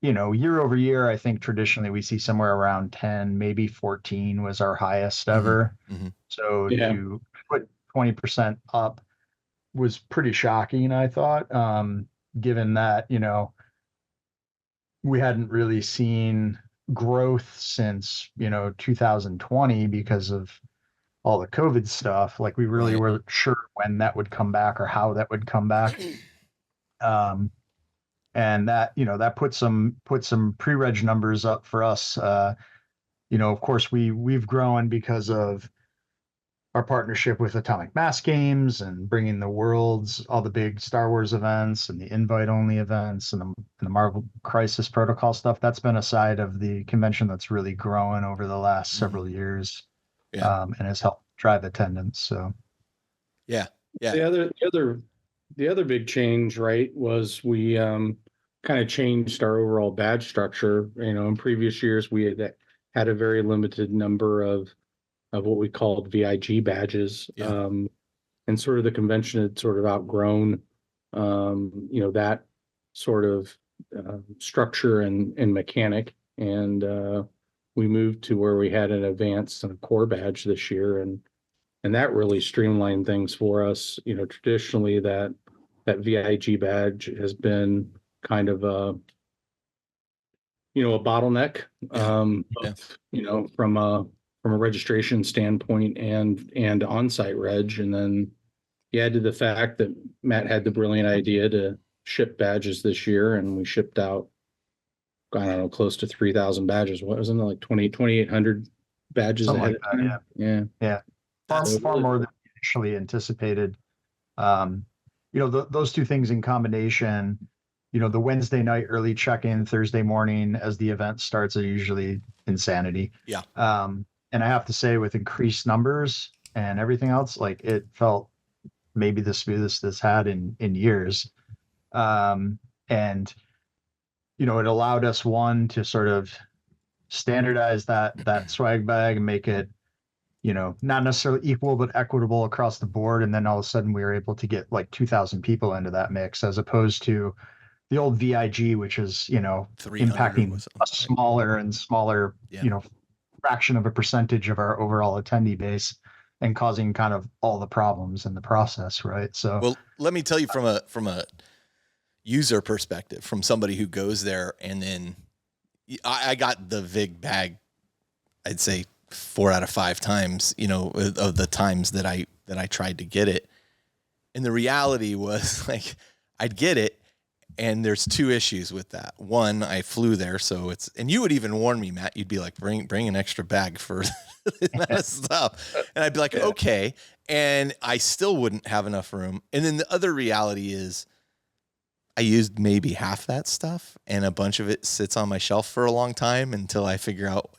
year over year, I think traditionally we see somewhere around 10, maybe 14 was our highest ever. So to put 20% up was pretty shocking, I thought, given that, we hadn't really seen growth since, 2020 because of all the COVID stuff. Like we really weren't sure when that would come back or how that would come back. And that put some pre-reg numbers up for us. Of course we've grown because of our partnership with Atomic Mass Games and bringing all the big Star Wars events and the invite-only events and the Marvel Crisis Protocol stuff. That's been a side of the convention that's really grown over the last several years, and has helped drive attendance. So, yeah. The other big change, right, was we kind of changed our overall badge structure. In previous years we had a very limited number of what we called VIG badges. And sort of the convention had sort of outgrown, that sort of structure and mechanic. And we moved to where we had an advanced and a core badge this year. And that really streamlined things for us. Traditionally that VIG badge has been kind of a bottleneck, from a registration standpoint and on-site reg. And then you add to the fact that Matt had the brilliant idea to ship badges this year, and we shipped out, I don't know, close to 3,000 badges. What wasn't it, like 2,800 badges ahead of time? Yeah. Far more than initially anticipated. Those two things in combination, the Wednesday night early check-in, Thursday morning as the event starts are usually insanity. Yeah. And I have to say, with increased numbers and everything else, like it felt maybe the smoothest it's had in years. And it allowed us, one, to sort of standardize that swag bag and make it, not necessarily equal, but equitable across the board. And then all of a sudden we were able to get like 2,000 people into that mix, as opposed to the old VIG, which is, impacting a smaller and smaller, fraction of a percentage of our overall attendee base and causing kind of all the problems in the process. Right. So, well, let me tell you from a user perspective, from somebody who goes there, and then I got the VIG bag, I'd say 4 out of 5 times, of the times that I tried to get it. And the reality was, like, I'd get it, and there's 2 issues with that. One, I flew there, so and you would even warn me, Matt, you'd be like, bring an extra bag for that stuff. And I'd be like, okay. And I still wouldn't have enough room. And then the other reality is I used maybe half that stuff, and a bunch of it sits on my shelf for a long time until I figure out,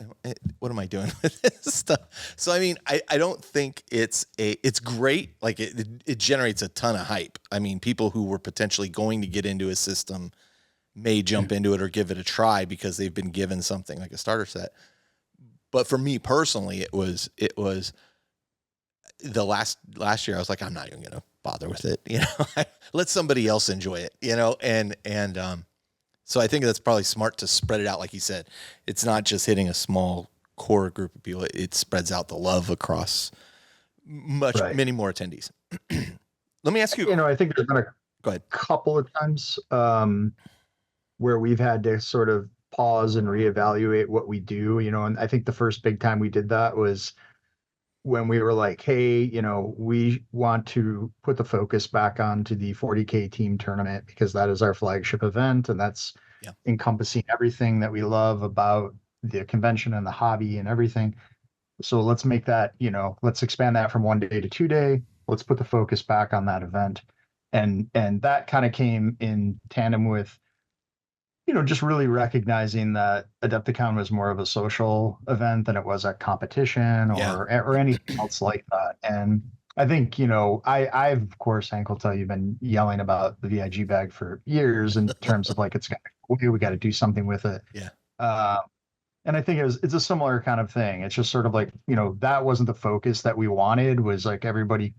what am I doing with this stuff? So, I mean, I don't think it's great. Like it generates a ton of hype. I mean, people who were potentially going to get into a system may jump into it or give it a try because they've been given something like a starter set. But for me personally, it was the last year. I was like, I'm not even gonna bother with it. Let somebody else enjoy it. And so I think that's probably smart to spread it out, like you said. It's not just hitting a small core group of people. It spreads out the love across many more attendees. Let me ask you. I think there's been a couple of times where we've had to sort of pause and reevaluate what we do, and I think the first big time we did that was when we were like, hey, we want to put the focus back onto the 40K team tournament because that is our flagship event, and that's encompassing everything that we love about the convention and the hobby and everything. So let's make that, let's expand that from 1 day to 2 day. Let's put the focus back on that event. And that kind of came in tandem with, just really recognizing that Adepticon was more of a social event than it was a competition or anything else like that. And I think, I've, of course, Hank will tell you, been yelling about the VIG bag for years in terms of like, we got to do something with it. Yeah. And I think it's a similar kind of thing. It's just sort of like, that wasn't the focus that we wanted, was like everybody,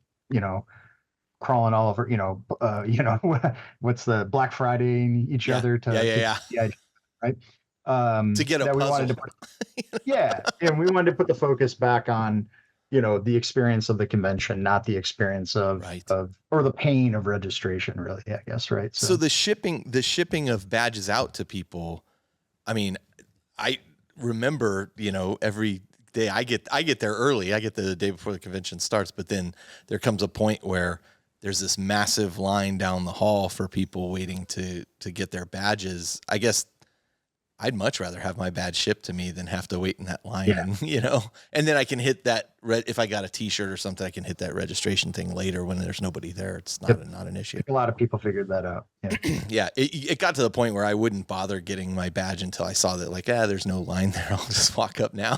crawling all over, what's the Black Friday each other to right? To get a that puzzle. We wanted to put, and we wanted to put the focus back on, the experience of the convention, not the experience of or the pain of registration, really, I guess, right? So the shipping of badges out to people, I mean, I remember, every day I get there early. I get there the day before the convention starts, but then there comes a point where there's this massive line down the hall for people waiting to get their badges. I guess I'd much rather have my badge shipped to me than have to wait in that line. And, and then I can hit that if I got a t-shirt or something, I can hit that registration thing later when there's nobody there. It's not an issue. A lot of people figured that out. Yeah. It got to the point where I wouldn't bother getting my badge until I saw that, like, there's no line there. I'll just walk up now,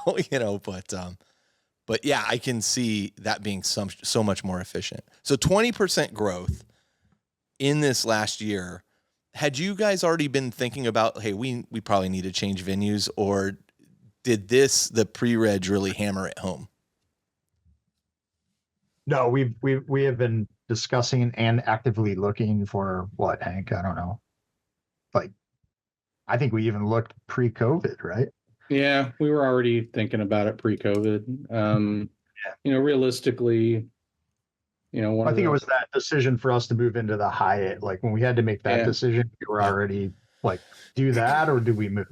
but yeah, I can see that being so much more efficient. So 20% growth in this last year. Had you guys already been thinking about, hey, we probably need to change venues, or did the pre-reg really hammer it home? No, we have been discussing and actively looking for what, Hank? I don't know. Like, I think we even looked pre-COVID, right? Yeah, we were already thinking about it pre-COVID. Realistically, I think it was that decision for us to move into the Hyatt. Like when we had to make that decision, we were already like, do that or do we move?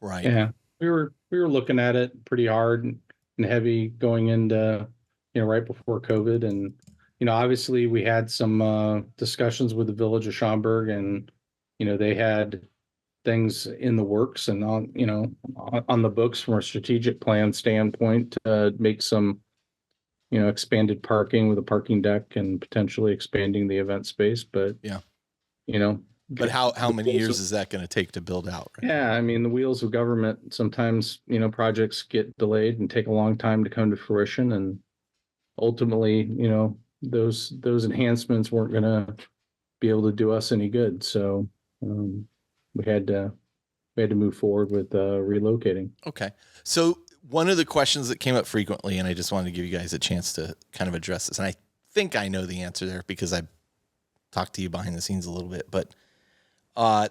Right. Yeah, we were looking at it pretty hard and heavy going into right before COVID, and obviously we had some discussions with the Village of Schaumburg, and they had things in the works and on the books from a strategic plan standpoint to make some expanded parking with a parking deck and potentially expanding the event space. But but how many years is that going to take to build out? Right? Yeah, I mean, the wheels of government, sometimes projects get delayed and take a long time to come to fruition, and ultimately those enhancements weren't going to be able to do us any good. So we had to move forward with relocating. Okay. So one of the questions that came up frequently, and I just wanted to give you guys a chance to kind of address this, and I think I know the answer there because I talked to you behind the scenes a little bit, but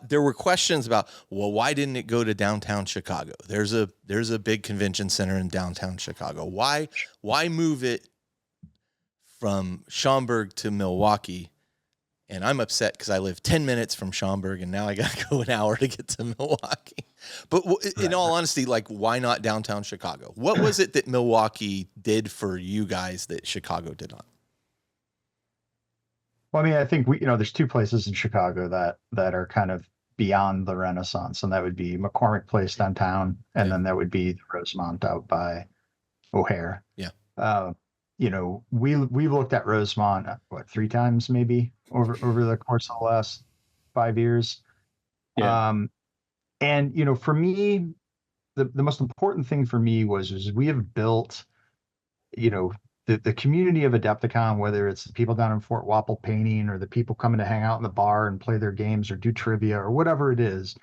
there were questions about, well, why didn't it go to downtown Chicago? There's a big convention center in downtown Chicago. Why move it from Schaumburg to Milwaukee? And I'm upset because I live 10 minutes from Schaumburg and now I got to go an hour to get to Milwaukee. But in all honesty, like, why not downtown Chicago? What was it that Milwaukee did for you guys that Chicago did not? Well, I mean, I think there's two places in Chicago that are kind of beyond the Renaissance, and that would be McCormick Place downtown, and then that would be the Rosemont out by O'Hare. Yeah. We've looked at Rosemont, 3 times maybe over the course of the last 5 years. Yeah. And for me, the most important thing for me was we have built, the community of Adepticon, whether it's the people down in Fort Wapple painting or the people coming to hang out in the bar and play their games or do trivia or whatever it is,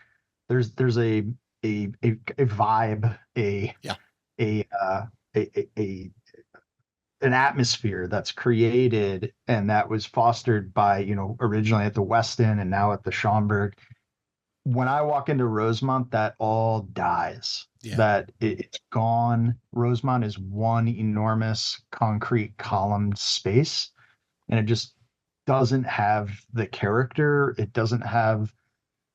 there's a vibe, a, a an atmosphere that's created and that was fostered by, originally at the Westin and now at the Schaumburg. When I walk into Rosemont, that all dies. Yeah. That it's gone. Rosemont is one enormous concrete columned space, and it just doesn't have the character. It doesn't have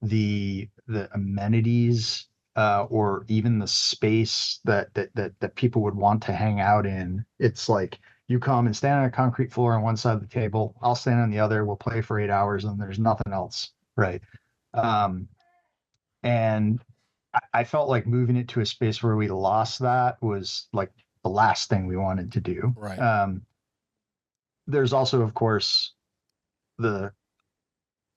the amenities, or even the space that people would want to hang out in. It's like you come and stand on a concrete floor on one side of the table. I'll stand on the other. We'll play for 8 hours, and there's nothing else, right? And I felt like moving it to a space where we lost that was like the last thing we wanted to do. Right. There's also, of course, the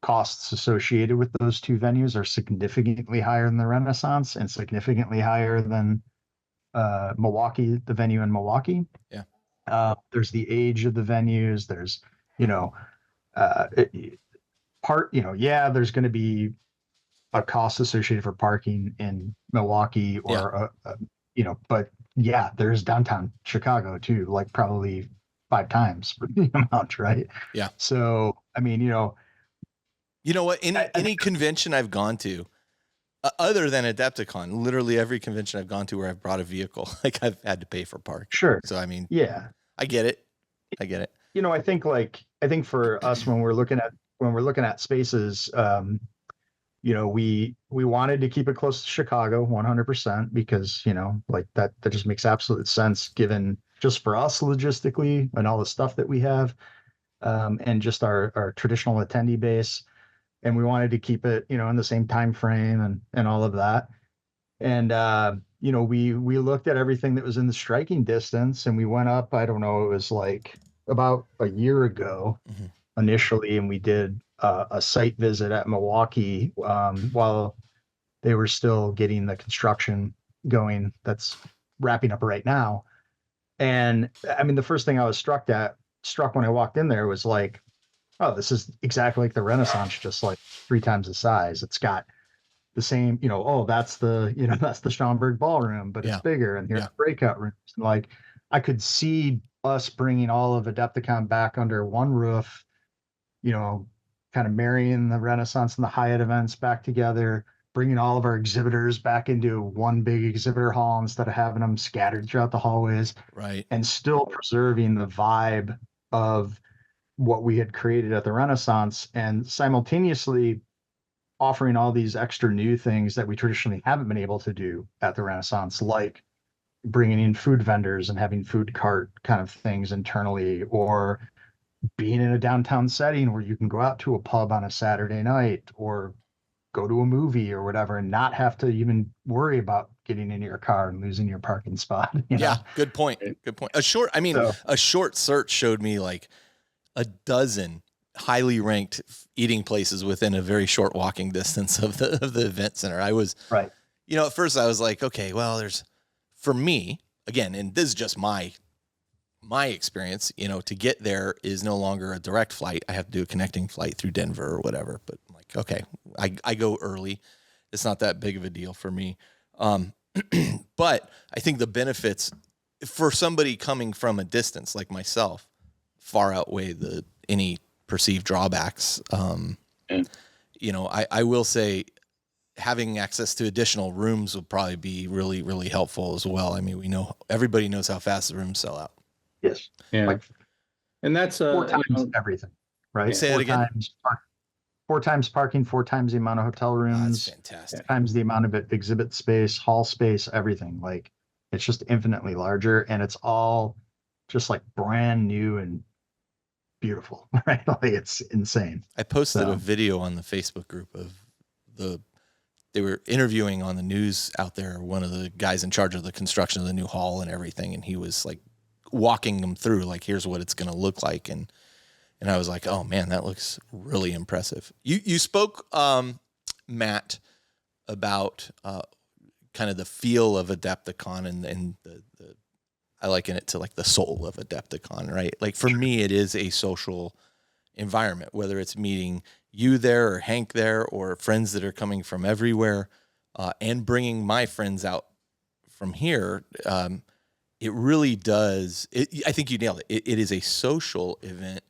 costs associated with those two venues are significantly higher than the Renaissance and significantly higher than Milwaukee, the venue in Milwaukee. Yeah. There's the age of the venues. There's, there's going to be a cost associated for parking in Milwaukee or, but yeah, there's downtown Chicago too, like probably 5 times the amount, right? Yeah. So, I mean, you know what, any convention I've gone to, other than Adepticon, literally every convention I've gone to where I've brought a vehicle, like I've had to pay for park. Sure. So, I mean, yeah, I get it. I think for us, when we're looking at spaces, we wanted to keep it close to Chicago 100% because, like that just makes absolute sense given just for us logistically and all the stuff that we have, and just our traditional attendee base. And we wanted to keep it, in the same time frame and all of that. And, we looked at everything that was in the striking distance, and we went up, I don't know, it was like about a year ago initially, and we did a site visit at Milwaukee while they were still getting the construction going that's wrapping up right now. And I mean, the first thing I was struck when I walked in there was like, oh, this is exactly like the Renaissance, just like 3 times the size. It's got the same, that's the Schaumburg ballroom, but it's bigger, and here's the breakout rooms. And like, I could see us bringing all of Adepticon back under one roof, kind of marrying the Renaissance and the Hyatt events back together, bringing all of our exhibitors back into one big exhibitor hall instead of having them scattered throughout the hallways. Right. And still preserving the vibe of what we had created at the Renaissance, and simultaneously offering all these extra new things that we traditionally haven't been able to do at the Renaissance, like bringing in food vendors and having food cart kind of things internally, or being in a downtown setting where you can go out to a pub on a Saturday night or go to a movie or whatever and not have to even worry about getting in your car and losing your parking spot. Good point. A short search showed me like a dozen highly ranked eating places within a very short walking distance of the event center. I was right. At first I was like, okay, well, for me again, and this is just my experience, to get there is no longer a direct flight. I have to do a connecting flight through Denver or whatever. But I'm like, okay, I go early. It's not that big of a deal for me. But I think the benefits for somebody coming from a distance like myself far outweigh any perceived drawbacks. I will say having access to additional rooms will probably be really, really helpful as well. I mean, everybody knows how fast the rooms sell out. Yes. Yeah. And that's 4 times everything, right? Say that again. 4 times parking, 4 times the amount of hotel rooms. That's fantastic. Times the amount of exhibit space, hall space, everything. Like, it's just infinitely larger, and it's all just like brand new and beautiful, right? Like, it's insane. I posted a video on the Facebook group of they were interviewing on the news out there, one of the guys in charge of the construction of the new hall and everything. And he was like walking them through, like, here's what it's going to look like. And I was like, oh man, that looks really impressive. You spoke, Matt, about, kind of the feel of Adepticon and the I liken it to like the soul of Adepticon, right? Like for me, it is a social environment, whether it's meeting you there or Hank there or friends that are coming from everywhere, and bringing my friends out from here, it really does. I think you nailed it. It is a social event,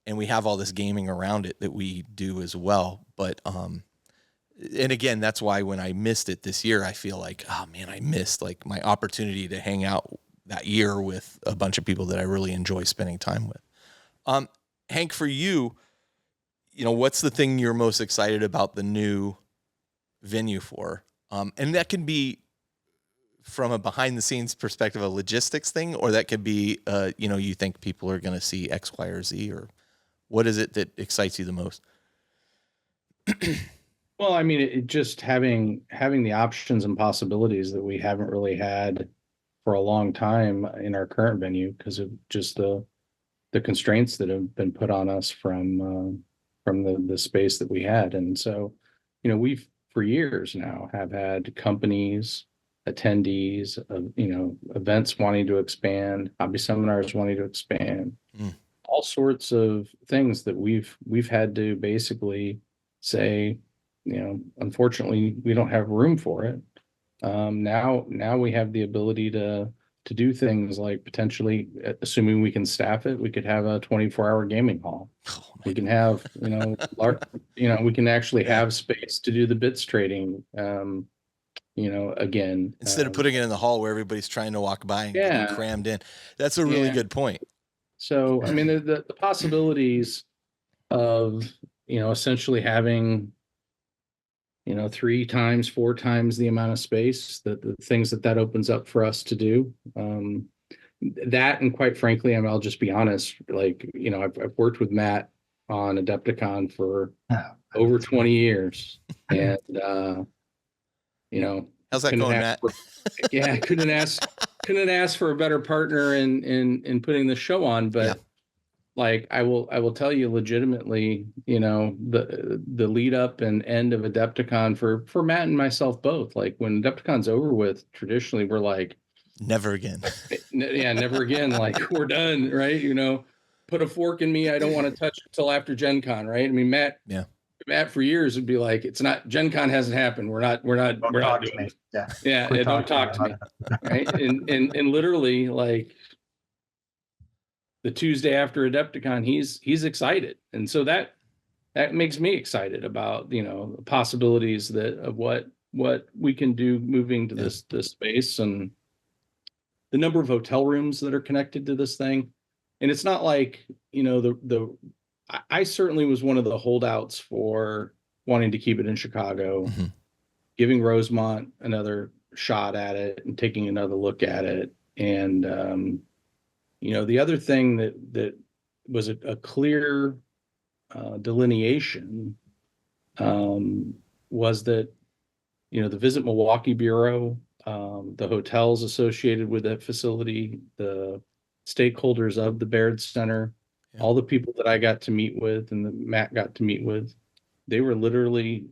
and we have all this gaming around it that we do as well. But, and again, that's why when I missed it this year, I feel like, oh man, I missed like my opportunity to hang out that year with a bunch of people that I really enjoy spending time with. Hank, for you, what's the thing you're most excited about the new venue for? And that can be from a behind the scenes perspective, a logistics thing, or that could be, you think people are going to see X, Y, or Z, or what is it that excites you the most? Well, I mean, it just having the options and possibilities that we haven't really had for a long time in our current venue because of just the constraints that have been put on us from the space that we had. And so, we've for years now have had companies, attendees, events wanting to expand, hobby seminars wanting to expand, all sorts of things that we've had to basically say, unfortunately, we don't have room for it. Now we have the ability to do things like potentially, assuming we can staff it, we could have a 24-hour gaming hall. We can have, we can actually have space to do the bits trading. Again, instead of putting it in the hall where everybody's trying to walk by and getting crammed in. That's a really good point. So, I mean, the possibilities of, essentially having, 3 times, 4 times the amount of space, the things that opens up for us to do. That, and quite frankly, I'll just be honest, like, I've worked with Matt on Adepticon for over 20 years. And, how's that going, Matt? Couldn't ask for a better partner in putting the show on, but like I will tell you legitimately, the lead up and end of Adepticon for Matt and myself both, like when Adepticon's over with, traditionally we're like, never again. Never again. Like we're done, right? Put a fork in me. I don't want to touch it till after Gen Con, right? I mean, Matt for years would be like, it's not, Gen Con hasn't happened. We're not doing it. Don't talk to me. Right. And literally like the Tuesday after Adepticon, he's excited. And so that makes me excited about, the possibilities of what we can do moving to this space and the number of hotel rooms that are connected to this thing. And it's not like, I certainly was one of the holdouts for wanting to keep it in Chicago, giving Rosemont another shot at it and taking another look at it. And, the other thing that was a clear delineation was that, the Visit Milwaukee Bureau, the hotels associated with that facility, the stakeholders of the Baird Center, all the people that I got to meet with and that Matt got to meet with, they were literally,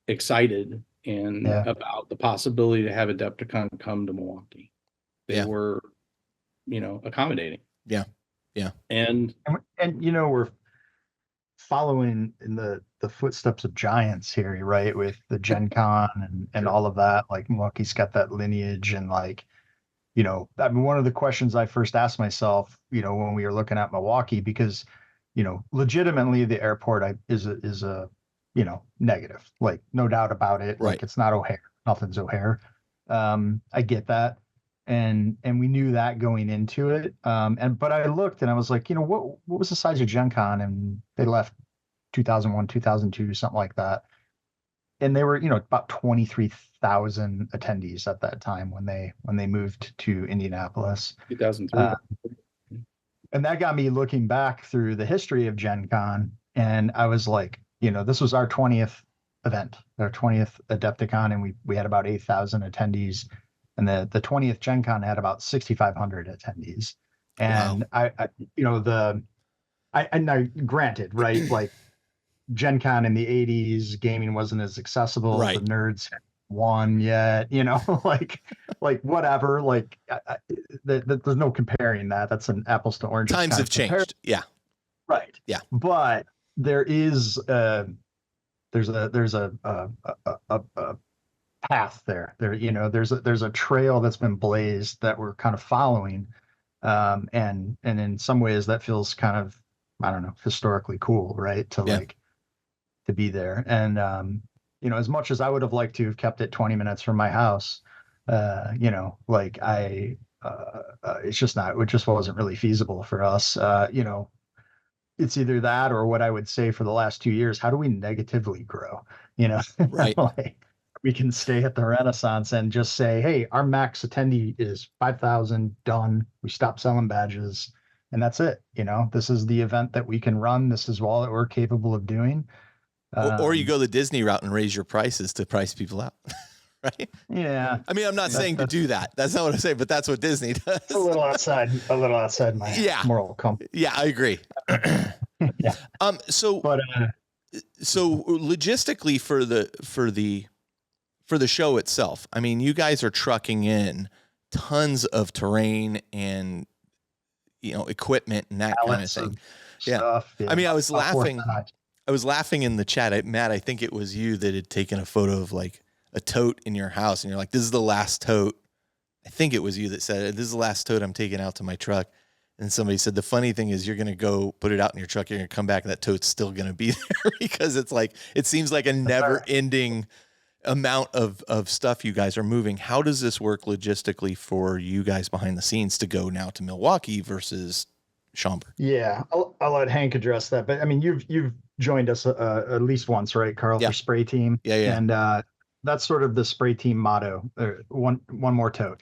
excited about the possibility to have Adepticon come to Milwaukee. They were, accommodating. Yeah. And we're following in the footsteps of giants here, right? With the Gen Con and all of that, like Milwaukee's got that lineage and like, one of the questions I first asked myself, when we were looking at Milwaukee, because, legitimately the airport is a negative, like no doubt about it. Right. Like it's not O'Hare, nothing's O'Hare. I get that. And we knew that going into it. But I looked and I was like, what was the size of Gen Con? And they left 2001, 2002, something like that. And they were, about 23,000 attendees at that time when they moved to Indianapolis. 2003. And that got me looking back through the history of Gen Con. And I was like, this was our 20th event, our 20th Adepticon, and we had about 8,000 attendees. And the 20th Gen Con had about 6,500 attendees. And wow. I granted, right, like Gen Con in the 80s, gaming wasn't as accessible. Right. The nerds won yet, like whatever. Like there's no comparing that. That's an apples to oranges. Times have changed. Yeah. Right. Yeah. But there is there's a path there. There's a trail that's been blazed that we're kind of following. And in some ways that feels kind of, I don't know, historically cool, right? To be there. And, as much as I would have liked to have kept it 20 minutes from my house, it's just not, it just wasn't really feasible for us. It's either that or what I would say for the last 2 years, how do we negatively grow? Right. Like we can stay at the Renaissance and just say, hey, our max attendee is 5,000, done. We stop selling badges and that's it. This is the event that we can run. This is all that we're capable of doing. Or you go the Disney route and raise your prices to price people out. Right. Yeah. I mean, I'm not saying to do that. That's not what I'm saying, but that's what Disney does. A little outside my moral compass. Yeah, I agree. Yeah. So logistically for the show itself, I mean, you guys are trucking in tons of terrain and, equipment and that kind of thing. Stuff, yeah. I mean, I was laughing in the chat. Matt, I think it was you that had taken a photo of like a tote in your house and you're like, this is the last tote. I think it was you that said, this is the last tote I'm taking out to my truck. And somebody said, the funny thing is you're going to go put it out in your truck. You're going to come back and that tote's still going to be there because it seems like a never ending amount of stuff you guys are moving. How does this work logistically for you guys behind the scenes to go now to Milwaukee versus Schaumburg? Yeah, I'll let Hank address that. But I mean, you've joined us at least once, right, Carl, for Spray Team? Yeah. And that's sort of the Spray Team motto. One more tote.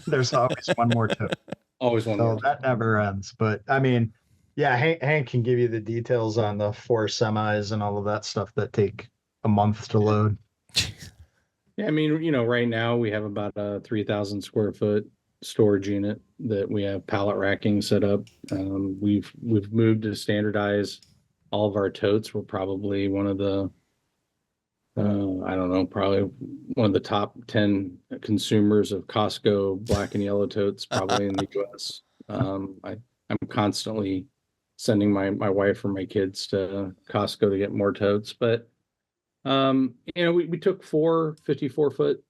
There's always one more tote. Always one more. So that never ends. But I mean, yeah, Hank can give you the details on the 4 semis and all of that stuff that take a month to load. Yeah, I mean, right now we have about a 3,000 square foot storage unit that we have pallet racking set up. We've moved to standardize all of our totes. We're probably one of the probably one of the top 10 consumers of Costco black and yellow totes, probably in the US. I'm constantly sending my wife or my kids to Costco to get more totes. But, we took 4 54-foot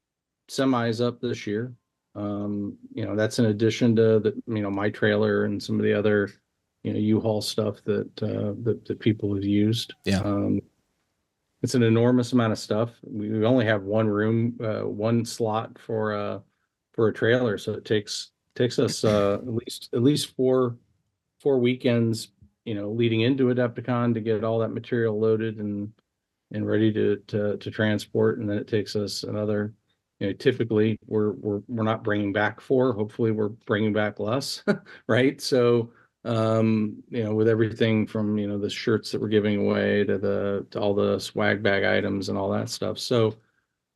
semis up this year. That's in addition to my trailer and some of the other, U-Haul stuff that people have used. Yeah. It's an enormous amount of stuff. We only have one room, one slot for a trailer, so it takes us at least four weekends, leading into Adepticon to get all that material loaded and ready to transport, and then it takes us another. Typically we're not bringing back 4. Hopefully, we're bringing back less, right? So. With everything from, the shirts that we're giving away to all the swag bag items and all that stuff. So,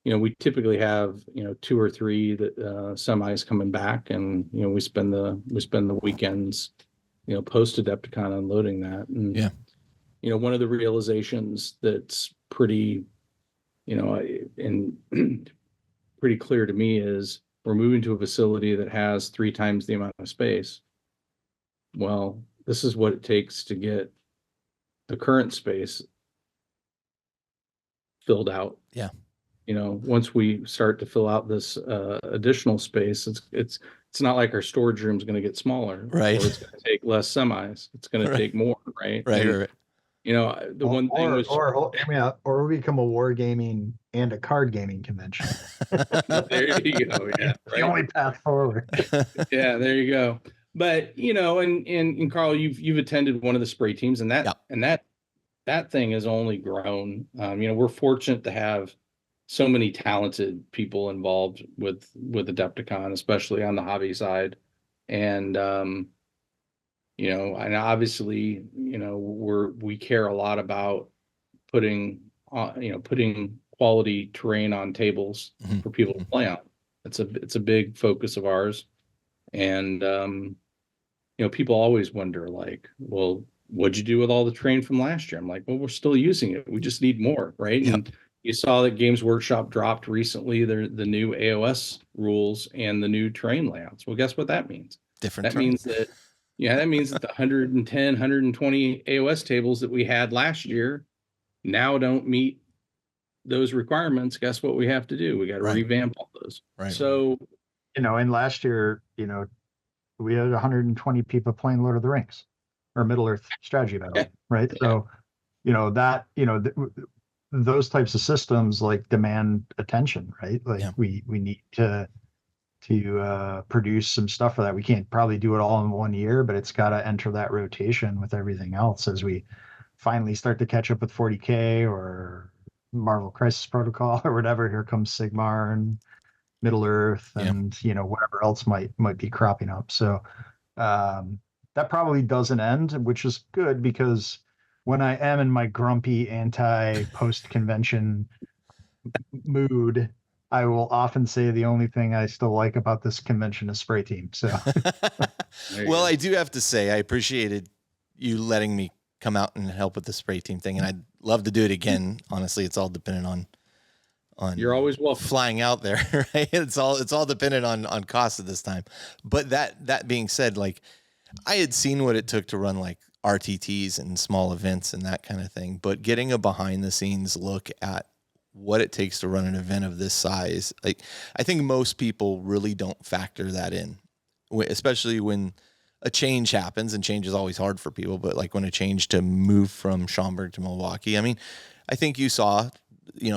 we typically have, 2 or 3 that, semis coming back, and, we spend the weekends, post Adepticon unloading that. And, one of the realizations that's pretty, and pretty clear to me is we're moving to a facility that has 3 times the amount of space. Well, this is what it takes to get the current space filled out. Yeah. Once we start to fill out this additional space, it's not like our storage room is going to get smaller. Right. Or it's going to take less semis. It's going to take more. Right. Right. The one thing was, or we become a wargaming and a card gaming convention. There you go. Yeah. Right. The only path forward. Yeah. There you go. But and Carl, you've attended one of the Spray Teams, and that thing has only grown. We're fortunate to have so many talented people involved with Adepticon, especially on the hobby side, and and obviously we care a lot about putting quality terrain on tables for people to play on. It's a big focus of ours. And, people always wonder, like, well, what'd you do with all the terrain from last year? I'm like, well, we're still using it. We just need more, right? Yep. And you saw that Games Workshop dropped recently the new AOS rules and the new terrain layouts. Well, guess what that means? Different. That means that the 110, 120 AOS tables that we had last year now don't meet those requirements, guess what we have to do? We got to Right. revamp all those. Right. So, And last year, we had 120 people playing Lord of the Rings or Middle Earth strategy battle, Yeah. right? Yeah. So, those types of systems like demand attention, right? Like Yeah. we need to produce some stuff for that. We can't probably do it all in 1 year, but it's got to enter that rotation with everything else as we finally start to catch up with 40K or Marvel Crisis Protocol or whatever. Here comes Sigmar and Middle Earth and whatever else might be cropping up. So that probably doesn't end, which is good, because when I am in my grumpy anti post convention mood, I will often say the only thing I still like about this convention is spray team. So Well, I do have to say I appreciated you letting me come out and help with the spray team thing, and I'd love to do it again. Honestly, it's all dependent on you're always welcome. flying out there, right? It's all dependent on cost at this time. But that being said, like, I had seen what it took to run like RTTs and small events and that kind of thing, but getting a behind the scenes look at what it takes to run an event of this size, like, I think most people really don't factor that in, especially when a change happens, and change is always hard for people, but like when a change to move from Schaumburg to Milwaukee, I mean, I think you saw,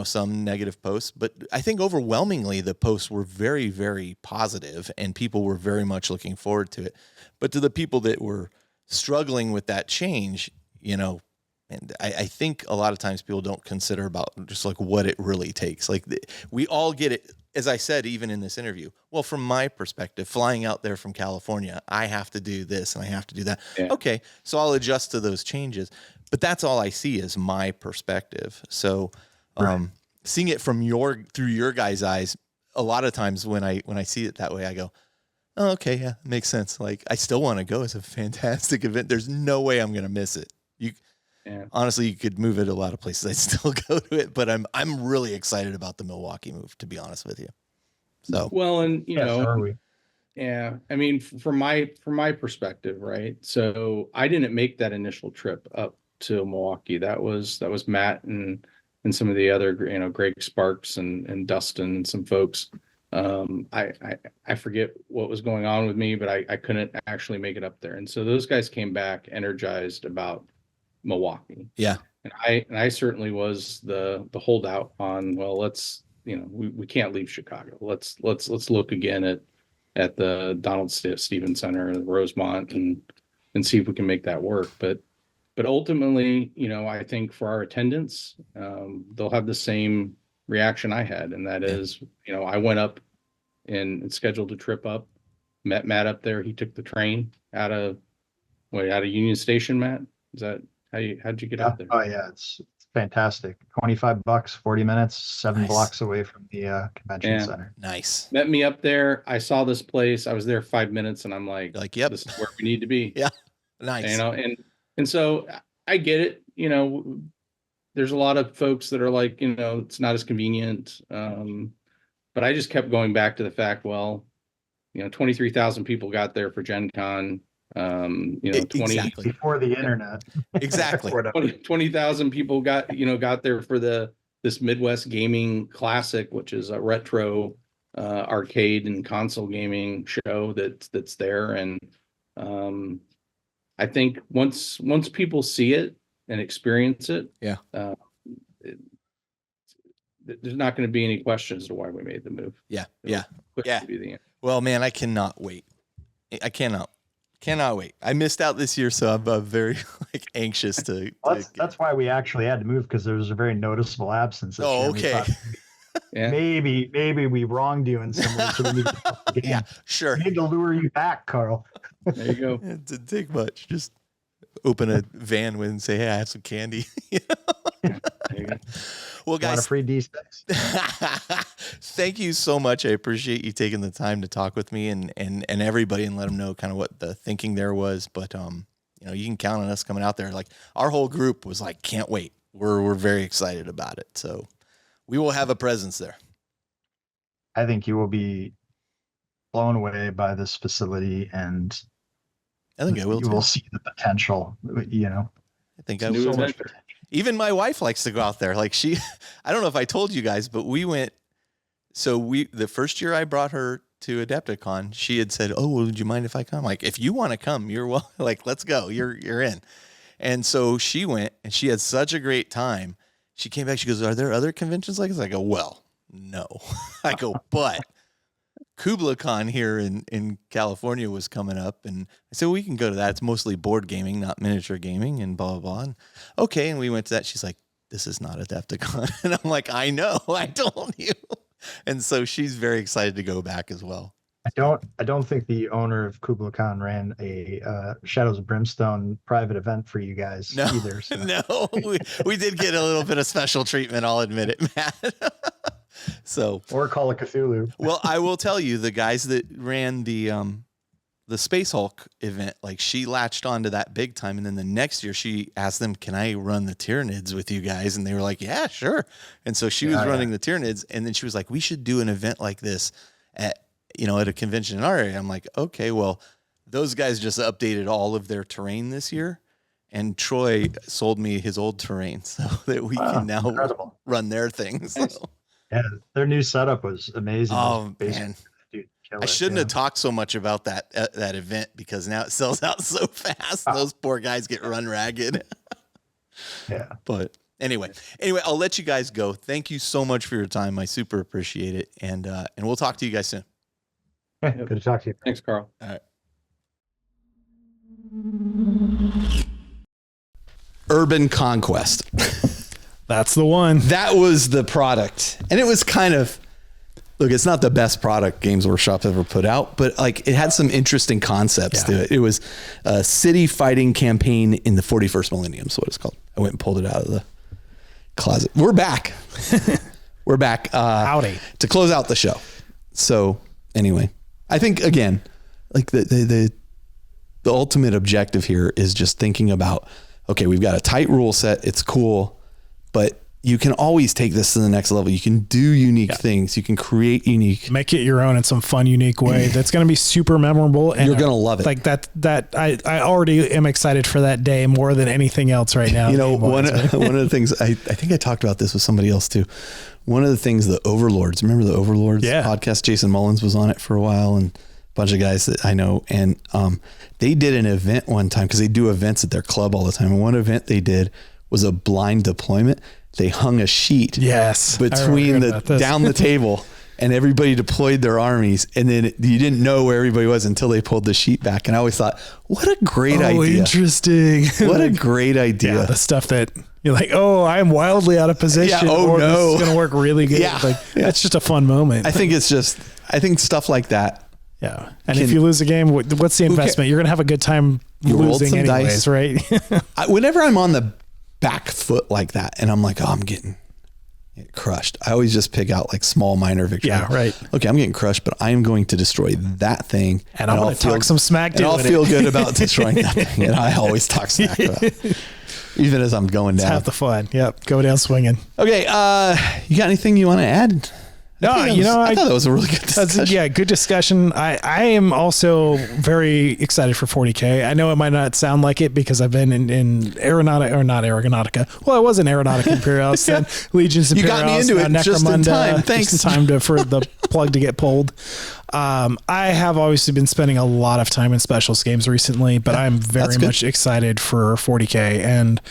some negative posts, but I think overwhelmingly the posts were very, very positive and people were very much looking forward to it. But to the people that were struggling with that change, and I think a lot of times people don't consider about just like what it really takes. Like we all get it. As I said, even in this interview, well, from my perspective, flying out there from California, I have to do this and I have to do that. Yeah. Okay. So I'll adjust to those changes, but that's all I see is my perspective. So, seeing it from through your guys' eyes, a lot of times when I see it that way, I go, oh, okay, yeah, makes sense. Like, I still want to go. It's a fantastic event. There's no way I'm going to miss it. Honestly, you could move it a lot of places. I'd still go to it, but I'm really excited about the Milwaukee move, to be honest with you. So, Well, and so are we. yeah, I mean, from my perspective, right? So I didn't make that initial trip up to Milwaukee. That was Matt and some of the other, Greg Sparks and Dustin and some folks. I forget what was going on with me, but I couldn't actually make it up there. And so those guys came back energized about Milwaukee. yeah. And I certainly was the holdout on, well, let's, we can't leave Chicago. Let's look again at the Donald Stevens Center and Rosemont and see if we can make that work. But ultimately, I think for our attendance, they'll have the same reaction I had. And that is, I went up and scheduled a trip up, met Matt up there. He took the train out of Union Station. Matt, is that how'd you get up there? Oh yeah, it's fantastic. $25, 40 minutes, 7 blocks away from the convention center. Nice. Met me up there. I saw this place. I was there 5 minutes, and I'm like, yep, this is where we need to be. Yeah, nice. And so I get it. There's a lot of folks that are like, it's not as convenient. But I just kept going back to the fact, well, 23,000 people got there for Gen Con. 20 exactly. Before the internet. Exactly. 20,000 people got there for this Midwest Gaming Classic, which is a retro arcade and console gaming show that's there. And I think once people see it and experience it, there's not going to be any questions as to why we made the move. Yeah. Be the end. Well, man, I cannot wait. I cannot wait. I missed out this year, so I'm very anxious to. That's why we actually had to move, because there was a very noticeable absence. This year. Okay. Yeah. Maybe we wronged you in some way. So we need to talk again. Yeah, sure. We need to lure you back, Carl. There you go. It didn't take much. Just open a van with and say, "Hey, I have some candy." There you go. A Well, lot guys, of free D6. thank you so much. I appreciate you taking the time to talk with me and everybody, and let them know kind of what the thinking there was. But you can count on us coming out there. Like, our whole group was like, can't wait. We're very excited about it. So we will have a presence there. I think you will be blown away by this facility, and I think I will. You will see the potential. I think I So will. much potential. Even my wife likes to go out there. Like I don't know if I told you guys, but we went. So the first year I brought her to Adepticon, she had said, "Oh, well, would you mind if I come?" Like, if you want to come, you're well. Like, let's go. You're in. And so she went, and she had such a great time. She came back. She goes, "Are there other conventions like this?" I go, "Well, no." I go, "But KublaCon here in California was coming up, and I said, well, we can go to that. It's mostly board gaming, not miniature gaming, and blah, blah, blah." And, okay, and we went to that. She's like, "This is not Adepticon." And I'm like, "I know, I told you." And so she's very excited to go back as well. I don't think the owner of KublaCon ran a Shadows of Brimstone private event for you guys either. So. No, we did get a little bit of special treatment, I'll admit it, Matt. So, or Call of Cthulhu. Well, I will tell you, the guys that ran the Space Hulk event, like, she latched onto that big time. And then the next year she asked them, "Can I run the Tyranids with you guys?" And they were like, "Yeah, sure." And so she was running the Tyranids, and then she was like, "We should do an event like this at a convention in our area." I'm like, "Okay, well, those guys just updated all of their terrain this year, and Troy sold me his old terrain so that we can now run their things." Nice. So. Yeah, their new setup was amazing. Oh, man. Dude, I shouldn't have talked so much about that event, because now it sells out so fast. Those poor guys get run ragged. Yeah. But anyway, I'll let you guys go. Thank you so much for your time. I super appreciate it. And we'll talk to you guys soon. Good to talk to you. Thanks, Carl. All right. Urban Conquest. That's the one. That was the product. And it was kind of, look, it's not the best product Games Workshop ever put out, but like, it had some interesting concepts to it. It was a city fighting campaign in the 41st millennium, is what it's called. I went and pulled it out of the closet. We're back. We're back. Howdy. To close out the show. So anyway, I think, again, like the ultimate objective here is just thinking about, okay, we've got a tight rule set. It's cool. But you can always take this to the next level. You can do unique things. You can create unique. Make it your own in some fun, unique way. That's going to be super memorable. And you're going to love it. Like that I already am excited for that day more than anything else right now. One of the things, I think I talked about this with somebody else too. One of the things, the Overlords, remember the Overlords podcast? Jason Mullins was on it for a while, and a bunch of guys that I know. And they did an event one time, because they do events at their club all the time. And one event they did was a blind deployment. They hung a sheet between down the table, and everybody deployed their armies. And then you didn't know where everybody was until they pulled the sheet back. And I always thought, what a great idea. Interesting. What a great idea. Yeah, the stuff that you're like, oh, I'm wildly out of position. Yeah, this is going to work really good. That's just a fun moment. I think stuff like that. Yeah. And if you lose a game, what's the investment? You're going to have a good time losing anyways, right? Whenever I'm on the back foot like that, and I'm like, oh, I'm getting crushed, I always just pick out like small minor victory. Yeah, right. Okay, I'm getting crushed, but I am going to destroy that thing, and I'm going to talk some smack. And I'll feel good about destroying that thing. And I always talk smack about it, even as I'm going down. Have the fun. Yep, go down swinging. Okay, you got anything you want to add? No, I thought that was a really good discussion. Good discussion. I am also very excited for 40K. I know it might not sound like it, because I've been in Aeronautica, or not Aeronautica. Well, I was in Aeronautica Imperialis, then Legions Imperialis. You got me into it just in time. Thanks. Just in time for the plug to get pulled. I have obviously been spending a lot of time in specials games recently, but I'm very much excited for 40K and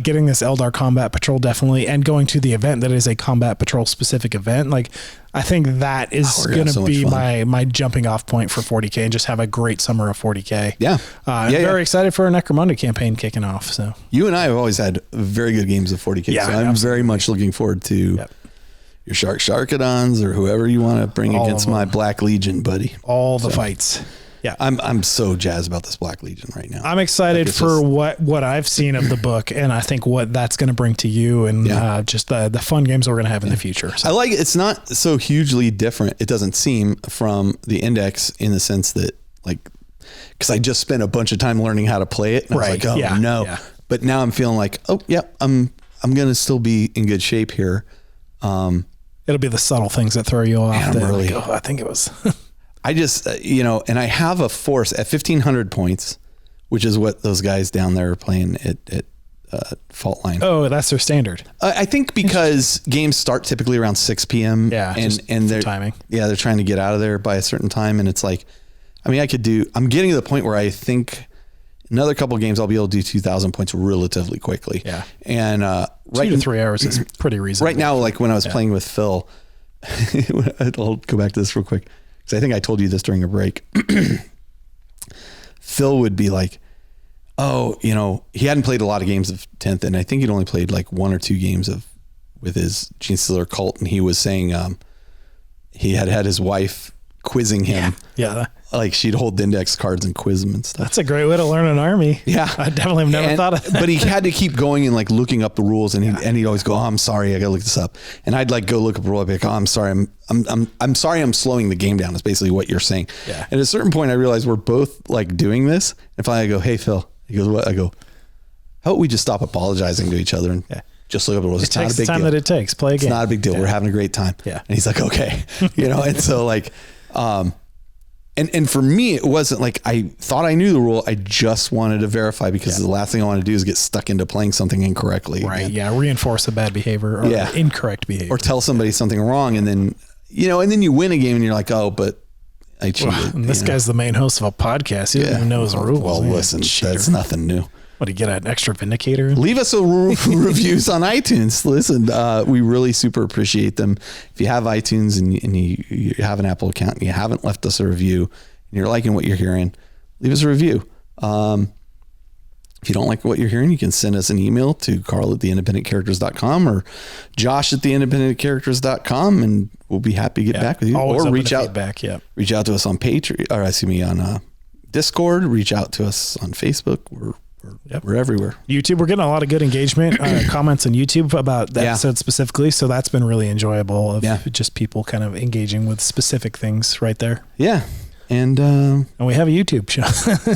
getting this Eldar Combat Patrol, definitely, and going to the event that is a Combat Patrol specific event. Like, I think that is going to be my jumping off point for 40K, and just have a great summer of 40K. Yeah. I'm very excited for a Necromunda campaign kicking off. So you and I have always had very good games of 40K. Yeah, so I'm very much looking forward to your Sharkadons or whoever you want to bring against my Black Legion, buddy. All the fights. Yeah. I'm so jazzed about this Black Legion right now. I'm excited for what I've seen of the book, and I think what that's going to bring to you, and just the fun games we're going to have in the future. So. I like it. It's not so hugely different, it doesn't seem, from the Index, in the sense that, like, because I just spent a bunch of time learning how to play it. And I was like, no. Yeah. But now I'm feeling like, I'm going to still be in good shape here. It'll be the subtle things that throw you off. I think it was. I just, and I have a force at 1,500 points, which is what those guys down there are playing at fault line. Oh, that's their standard. I think because games start typically around 6 p.m. Yeah, and they're timing. Yeah, they're trying to get out of there by a certain time, and it's like, I mean, I'm getting to the point where I think another couple of games I'll be able to do 2,000 points relatively quickly. Yeah, and 2 to 3 hours is pretty reasonable. Right now, like when I was playing with Phil, I'll go back to this real quick because I think I told you this during a break. Phil would be like, oh, you know, he hadn't played a lot of games of 10th, and I think he'd only played like 1 or 2 games with his Gene Stealer cult, and he was saying he had his wife quizzing him. Yeah. Like she'd hold the index cards and quiz him and stuff. That's a great way to learn an army. Yeah. I definitely have never thought of that. But he had to keep going and like looking up the rules, and he'd always go, oh, I'm sorry, I gotta look this up. And I'd like go look up a rule. I'd be like, oh, I'm sorry, I'm sorry, I'm slowing the game down. Is basically what you're saying. Yeah. And at a certain point I realized we're both like doing this. And finally I go, hey Phil. He goes, what? I go, how about we just stop apologizing to each other and just look up the rules? It's not a big deal. It takes the time that it takes. Play a game. It's not a big deal. We're having a great time. Yeah. And he's like, okay. You know, and so like and for me, it wasn't like I thought I knew the rule. I just wanted to verify because the last thing I want to do is get stuck into playing something incorrectly. Right. Again. Yeah. Reinforce a bad behavior or incorrect behavior. Or tell somebody something wrong. And then, you know, and then you win a game and you're like, oh, but I cheated. Well, and this guy's the main host of a podcast. He doesn't even know his rules. Well, listen, that's nothing new. What, do you get an extra vindicator? Leave us a reviews on iTunes. Listen, we really super appreciate them. If you have iTunes and you have an Apple account and you haven't left us a review and you're liking what you're hearing, leave us a review. If you don't like what you're hearing, you can send us an email to carl@theindependentcharacters.com or josh@theindependentcharacters.com, and we'll be happy to get back with you. Always or reach out, feedback, reach out to us on Patreon, or excuse me, on Discord. Reach out to us on Facebook. We're everywhere. YouTube, we're getting a lot of good engagement, comments on YouTube about the episode specifically. So that's been really enjoyable of just people kind of engaging with specific things right there. Yeah. And we have a YouTube show.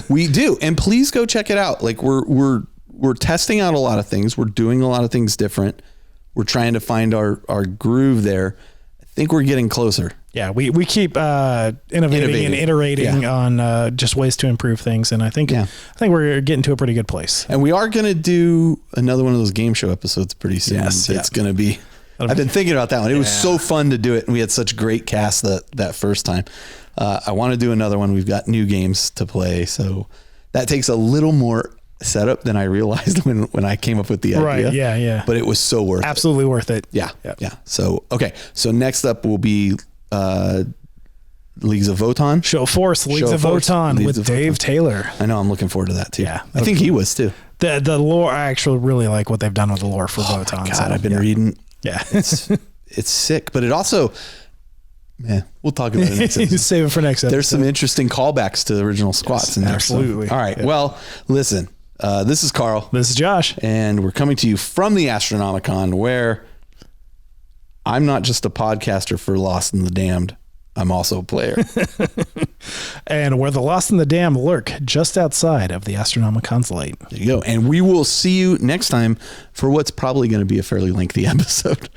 We do. And please go check it out. Like we're testing out a lot of things. We're doing a lot of things different. We're trying to find our groove there. I think we're getting closer. Yeah. We keep innovating and iterating on just ways to improve things. And I think we're getting to a pretty good place. And we are going to do another one of those game show episodes pretty soon. Yes. It's going to be, I've been thinking about that one. It was so fun to do it. And we had such great cast that first time. I want to do another one. We've got new games to play. So that takes a little more setup than I realized when I came up with the idea. Right. Yeah. Yeah. But it was so worth it. Absolutely worth it. Yeah. Yep. Yeah. So, okay. So next up will be Leagues of Votan. Show Force Leagues of Votan with Dave Taylor. I know. I'm looking forward to that too. Yeah. I think he was too. The lore, I actually really like what they've done with the lore for Votan. My God, I've been reading. Yeah. It's sick, but it also, we'll talk about it next episode. Save it for next episode. There's some interesting callbacks to the original squats in there. Absolutely. So. All right. Yeah. Well, listen, this is Carl. This is Josh. And we're coming to you from the Astronomicon, where I'm not just a podcaster for Lost and the Damned. I'm also a player. And where the Lost and the Damned lurk just outside of the Astronomicon's light. There you go. And we will see you next time for what's probably going to be a fairly lengthy episode.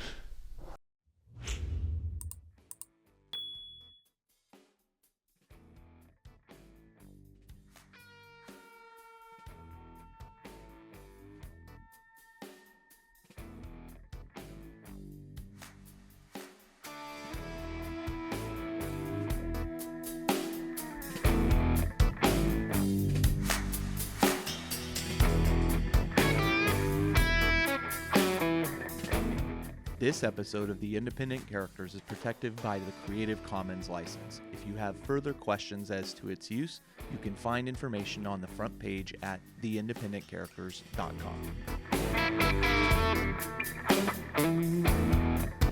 This episode of The Independent Characters is protected by the Creative Commons license. If you have further questions as to its use, you can find information on the front page at theindependentcharacters.com.